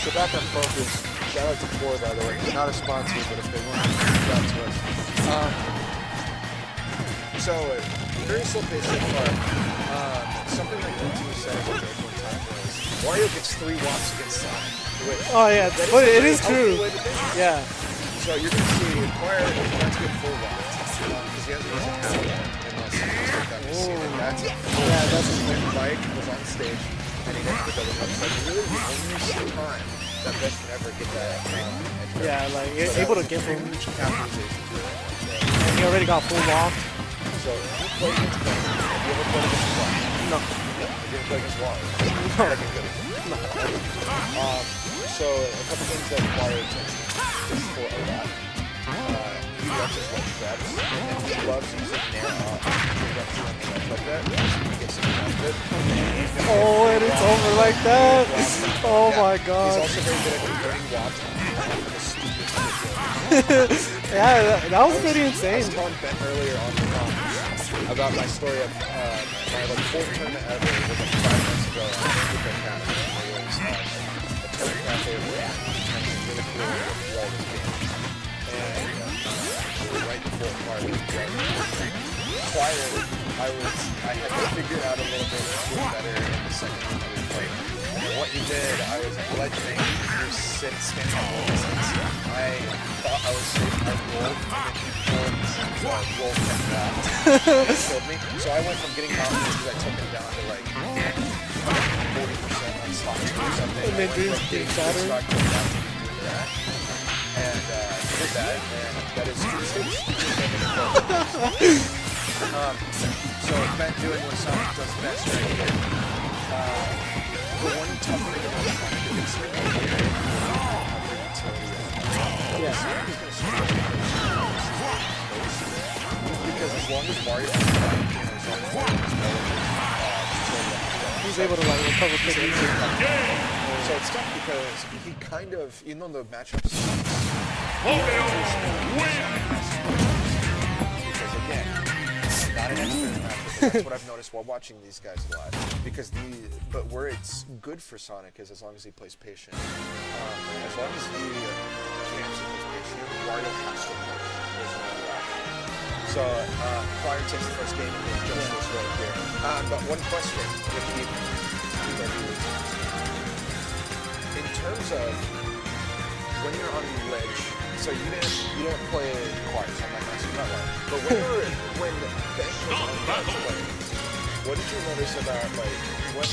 So back on focus. Shout out to Core, by the way. Not a sponsor, but if they want to reach out to us. So, very slow pace so far. Something like Lutu said at one time was Wario gets 3 walks against Sonic. Oh yeah, but it is true. Yeah. So you're going to see Choir wants to get full walks because he hasn't used half unless he just like that. See that that's it. Yeah, that's when Mike was on stage and he got the double jump. So really the only time that Ben can ever get that. Yeah, like you're able to get him. Capitalization. And he already got full off. So you play against Ben. Have you ever played against Wario? No. You didn't play against Wario? No. So a couple things that Wario tends to for a lot. He loves his ledge grabs, and he loves using nair off. Like that. He gets some benefit. Oh, and it's over like that. Oh my He's god. also very good at converting walks for the stupid. Yeah, that was pretty insane. I was telling Ben earlier on the phone about my story of my 4th tournament ever. It was like 5 months ago. I was with Academy. It was a Cafe ran really cool while this game. And right before Choir, I had to figure out a little bit better in the second one that we played. And what he did, I was bludgeoning through standing on distance. I thought I was safe, I rolled, and then he rolled from that and killed me. So I went from getting down because I took him down to like 40% on stock or something. And then dreams getting shattered. And did that, and that is true stage. So Ben doing what Sonic does best right here. The one tough thing about Sonic is it's really weird. Yeah. Sonic is going to struggle because as long as Mario is fighting, as long as Mario is He's able to like recover pretty easily. so it's tough because he kind of, even though the matchups because again, not an expert matchup, but that's what I've noticed while watching these guys live. Because but where it's good for Sonic is as long as he plays patient. As long as he camps and plays patient, Wario has to push. There's no other option. So Choir takes the first game and he adjusts this right here. But one question, if he in terms of when you're on the ledge, so you didn't play Choir, so I'm not asking about that. But when Ben was on the ledge, what did you notice about like when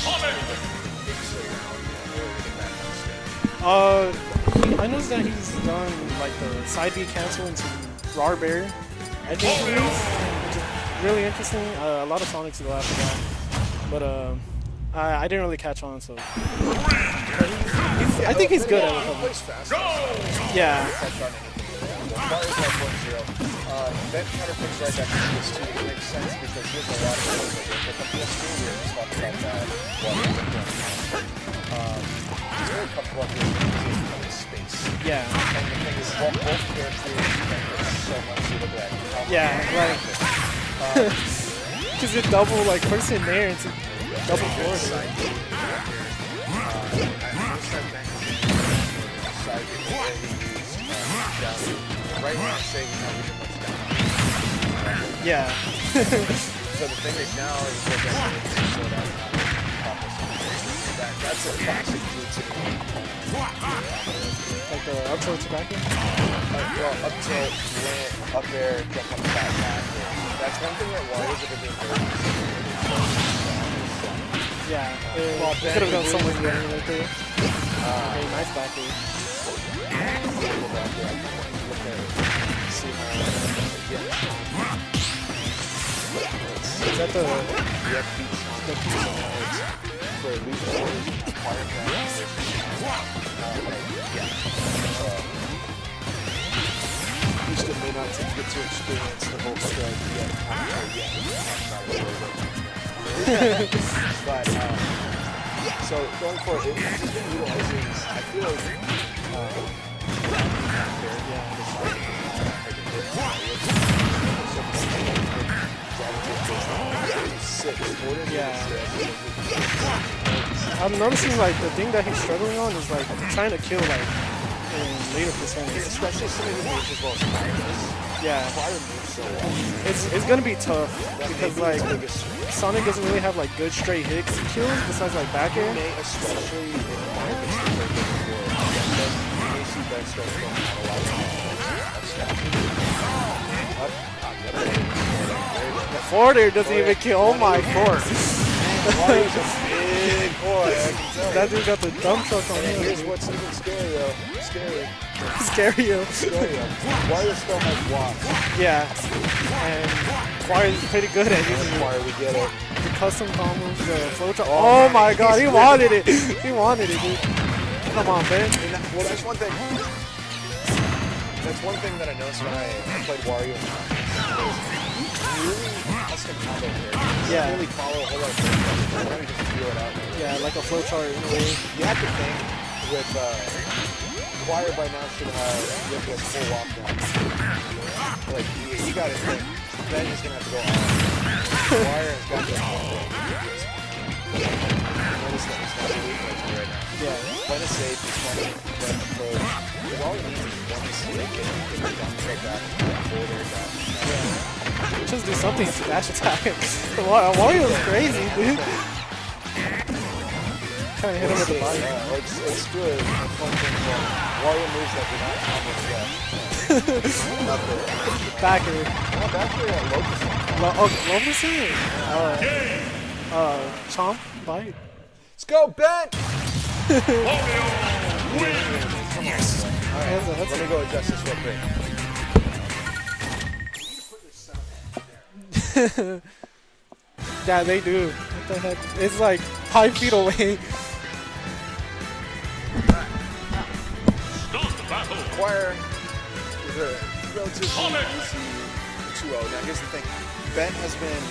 kicks around and that kind of stuff? I noticed that he's done like the side B cancel into raw bear edging moves, which is really interesting. A lot of Sonics go after that, but I didn't really catch on, so I think he's good at He it. plays fast. Yeah. Catch on anything. Choir's like 1-0. Ben counter picks right back to PS2. It makes sense because he has a lot of things that work with the PS2. We were just talking about that while we were doing he's very comfortable up here in his space. Yeah. And the thing is, both characters can so much. You look at that. Yeah, like because it double like first in there, it's a double forward. Side B. Right now, I'm saying he's not even much down. Yeah. So the thing is now is that that's a classic jutsu. Like the up tilt to back in? Well, up tilt, land, up there, jump on the back. That's one thing that Warriors have been doing very Yeah. Could have done so much better right there. Okay, nice back air. Is that the for at least Houston may not get to experience the whole strike yet. But so going forward, he's been utilizing. I feel like I'm noticing like the thing that he's struggling on is like trying to kill like in later percentages. especially some of the moves as well as Yeah. fire moves so well. It's gonna be tough because like Sonic doesn't really have like good straight hit kills besides like back air. Especially in markets you may see Ben start throwing out a lot The forward air doesn't even kill. Oh my god. Wario's a big boy, I can tell That dude got the dump truck on you. him. Here's what's even scarier. Scary. Wario still has blocks. Yeah. And Choir's pretty good at using Why we get it. the custom combos, the flow chart. Oh my god, he wanted it. He wanted it, dude. Come on, man. Well, that's one thing. That's one thing that I noticed when I played Wario. Really custom combo characters. Yeah. Really follow a whole lot of things. You kind of just feel it out. Yeah, like a flow chart in a way. You have to think with Choir by now should have this full lockdown. Like you got to think Ben is gonna have to go on. Choir has got to. Notice that he's not really playing right now. Yeah. He's playing it safe, he's playing that approach. Because all he needs is one mistake and he can down throw back, forward air dash. Just do something to dash attack. Wario's crazy, dude. Trying to hit him with the body. Let's do a fun thing called Wario moves that do not almost yet. Not there. Backer. Oh, back here at Locust. Lobuser? Chomp? Bite? Let's go, Ben! Yes. Alright, let me go adjust this real quick. Yeah, they do. What the heck? It's like 5 feet away. Start the battle. Choir is a relatively easy 2-0. Now here's the thing. Ben has been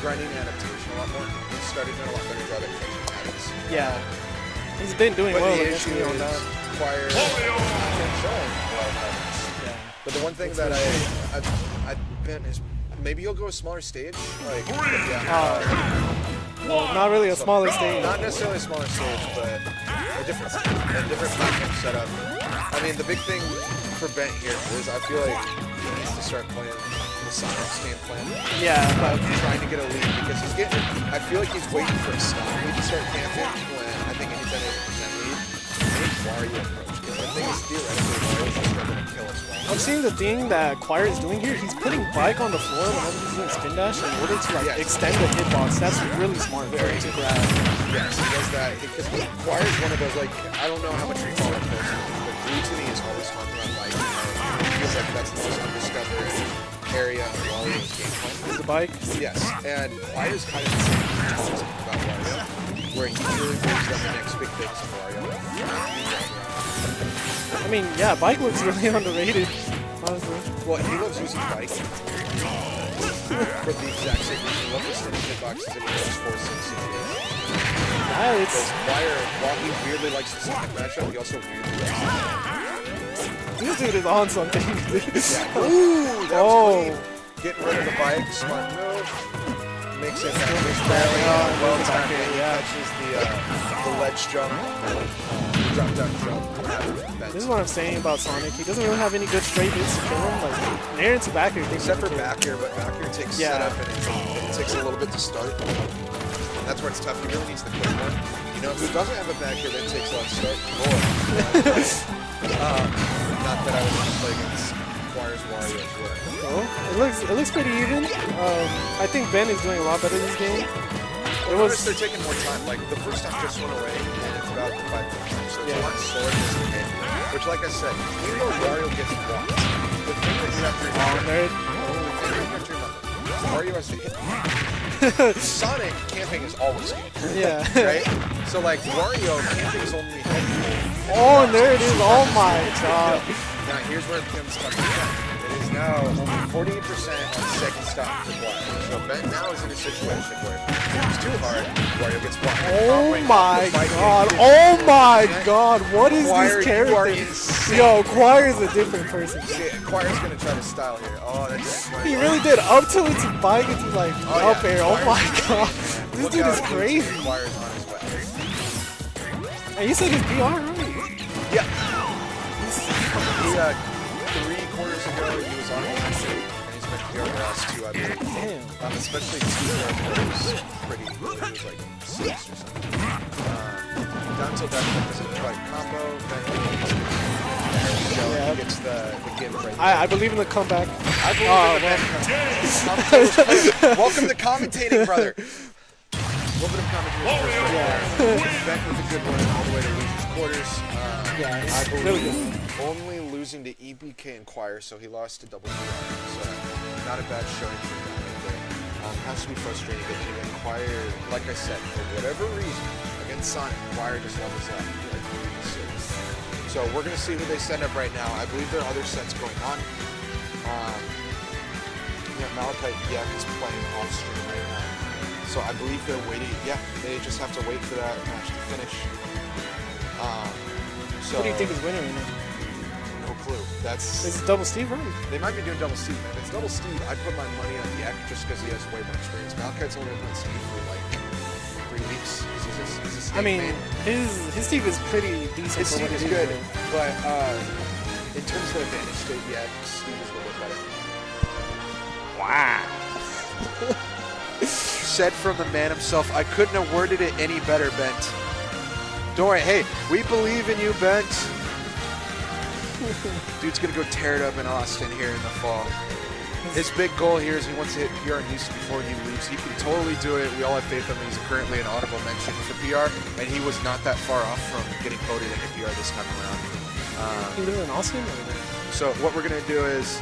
grinding adaptation a lot more. He started doing a lot better job at catching patterns. Yeah. He's been doing But well the against issue me on is that. Choir has been showing a lot of patterns. Yeah. But the one thing that I've been is maybe you'll go a smaller stage. Like, yeah. Well, not really a smaller stage. Not necessarily a smaller stage, but a different platform setup. I mean, the big thing for Bent here is I feel like he needs to start playing the Sonic's game plan. Yeah, but Trying to get a lead because he's getting. I feel like he's waiting for a stop. We can start camping when I think anytime he can lead. I think Wario approach because the thing is theoretically Wario's just going to kill us. Right? I'm seeing the thing that Choir is doing here. He's putting bike on the floor whenever he's doing spin dash in order to like extend the hitbox. That's really smart for him to grab. Yes, he does that because Choir is one of those like I don't know how much recall it goes, but Blue to me is always fun around bike. It feels like that's the most undiscovered area of Wario's gameplay. The bike. Yes, and Choir's kind of the same concept about Wario, where he really believes that the next big thing is Wario. I mean, yeah, bike looks really underrated, honestly. Well, he loves using bike for the exact same reason. He loves the steady hitboxes and he loves forcing situations. Yeah, it's Because Choir, while he weirdly likes the Sonic matchup, he also weirdly likes this dude is on something. Yeah. Ooh, that was clean. Oh, Getting rid of the bike, smart move. Makes it that big barely well timed. yeah. Catches the ledge jump, drop down jump. this is what I'm saying about Sonic. He doesn't really have any good straight hits to kill him. Like near into back air, Except for back air, but back air takes setup and it takes a little bit to start. That's where it's tough. He really needs the quick one. You know, who doesn't have a back air that takes a lot to start? Roar. Not that I would want to play against Choir's Wario as well. Oh, it looks pretty even. I think Ben is doing a lot better this game. It was They're taking more time. Like the first half just went away, and it's about 5 minutes. So it's Yeah. a lot slower than this game. Which, like I said, even though Wario gets blocked, the thing that you have to remember, Wario has to hit. Sonic camping is always good. yeah. Right? So like Wario camping is only helpful. Oh, and there it is. Oh my god. Now here's where it becomes tough again. It is now only 48% on second stop to Wario. So Ben now is in a situation where if it's too hard, Wario gets blocked. Oh wait, my the fight god. is Oh my god. What is Choir, this you are character? insane. Yo, Choir is a different person. Yeah, Choir's gonna try to style here. Oh, that's He really did up tilt to bike into like Oh, up yeah. air. Oh my god. Man, This look dude out, is crazy. Choir's on his way. And you said his PR, right? Yeah. He, 3 quarters ago, he was on 1-2, and he's been here the last 2, I believe. Damn. Especially 2 quarters, pretty good. He was like 6 or something. Down till that point was a like combo, then Yeah. he gets the give right. I believe in the comeback. I believe Oh, in the man. commentators. Welcome to commentating, brother. A little bit of commentating. Yeah. Beck with a good one all the way to losers quarters. Yeah, I it's believe really good. only losing to EBK and Choir, so he lost to Double G. So not a bad showing for him either. Has to be frustrating getting and Choir, like I said, for whatever reason, against Sonic, Choir just levels up. Like, so we're gonna see who they send up right now. I believe there are other sets going on. Yeah, Malachite, is playing off stream right now. So I believe they're waiting. Yeah, they just have to wait for that match to finish. So What do you think is winning right now? no clue. That's It's Double Steve, right? they might be doing double Steve. If it's double Steve, I'd put my money on Yak just because he has way more experience. Malachite's only been playing Steve for like 3 weeks? Is his I mean, main? his Steve is pretty decent. His for Steve what is it good, though. but in terms of advantage state, yeah, Steve is a little bit better. Wow. Said from the man himself. I couldn't have worded it any better, Bent. Don't worry. Hey, we believe in you, Bent. Dude's gonna go tear it up in Austin here in the fall. His big goal here is he wants to hit PR in Houston before he leaves. He can totally do it. We all have faith in him. He's currently an honorable mention for PR, and he was not that far off from getting voted into PR this time around. He lives in Austin. Or? So what we're gonna do is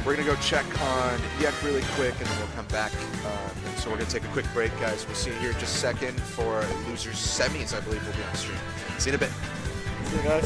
we're gonna go check on Yek really quick, and then we'll come back. And so we're gonna take a quick break, guys. We'll see you here in just a second for losers semis. I believe will be on the stream. See you in a bit. See you guys.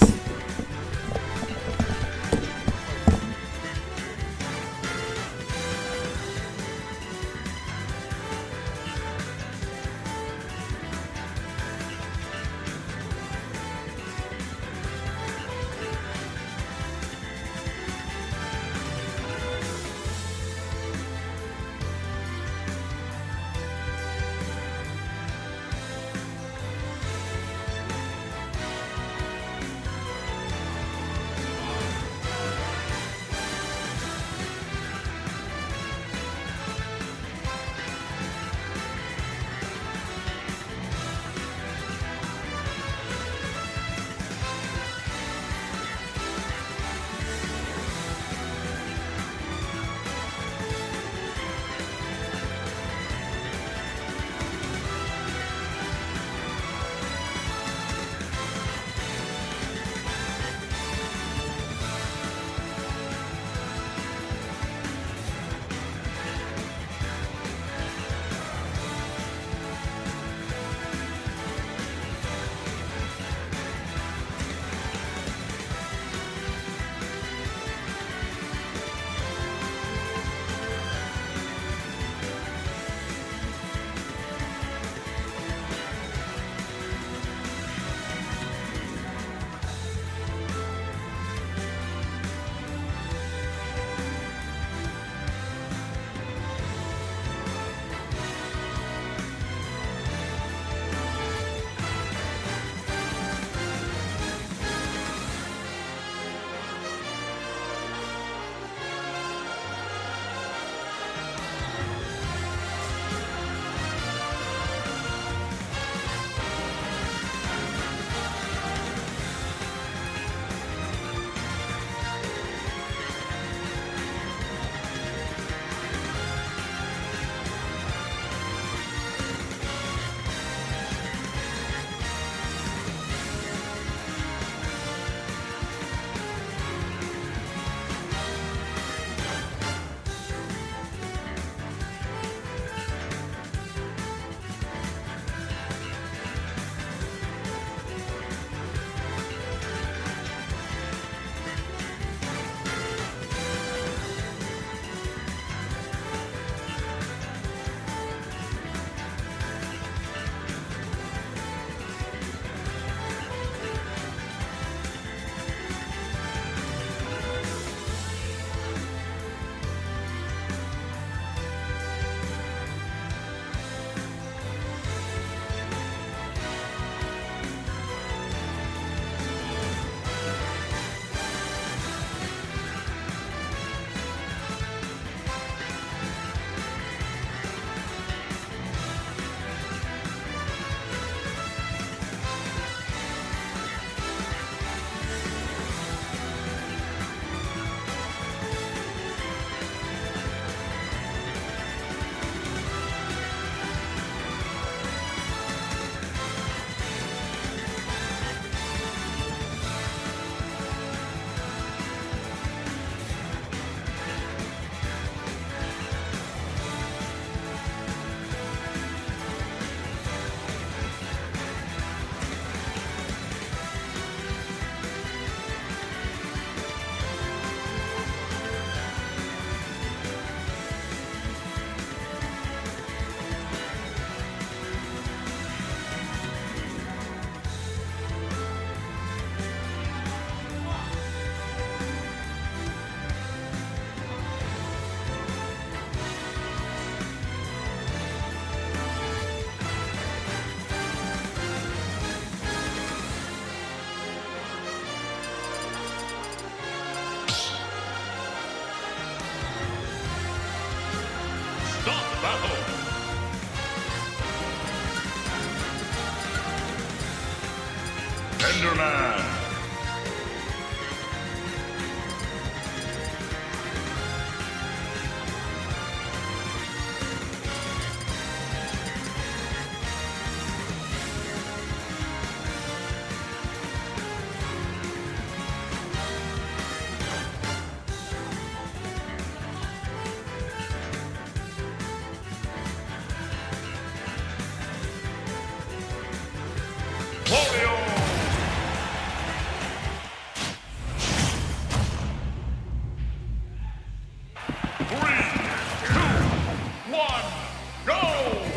Start battle. Enderman. Wario. Three, two, one, go!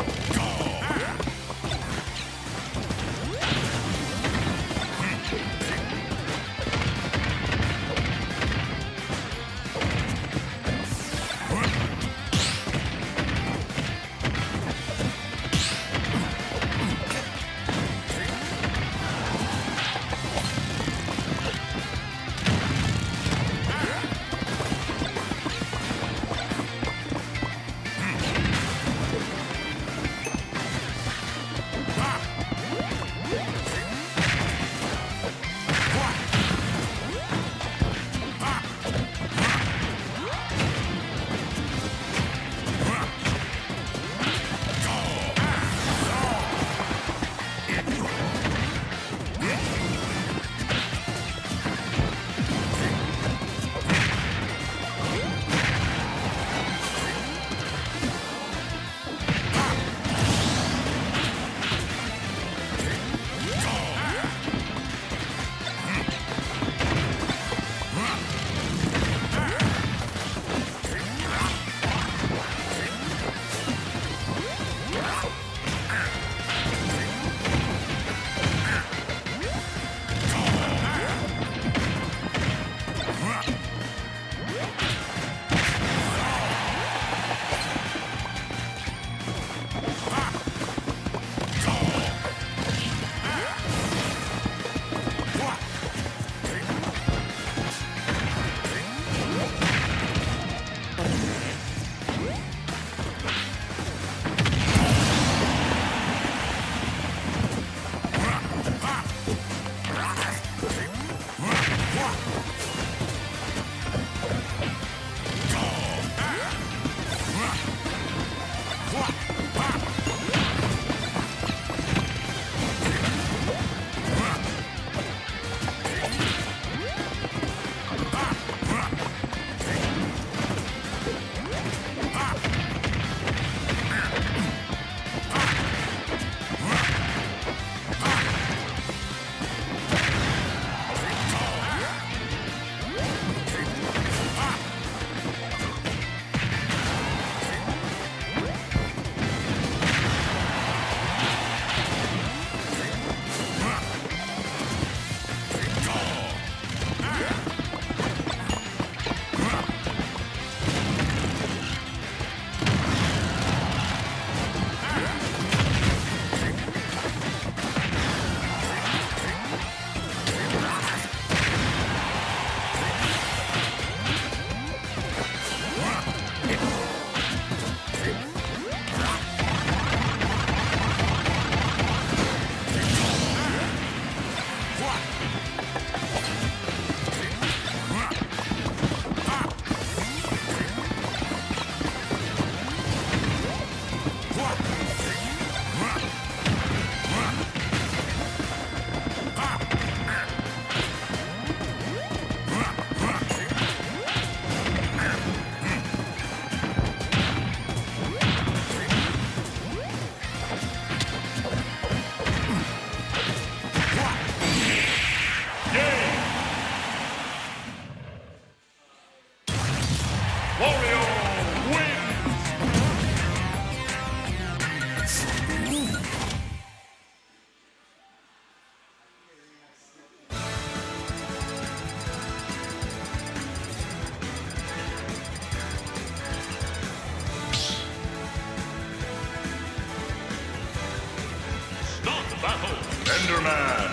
battle, Enderman,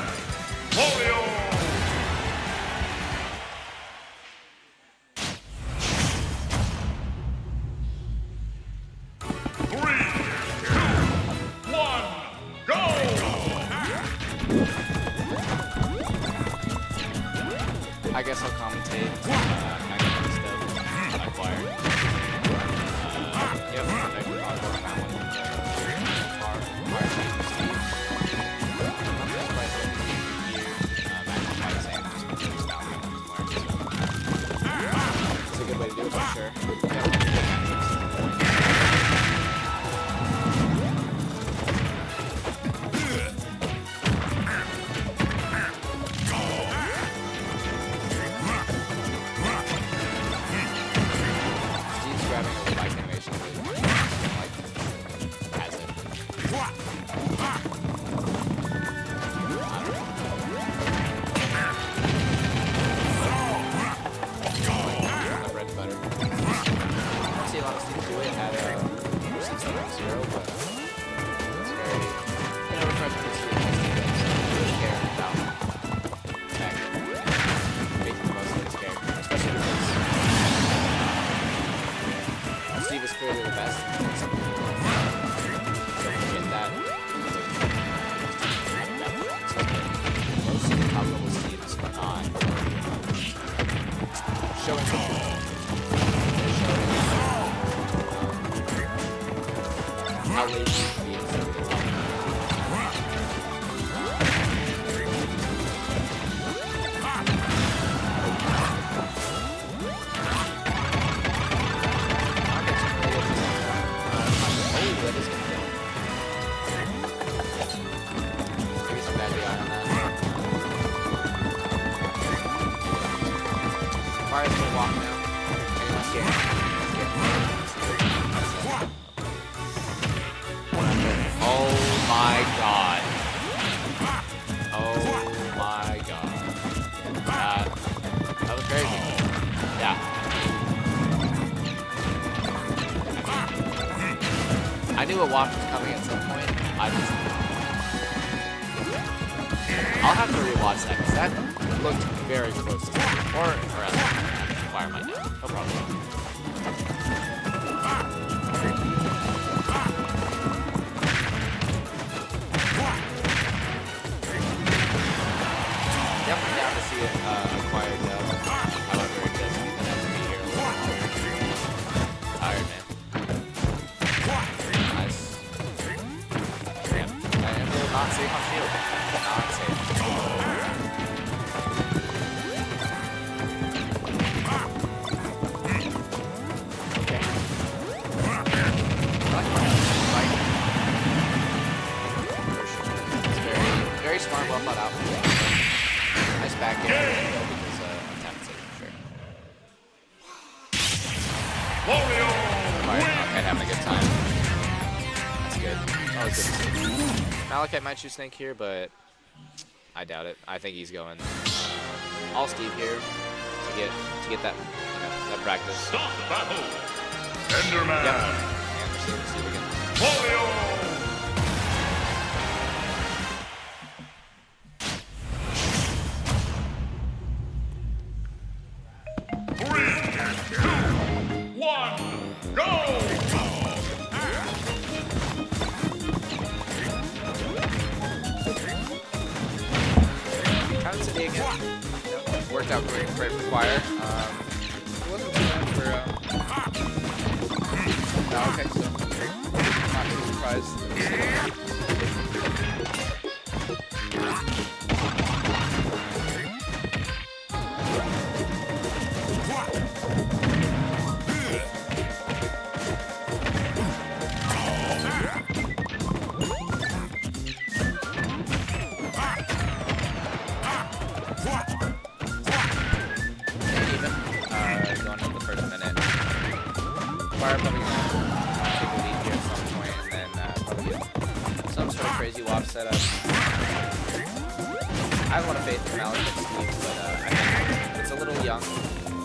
Wario! sure. Steve's grabbing a bike animation. Like, has it. The bread and butter. I don't see a lot of Steve do it at 670, but it's very, refreshing to see Steve does really care about tech, making the most of his character, especially because Steve is clearly the best. Some people don't get that. Most of the top level Steves are not showing something. They're showing how lazy he is at the top. Maybe some bad AI on that. Fire's gonna walk now. Anyone's scared? Oh my god. Oh my god. That was crazy. Yeah. I knew a walk was coming at some point. I'll have to rewatch that because that looked very close to me. Or else fire my death. No problem. Definitely down to see it acquired though. However, it does mean that I have to be here a little longer. Tired, man. Nice. Damn. I am really not safe on shield. Not safe. Okay. It's very smart, well thought out. Nice back air because of tap save for sure. Wario Malachite having a good time. That's good. Always good to see. Malachite might choose Snake here, but I doubt it. I think he's going all Steve here to get that that practice. Stop the battle. Enderman. Yep. And we're seeing Steve again. Wario. Three, two, one, go! Crown City again. Worked out great for Fire. It wasn't too bad for. No, okay, so not too surprised. Going into the first minute. Fire probably gonna take a lead here at some point, and then probably get some sort of crazy wop setup. I have a lot of faith in Malachite Steve, but I think it's a little young.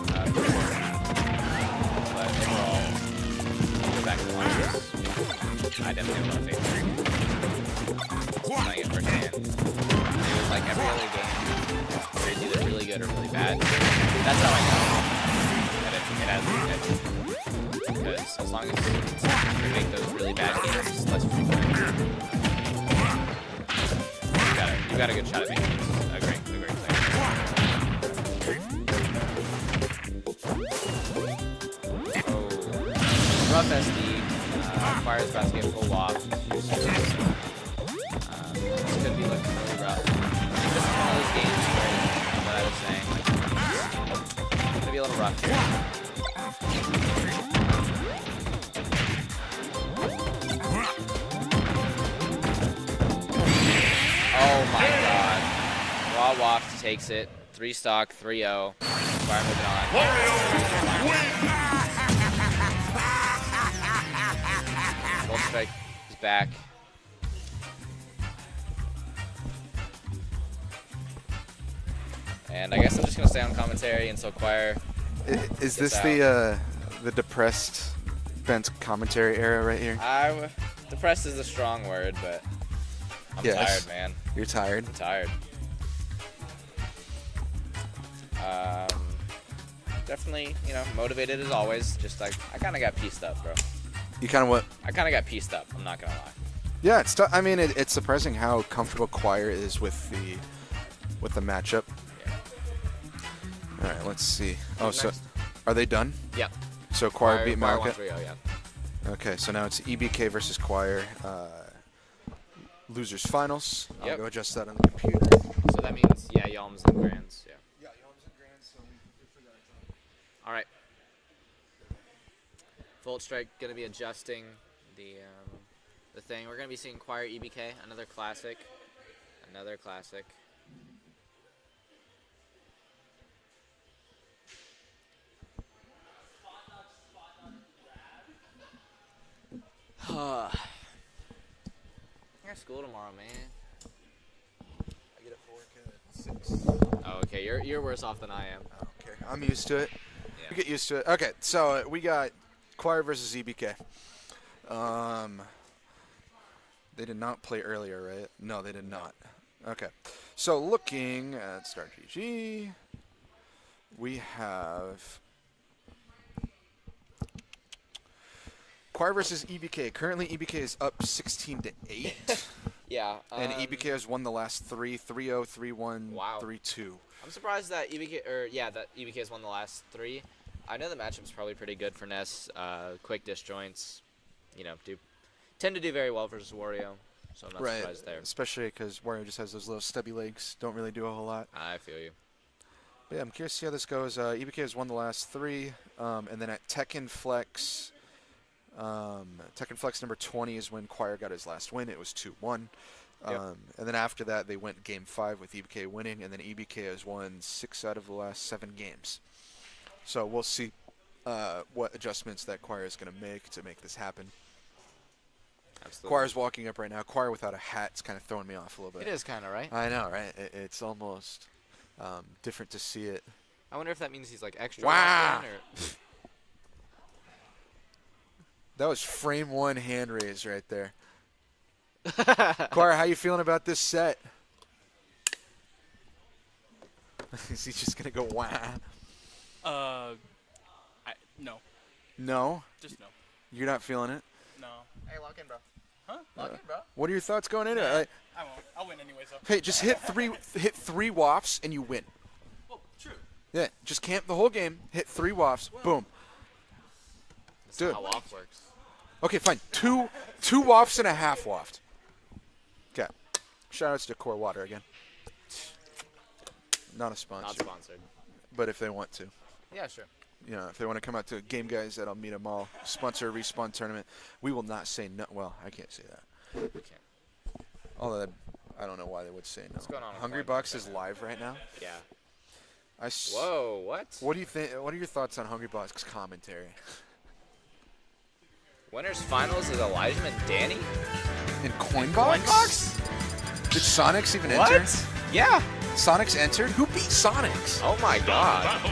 But overall, go back to one. I definitely have a lot of faith in him. Playing it firsthand. It was like every other game where it's either really good or really bad. That's how I know that it has potential. Because as long as you make those really bad games less frequent, you got a good shot at making a great player. Oh, rough SD. Fire's about to get full wop. This could be looking really rough. I think this is one of those games where, what I was saying, like, it's gonna be be a little rough here. Oh my god. Raw Waft takes it. 3 stock, 3-0. Fire moving on. Gold Strike is back. And I guess I'm just gonna stay on commentary until Choir. Is this out. the depressed bent commentary era right here? Depressed is a strong word, but I'm Yes. tired, man. You're tired? I'm tired. Definitely, you know, motivated as always. Just like I kind of got pieced up, bro. You kind of what? I kind of got pieced up. I'm not gonna lie. Yeah, it's. I mean, it's surprising how comfortable Choir is with the matchup. Yeah. All right, let's see. Oh, Who's so next? are they done? Yep. So Choir beat Choir Malika. 1-3-0, yeah. Okay, so now it's EBK versus Choir. Losers finals. I'll Yep. go adjust that on the computer. So that means yeah, Yalms and Grands. Yeah. Yeah, Yalms and Grands. So we forgot All right. Volt Strike gonna be adjusting the thing. We're gonna be seeing Choir EBK, another classic. Another classic. I got school tomorrow, man. I get up for work at 6. Oh, okay. You're worse off than I am. Okay, I'm used to it. Yeah. We get used to it. Okay, so we got Choir versus EBK. They did not play earlier, right? No, they did not. Okay, so looking at Star GG, we have Choir versus EBK. Currently, EBK is up 16-8, Yeah. and EBK has won the last 3, 3-0, 3-1, Wow. 3-2. I'm surprised that EBK has won the last 3. I know the matchup's probably pretty good for Ness. Quick disjoints, you know, tend to do very well versus Wario, so I'm not Right, surprised there. especially because Wario just has those little stubby legs. Don't really do a whole lot. I feel you. But yeah, I'm curious to see how this goes. EBK has won the last 3, and then at Tekken Flex number 20 is when Choir got his last win. It was 2-1. Yep. And then after that, they went Game 5 with EBK winning, and then EBK has won 6 out of the last 7 games. So we'll see what adjustments that Choir is going to make this happen. Absolutely. Choir's walking up right now. Choir without a hat is kind of throwing me off a little bit. It is kind of, right? I know, right? It's almost different to see it. I wonder if that means he's like extra. Wow. often, or That was frame 1 hand raise right there. Choir, how you feeling about this set? Is he just going to go wah? No. No? Just no. You're not feeling it? No. Hey, lock in, bro. Huh? Lock in, bro. What are your thoughts going into it? I won't. I'll win anyways, though. Hey, just hit three wafts and you win. Oh, true. Yeah, just camp the whole game, hit 3 wafts, boom. That's Do not it. how off works. Okay, fine. Two wafts and a half waft. Okay. Shoutouts to Core Water again. Not a sponsor. Not sponsored. But if they want to. Yeah, sure. You know, if they want to come out to GameGuys at Almeda Mall, sponsor a Respawn tournament, we will not say no. Well, I can't say that. We can't. Although I don't know why they would say no. What's going on with Hungry Hungry Box Box is live right now. Yeah. Whoa, what? What do you think? What are your thoughts on Hungry Box commentary? Winners finals is Elijah and Danny. In Coinbox? Did Sonics even What? enter? Yeah. Sonics entered? Who beat Sonics? Oh my God. Battle.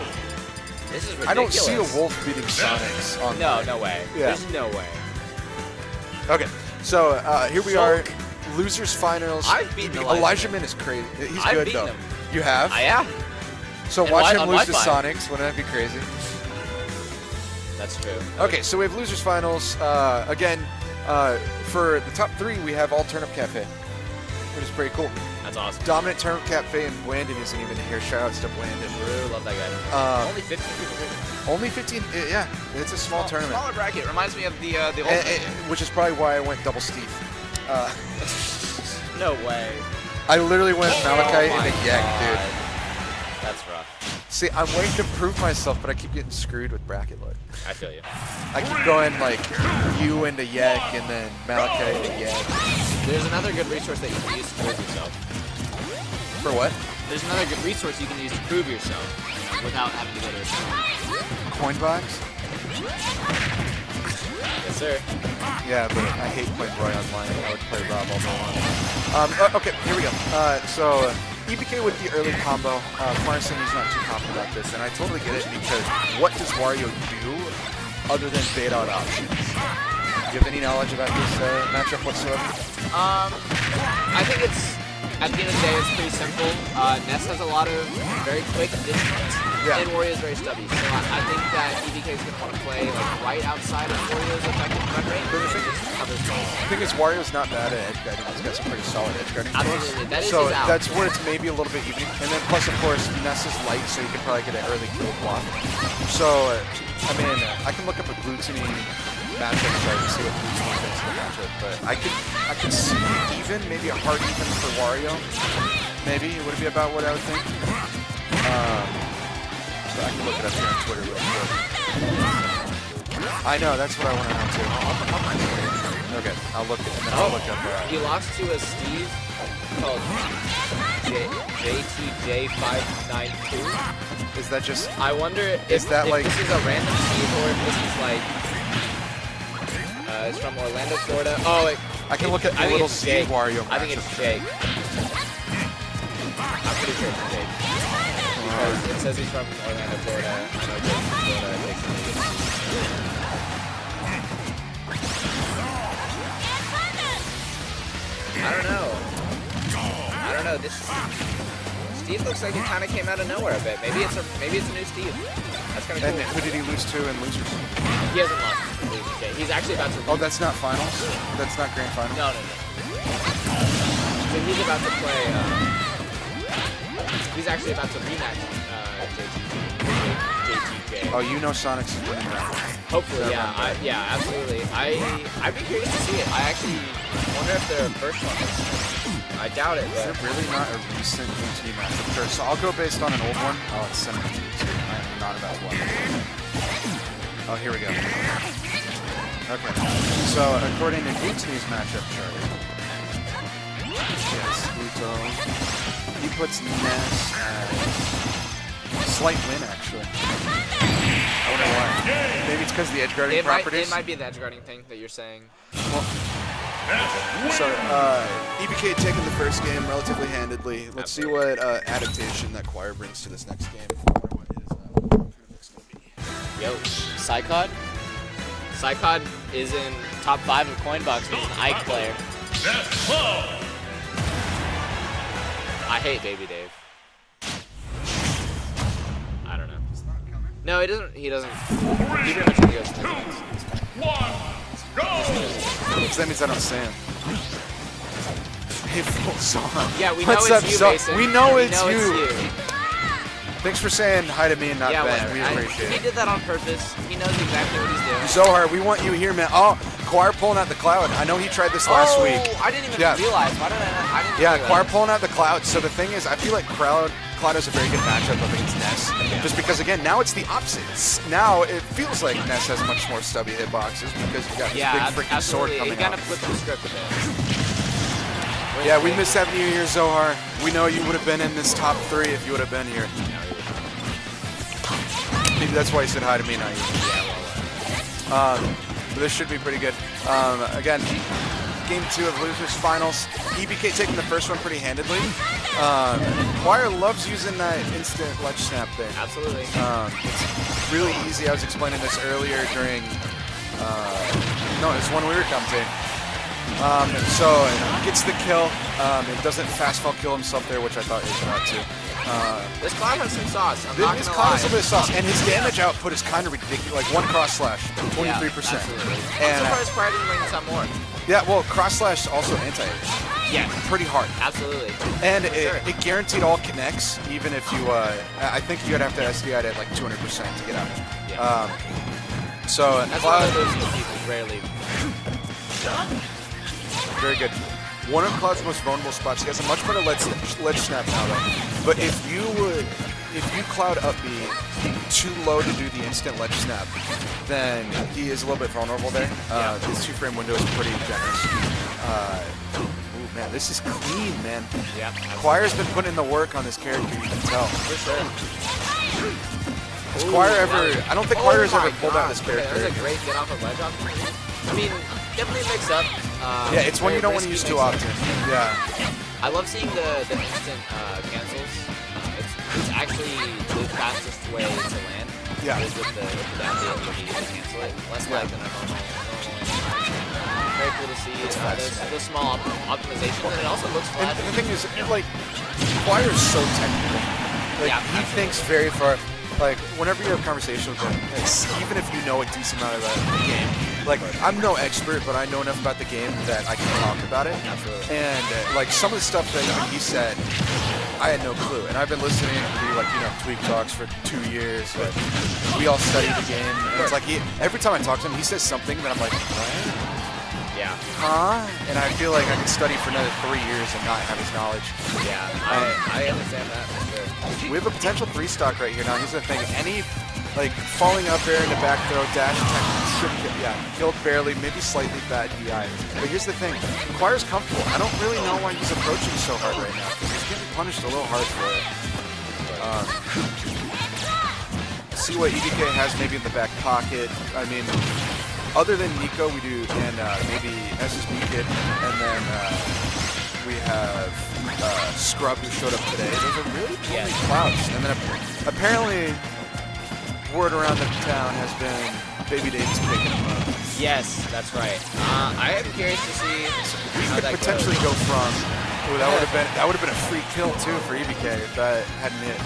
This is ridiculous. I don't see a wolf beating Sonics. On No way. Yeah. There's no way. Okay, so here we are, losers finals. I've beaten Elijah Man is crazy. He's I've good beaten though. him. You have? Yeah. So And watch him on lose to Wi-Fi. Sonics. Wouldn't that be crazy? That's true. Okay, so we have losers finals. Again, for the top 3, we have all Turnip Cafe, which is pretty cool. That's awesome. Dominant Turnip Cafe and Blandon isn't even here. Shoutouts to Blandon. True. Love that guy. Only 15 people did it. Only 15. Yeah, it's a small tournament. Smaller bracket. Reminds me of the old. Which is probably why I went double Steve. No way. I literally went Oh Malachite my and a Yeg, God. dude. That's rough. See, I'm waiting to prove myself, but I keep getting screwed with bracket load. I feel you. I keep going like you into Yek and then Malachi into Yek. There's another good resource that you can use to prove yourself. For what? There's another good resource you can use to prove yourself, without having to go to a tournament. Coinbox? Yes, sir. Yeah, but I hate playing Roy online. I would play Rob all day long. Okay, here we go. So EBK with the early combo. Farson is not too confident about this, and I totally get it because what does Wario do other than bait out options? Do you have any knowledge about this matchup whatsoever? I think it's, at the end of the day, it's pretty simple. Ness has a lot of very quick dismounts, and Wario is very stubby. So I think that EBK is going to want to play like right outside of Wario's effective run rate. But the thing is, Wario's not bad at edge guarding. He's got some pretty solid edge guarding. Absolutely, that is so his out. that's where it's maybe a little bit even. And then plus, of course, Ness is light, so you can probably get an early kill block. So, I mean, I can look up a Gluttony matchup chart to see what Gluttony thinks of the matchup. But I could see even, maybe a hard even for Wario. Maybe it would be about what I would think. So I can look it up here on Twitter real quick. I know, that's what I want to know too. Okay, I'll look it, and then I'll look up He lost to a Steve called JTJ592. Is that just... I wonder if this is a random Steve or if this is like... it's from Orlando, Florida. Oh, I can look at the little Steve Wario matchup. I think it's Jake. I'm pretty sure it's Jake. Because it says he's from Orlando, Florida. I know Jake from Florida. Jake's from I don't know. This Steve looks like it kind of came out of nowhere a bit. Maybe it's a new Steve. That's kind of cool. And who did he lose to in losers? He hasn't lost. He's actually about to. Oh, that's not finals. That's not grand finals. No. So he's about to play. He's actually about to rematch JTJ. Oh, you know Sonic's winning that. Hopefully, yeah, absolutely. I'd be curious to see it. I actually wonder if they're first one. I doubt it. Is there really not a recent team matchup? Sure, so I'll go based on an old one. Oh, it's 17. I am not about one. Oh, here we go. Okay. So according to Gluttony's matchup chart, yes, Gluto. He puts Ness as slight win, actually. I wonder why. Maybe it's because of the edge guarding properties. It might be the edge guarding thing that you're saying. Well, so EBK taking the first game relatively handedly. Let's see what adaptation that Choir brings to this next game. What is going to be? Yo, Psychod? Psychod is in top 5 of Coinbox. He's an Ike player. I hate Baby Dave. I don't know. No, he doesn't. He pretty much goes to the next. So that means I don't say him. Hey, full song. Yeah, we know What's it's up, you, so Mason. we know it's you. you. Thanks for saying hi to me and not Ben. Whatever. We appreciate He it. did that on purpose. He knows exactly what he's doing. Zohar, we want you here, man. Oh, Choir pulling out the cloud. I know he tried this last week. I didn't even realize. Why didn't I didn't realize. Choir pulling out the cloud. So the thing is, I feel like Cloud is a very good matchup up against Ness. Just because, again, now it's the opposite. Now it feels like Ness has much more stubby hitboxes because you got this big freaking sword coming out. He kind out. of flipped the script a bit. Yeah, we missed having you here, Zohar. We know you would have been in this top 3 if you would have been here. Maybe that's why he said hi to me, not you. But this should be pretty good. Again, game 2 of Losers Finals. EBK taking the first one pretty handedly. Choir loves using that instant ledge snap thing. Absolutely. It's really easy. I was explaining this earlier during... no, it's when we were commentating. So it gets the kill. It doesn't fast fall kill himself there, which I thought he was about to. This Cloud has some sauce. I'm not This gonna Cloud lie. has a bit of sauce, and his damage output is kind of ridiculous. Like 1 cross slash, 23%. Yeah, absolutely. And I'm surprised Choir didn't bring this up more. yeah, well, cross slash also anti-air. Yeah. Pretty hard. Absolutely. And it guaranteed all connects, even if you, I think you'd have to SDI it at like 200% to get out. Yeah. So That's Cloud, one of those people rarely. very good. One of Cloud's most vulnerable spots. He has a much better ledge snap now, though. But if you would if you cloud up B too low to do the instant ledge snap, then he is a little bit vulnerable there. His 2-frame window is pretty generous. Ooh, man, this is clean, man. Yeah. Choir's been putting in the work on this character, you can tell. For sure. Has Choir ever? I don't think Choir has ever pulled out this Okay, character. that was a great get off of ledge opportunity. I mean, definitely mix up. Yeah, it's one you don't want to Very use risky too mix-up. often. Yeah. I love seeing the instant cancels. It's actually the fastest way to land. Yeah. Is with the down deal when you cancel it. Less lag than a normal landing. Very cool to see those small optimizations, and it also looks And flat. the thing is, like, Choir is so technical. Like, Yeah, he absolutely. thinks very far. Like, whenever you have conversations with him, even if you know a decent amount of the game, like, I'm no expert, but I know enough about the game that I can talk about it. Absolutely. And, like, some of the stuff that he said, I had no clue. And I've been listening to, like, Tweak Talks for 2 years. But we all study the game. And it's like, every time I talk to him, he says something that I'm like, what? Yeah. Huh? And I feel like I could study for another 3 years and not have his knowledge. Yeah. I understand that for sure. We have a potential 3-stock right here. Now, here's the thing. Any, like, falling up air in the back throw, dash attack, should kill. Yeah, killed barely, maybe slightly bad DI. But here's the thing. Choir's comfortable. I don't really know why he's approaching so hard right now, because he's getting punished a little hard for it. See what EDK has maybe in the back pocket. I mean, other than Nico, we do, and maybe SSB Kid, and then we have Scrub, who showed up today. Those are really only clouds. And then apparently, word around the town has been Baby Dave's picking him up. Yes, that's right. I am curious to see We how could that potentially goes. go from. Ooh, that would have been a free kill too for EBK if that hadn't hit.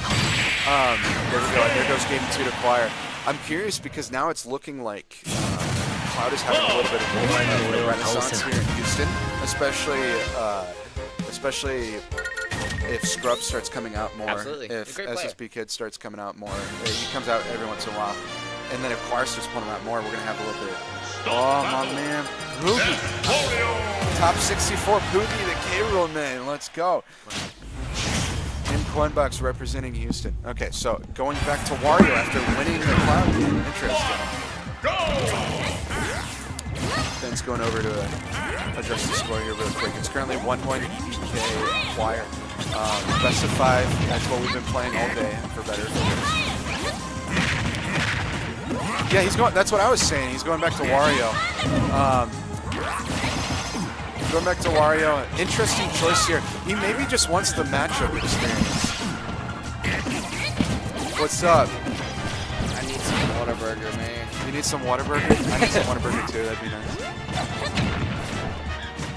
There we go. There goes game 2 to Choir. I'm curious because now it's looking like Cloud is having a little bit of a renaissance here in Houston, especially if Scrub starts coming out more. Absolutely. If Great player. SSB Kid starts coming out more. He comes out every once in a while. And then if Choir starts pulling out more, we're going to have a little bit. Oh, my man. Poogie. Top 64, Poogie, the K-Roll man. Let's go. In Coinbox representing Houston. Okay, so going back to Wario after winning the Cloud game. Interesting. Ben's going over to address the score here real quick. It's currently 1-1 EBK Choir. Best of 5. That's what we've been playing all day, for better or for worse. Yeah, he's going. That's what I was saying. He's going back to Wario. Going back to Wario. Interesting choice here. He maybe just wants the matchup experience. What's up? I need some Whataburger, man. You need some Whataburger? I need some Whataburger too. That'd be nice.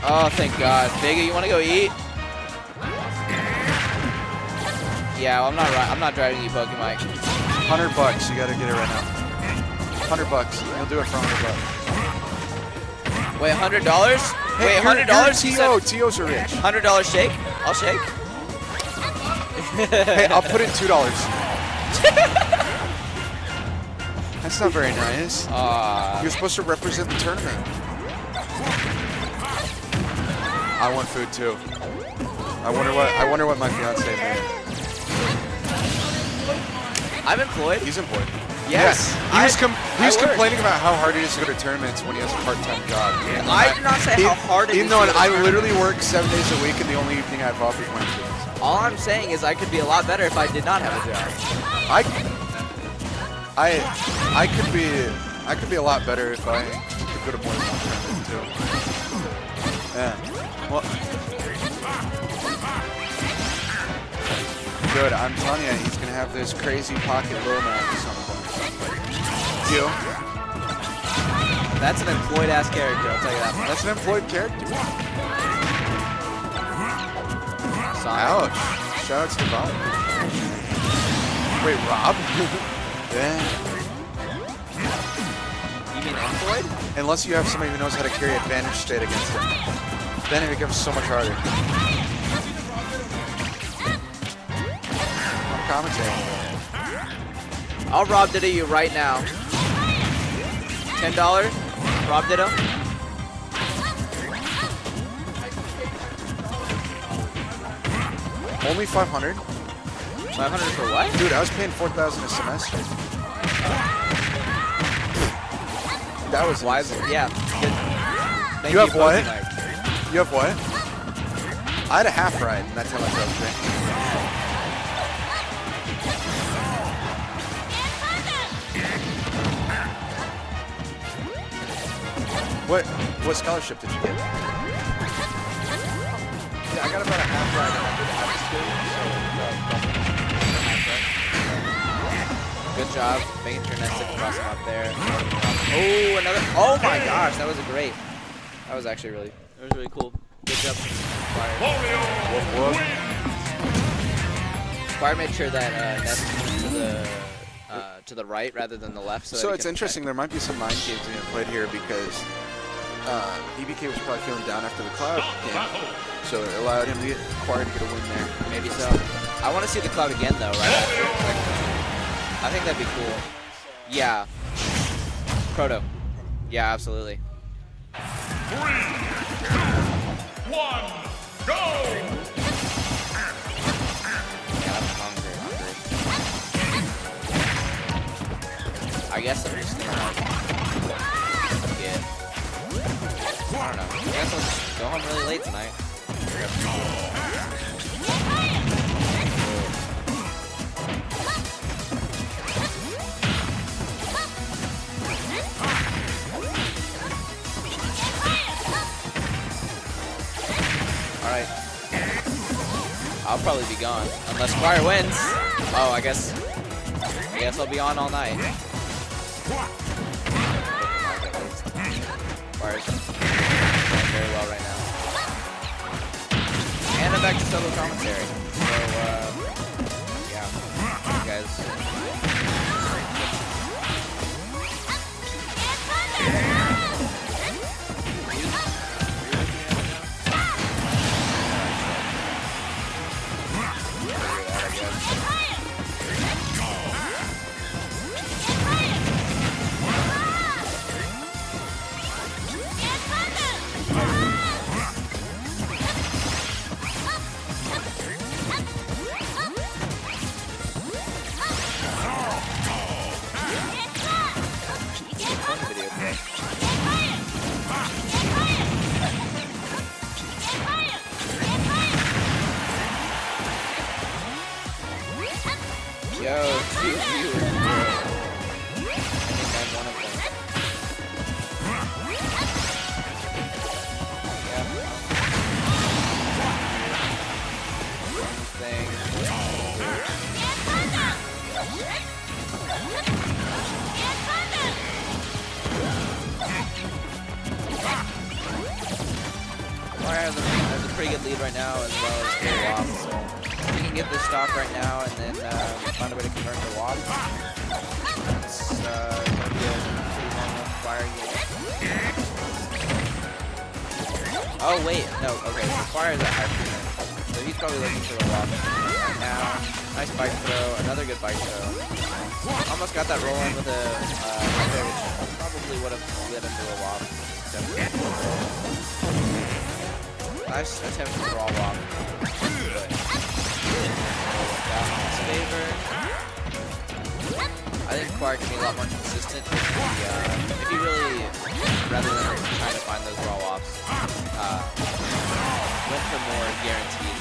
Oh, thank God. Vega, you want to go eat? Yeah, well, I'm not driving you, Pokemon. $100. You gotta get it right now. $100. He'll do it for $100. Wait, $100? Wait, $100? TOs are rich. $100 shake? I'll shake. Hey, I'll put in $2. That's not very nice. You're supposed to represent the tournament. I want food too. I wonder what my fiance made. I'm employed. He's employed. Yes. Yeah. He was work. complaining about how hard it is to go to tournaments when he has a part-time job. I did not say how hard it is. Even though to go to I tournaments. literally work 7 days a week and the only evening I have off is Wednesdays. All I'm saying is I could be a lot better if I did not have a job. I could be a lot better if I could go to more than one tournament too. Yeah. Well, good. I'm telling you, he's gonna have this crazy pocket low match at some point. You? That's an employed ass character, I'll tell you that much. That's an employed character. Sonic. Ouch. Shoutouts to Bob. Wait, Rob? Yeah. You mean employed? Unless you have somebody who knows how to carry advantage state against him. Then it becomes so much harder. I'm commentating. I'll Rob Ditto you right now. $10? Rob Ditto? Only 500. 500 for what? Dude, I was paying 4,000 a semester. That was Why is it? Yeah. Good. Thank You have what? Posey Mike. You have what? I had a half ride, and that's how much I was drinking. What scholarship did you get? Yeah, I got about a half ride and I did half Good job making sure Ned didn't cross him up there. Oh, another. Oh my gosh, that was a great. That was actually really. That was really cool. Good job. Wario wins. Squire made sure that Ned went to the right rather than the left. So that he It's can interesting. There might be some mind games being played here because EBK was probably feeling down after the Cloud game, so it allowed him to get Squire to get a win there. Maybe so. I want to see the Cloud again though, right after. Like, I think that'd be cool. Yeah. Proto. Yeah, absolutely. 3, 2, 1, go! Yeah, I'm hungry. I guess I'm just gonna get. I don't know. I guess I'll just go home really late tonight. Alright. I'll probably be gone. Unless Squire wins. Oh, I guess I'll be on all night. Squire's doing very well right now. And I'm back to solo commentary. So, yeah. You guys. Yo, 2 viewers, bro. I think I'm one of them. Yeah. Thing. Fire has a pretty good lead right now, as well as K Wop, so we can get this stock right now and then find a way to convert to Wop. It's going to be a pretty long enough Fire game. Oh wait, no, okay, so Fire is at high percent, so he's probably looking for the Wop right now. Nice bike throw, another good bike throw. Almost got that roll in with a which probably would have led into a Wop. Nice attempt to draw Wop. Favor. I think Squire can be a lot more consistent if he really, rather than trying to find those raw wops, went for more guaranteed.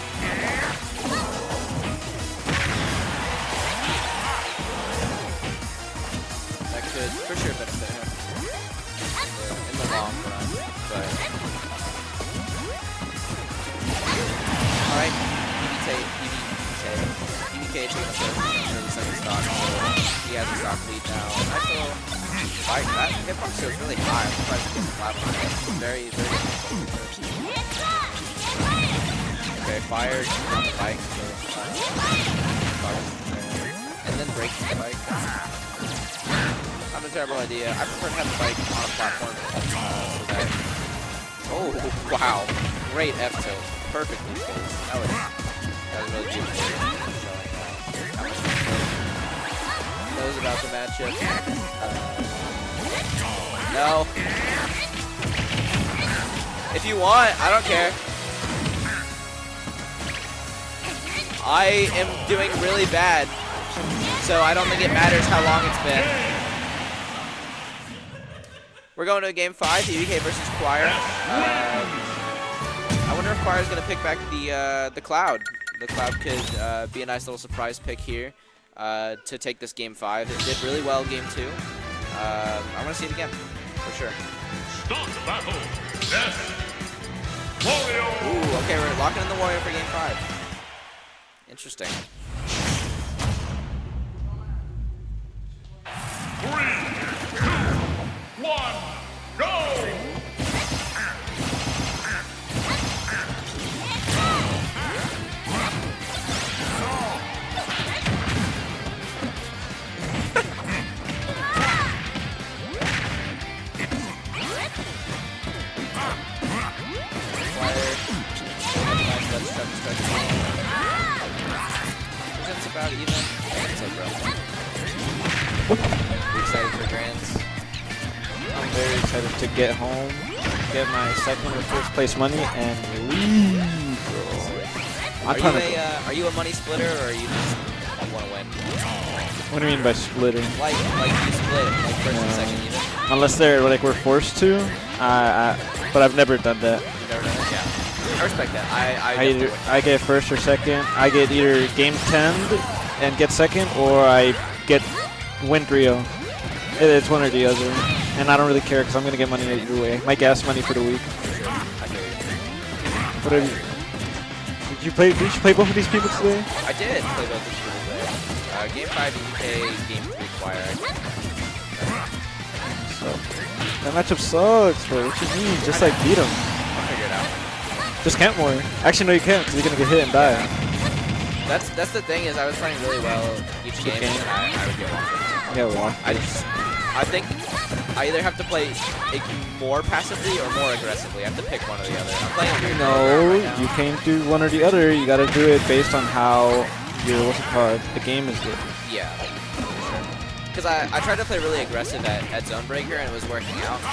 That could for sure benefit him in the long run, but alright, EBK taking the first for the second stock, so he has a stock lead now. Nice little bike. That hitbox is really high. I'm surprised he gets flat on it. Very, very difficult. Okay, fired on the bike. And then breaks the bike. Not a terrible idea. I prefer to have the bike on a platform so that. Oh, wow. Great F-tilt. Perfectly spaced. That was really beautiful. Knows about the matchup. No. If you want, I don't care. I am doing really bad, so I don't think it matters how long it's been. We're going to game 5, EVK versus Choir. I wonder if Choir is going to pick back the Cloud. The Cloud could be a nice little surprise pick here to take this game 5. It did really well game 2. I want to see it again, for sure. Start battle. Yes. Wario. Ooh, okay, we're locking in the Warrior for game 5. Interesting. 3, 2, 1, go! Presents about even. What's up, bro? You excited for Grands? I'm very excited to get home, get my second or first place money, and leave, bro. Are you a money splitter, or are you just want to win? What do you mean by splitting? Like you split, like first and second even? Unless they're like we're forced to, but I've never done that. You've never done it? Yeah. I respect that. I get first or second. I get either game 10 and get second, or I get win 3-0. It's one or the other, and I don't really care because I'm gonna get money either way. My gas money for the week. What have you? Did you play both of these people today? I did play both of these people today. Game 5 EVK, game 3 Choir. So that matchup sucks, bro. What you mean? Just like beat him. I'll figure it out. Just camp more. Actually, no, you can't because you're gonna get hit and die. That's the thing is I was playing really well each game, and I would get one. Yeah, well. I think I either have to play more passively or more aggressively. I have to pick one or the other. I'm playing a weird No, right now. you can't do one or the other. You gotta do it based on how your the game is good. Yeah. Because I tried to play really aggressive at Zone Breaker and it was working out. I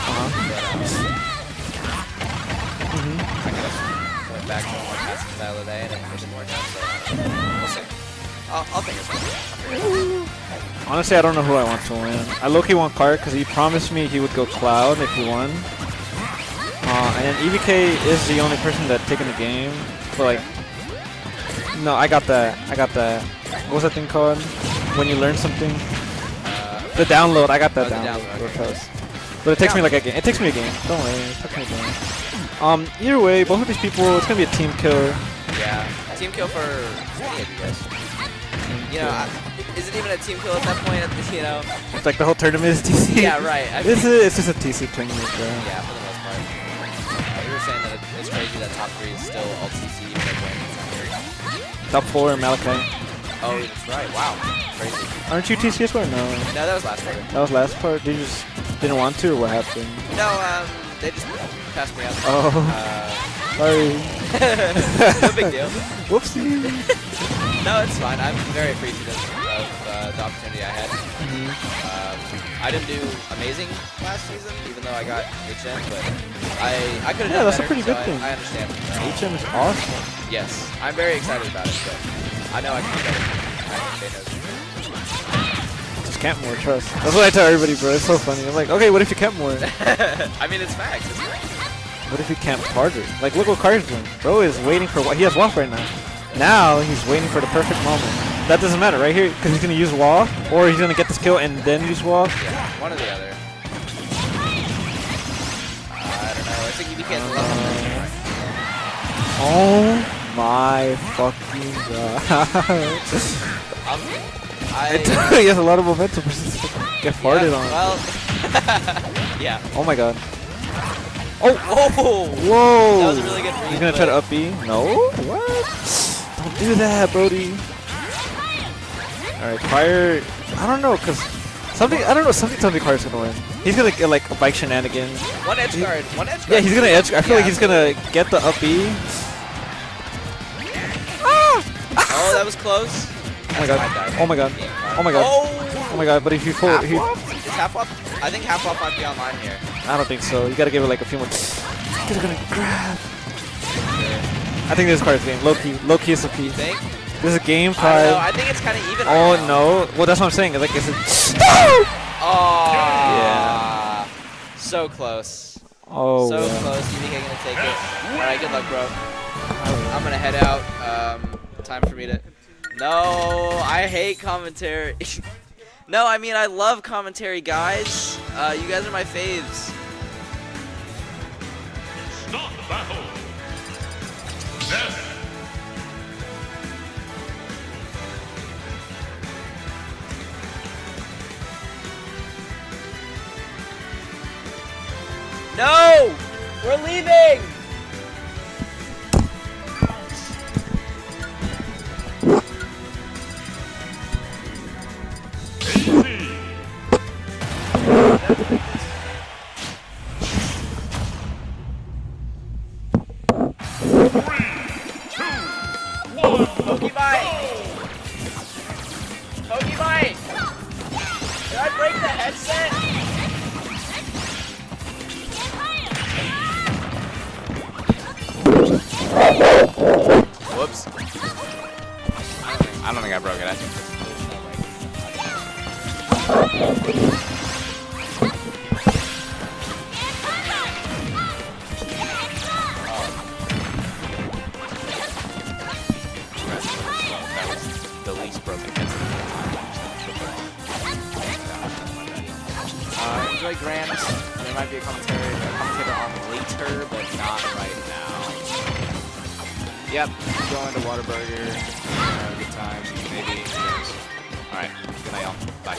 guess went back to a more passive style today and it didn't work out. So we'll see. I'll think of something. Honestly, I don't know who I want to win. I low-key want Clark because he promised me he would go Cloud if he won. And EVK is the only person that's taken the game. But like, no, I got that. What was that thing called? When you learn something? The download. I got that download. Okay. But it takes me like a game. It takes me a game. Don't worry. It takes me a game. Either way, both of these people, it's gonna be a team kill. Yeah, team kill for any of you guys. You know, is it even a team kill at that point? You know, It's like the whole tournament is TC. Yeah, right. It's just a TC tournament, bro. Yeah, for the most part. You were saying that it's crazy that top 3 is still all TC even if wins. Top 4 Malachi. Oh, that's right. Wow, crazy. Aren't you TC as well? No. No, that was last quarter. That was last part. Did you just didn't want to, or what happened? No, they just passed me up. Oh. Sorry. No big deal. Whoopsie. No, it's fine. I'm very appreciative of the opportunity I had. I didn't do amazing last season, even though I got HM, but I could have done better. That's a pretty good so thing. I understand. HM is awesome. Yes, I'm very excited about it, but I know I can do better. I think they know. Just camp more, trust. That's what I tell everybody, bro. It's so funny. I'm like, okay, what if you camp more? I mean, it's facts. It's facts. What if you camp harder? Like, look what Car's doing. Bro is waiting for what he has WAF right now. Now he's waiting for the perfect moment. That doesn't matter right here because he's gonna use WAF, or he's gonna get this kill and then use WAF. Yeah, one or the other. I don't know. I think EVK has a lot of right? Oh my fucking god. He has a lot of momentum. Get farted on. Well, yeah. Oh my god. Oh! Whoa! Whoa! That was a really good read. He's gonna try to up B. No? What? Don't do that, Brody. Alright, Choir. I don't know, cause something tells me Choir's gonna win. He's gonna get like a bike shenanigan. One edge guard. One edge guard. Yeah, he's gonna edge. I feel like he's gonna get the up B. Oh, that was close. Oh my god. Oh my god. Oh my god. Oh my god. But if you pull, Is half up? I think half up might be online here. I don't think so. You gotta give it like a few more. He's gonna grab. I think this card's game. Low key is the P. You think? This is game I don't know. 5. I think it's kind of even. Oh right now. no! Well, that's what I'm saying. Like, it's Oh. Yeah. So close. oh. So well. close. UVK gonna take it. All right, good luck, bro. I'm gonna head out. Time for me to. No, I hate commentary. No, I mean I love commentary, guys. You guys are my faves. Start battle. Death. No, we're leaving. Pokebite! Pokebite! Did I break the headset? Whoops. I don't think I broke it. I think that was the least broken headset. Enjoy Grant. There might be a commentator on later, but not right now. Yep, going to Whataburger. Good time, maybe. Alright, good night, y'all. Bye.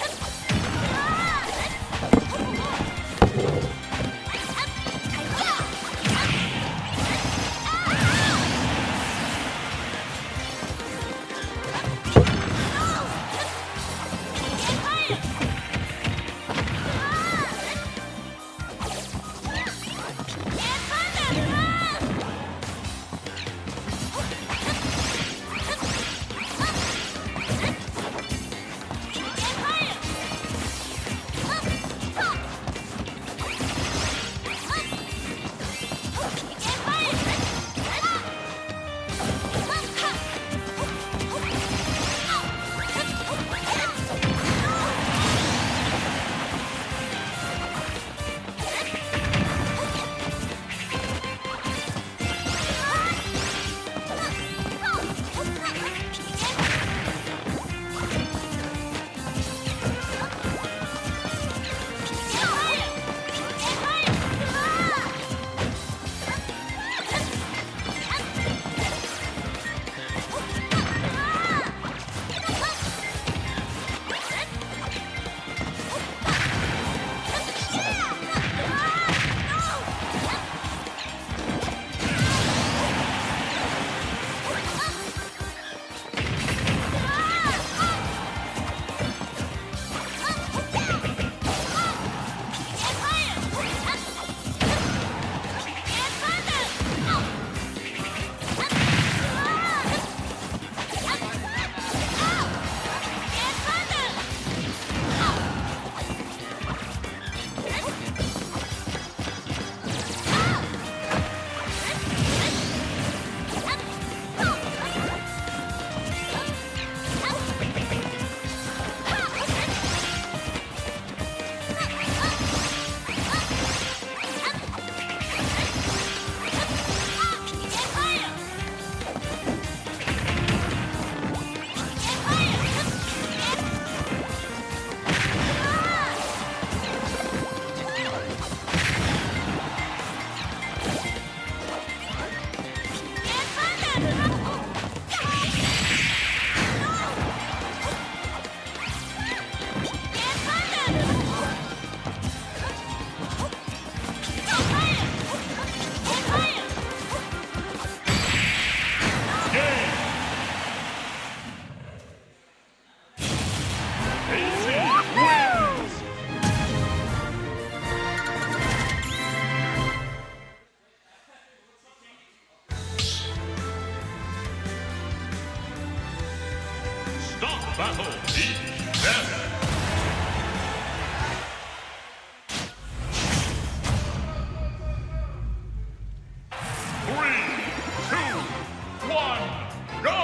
battle is death. Three, two, one, go!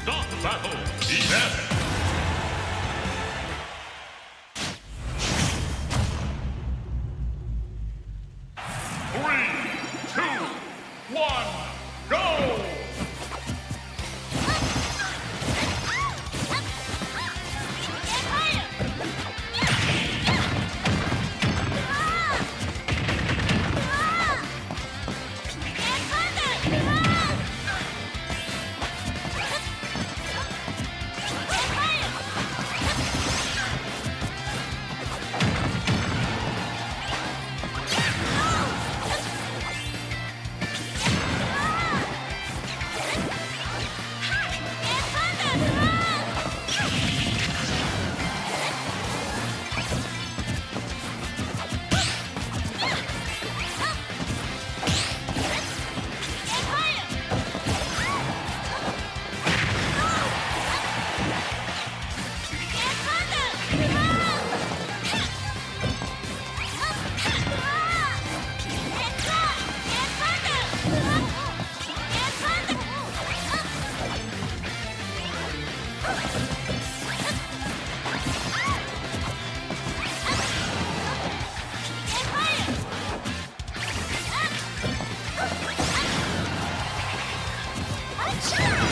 Start battle. 11. Three, two, one, go! Acha!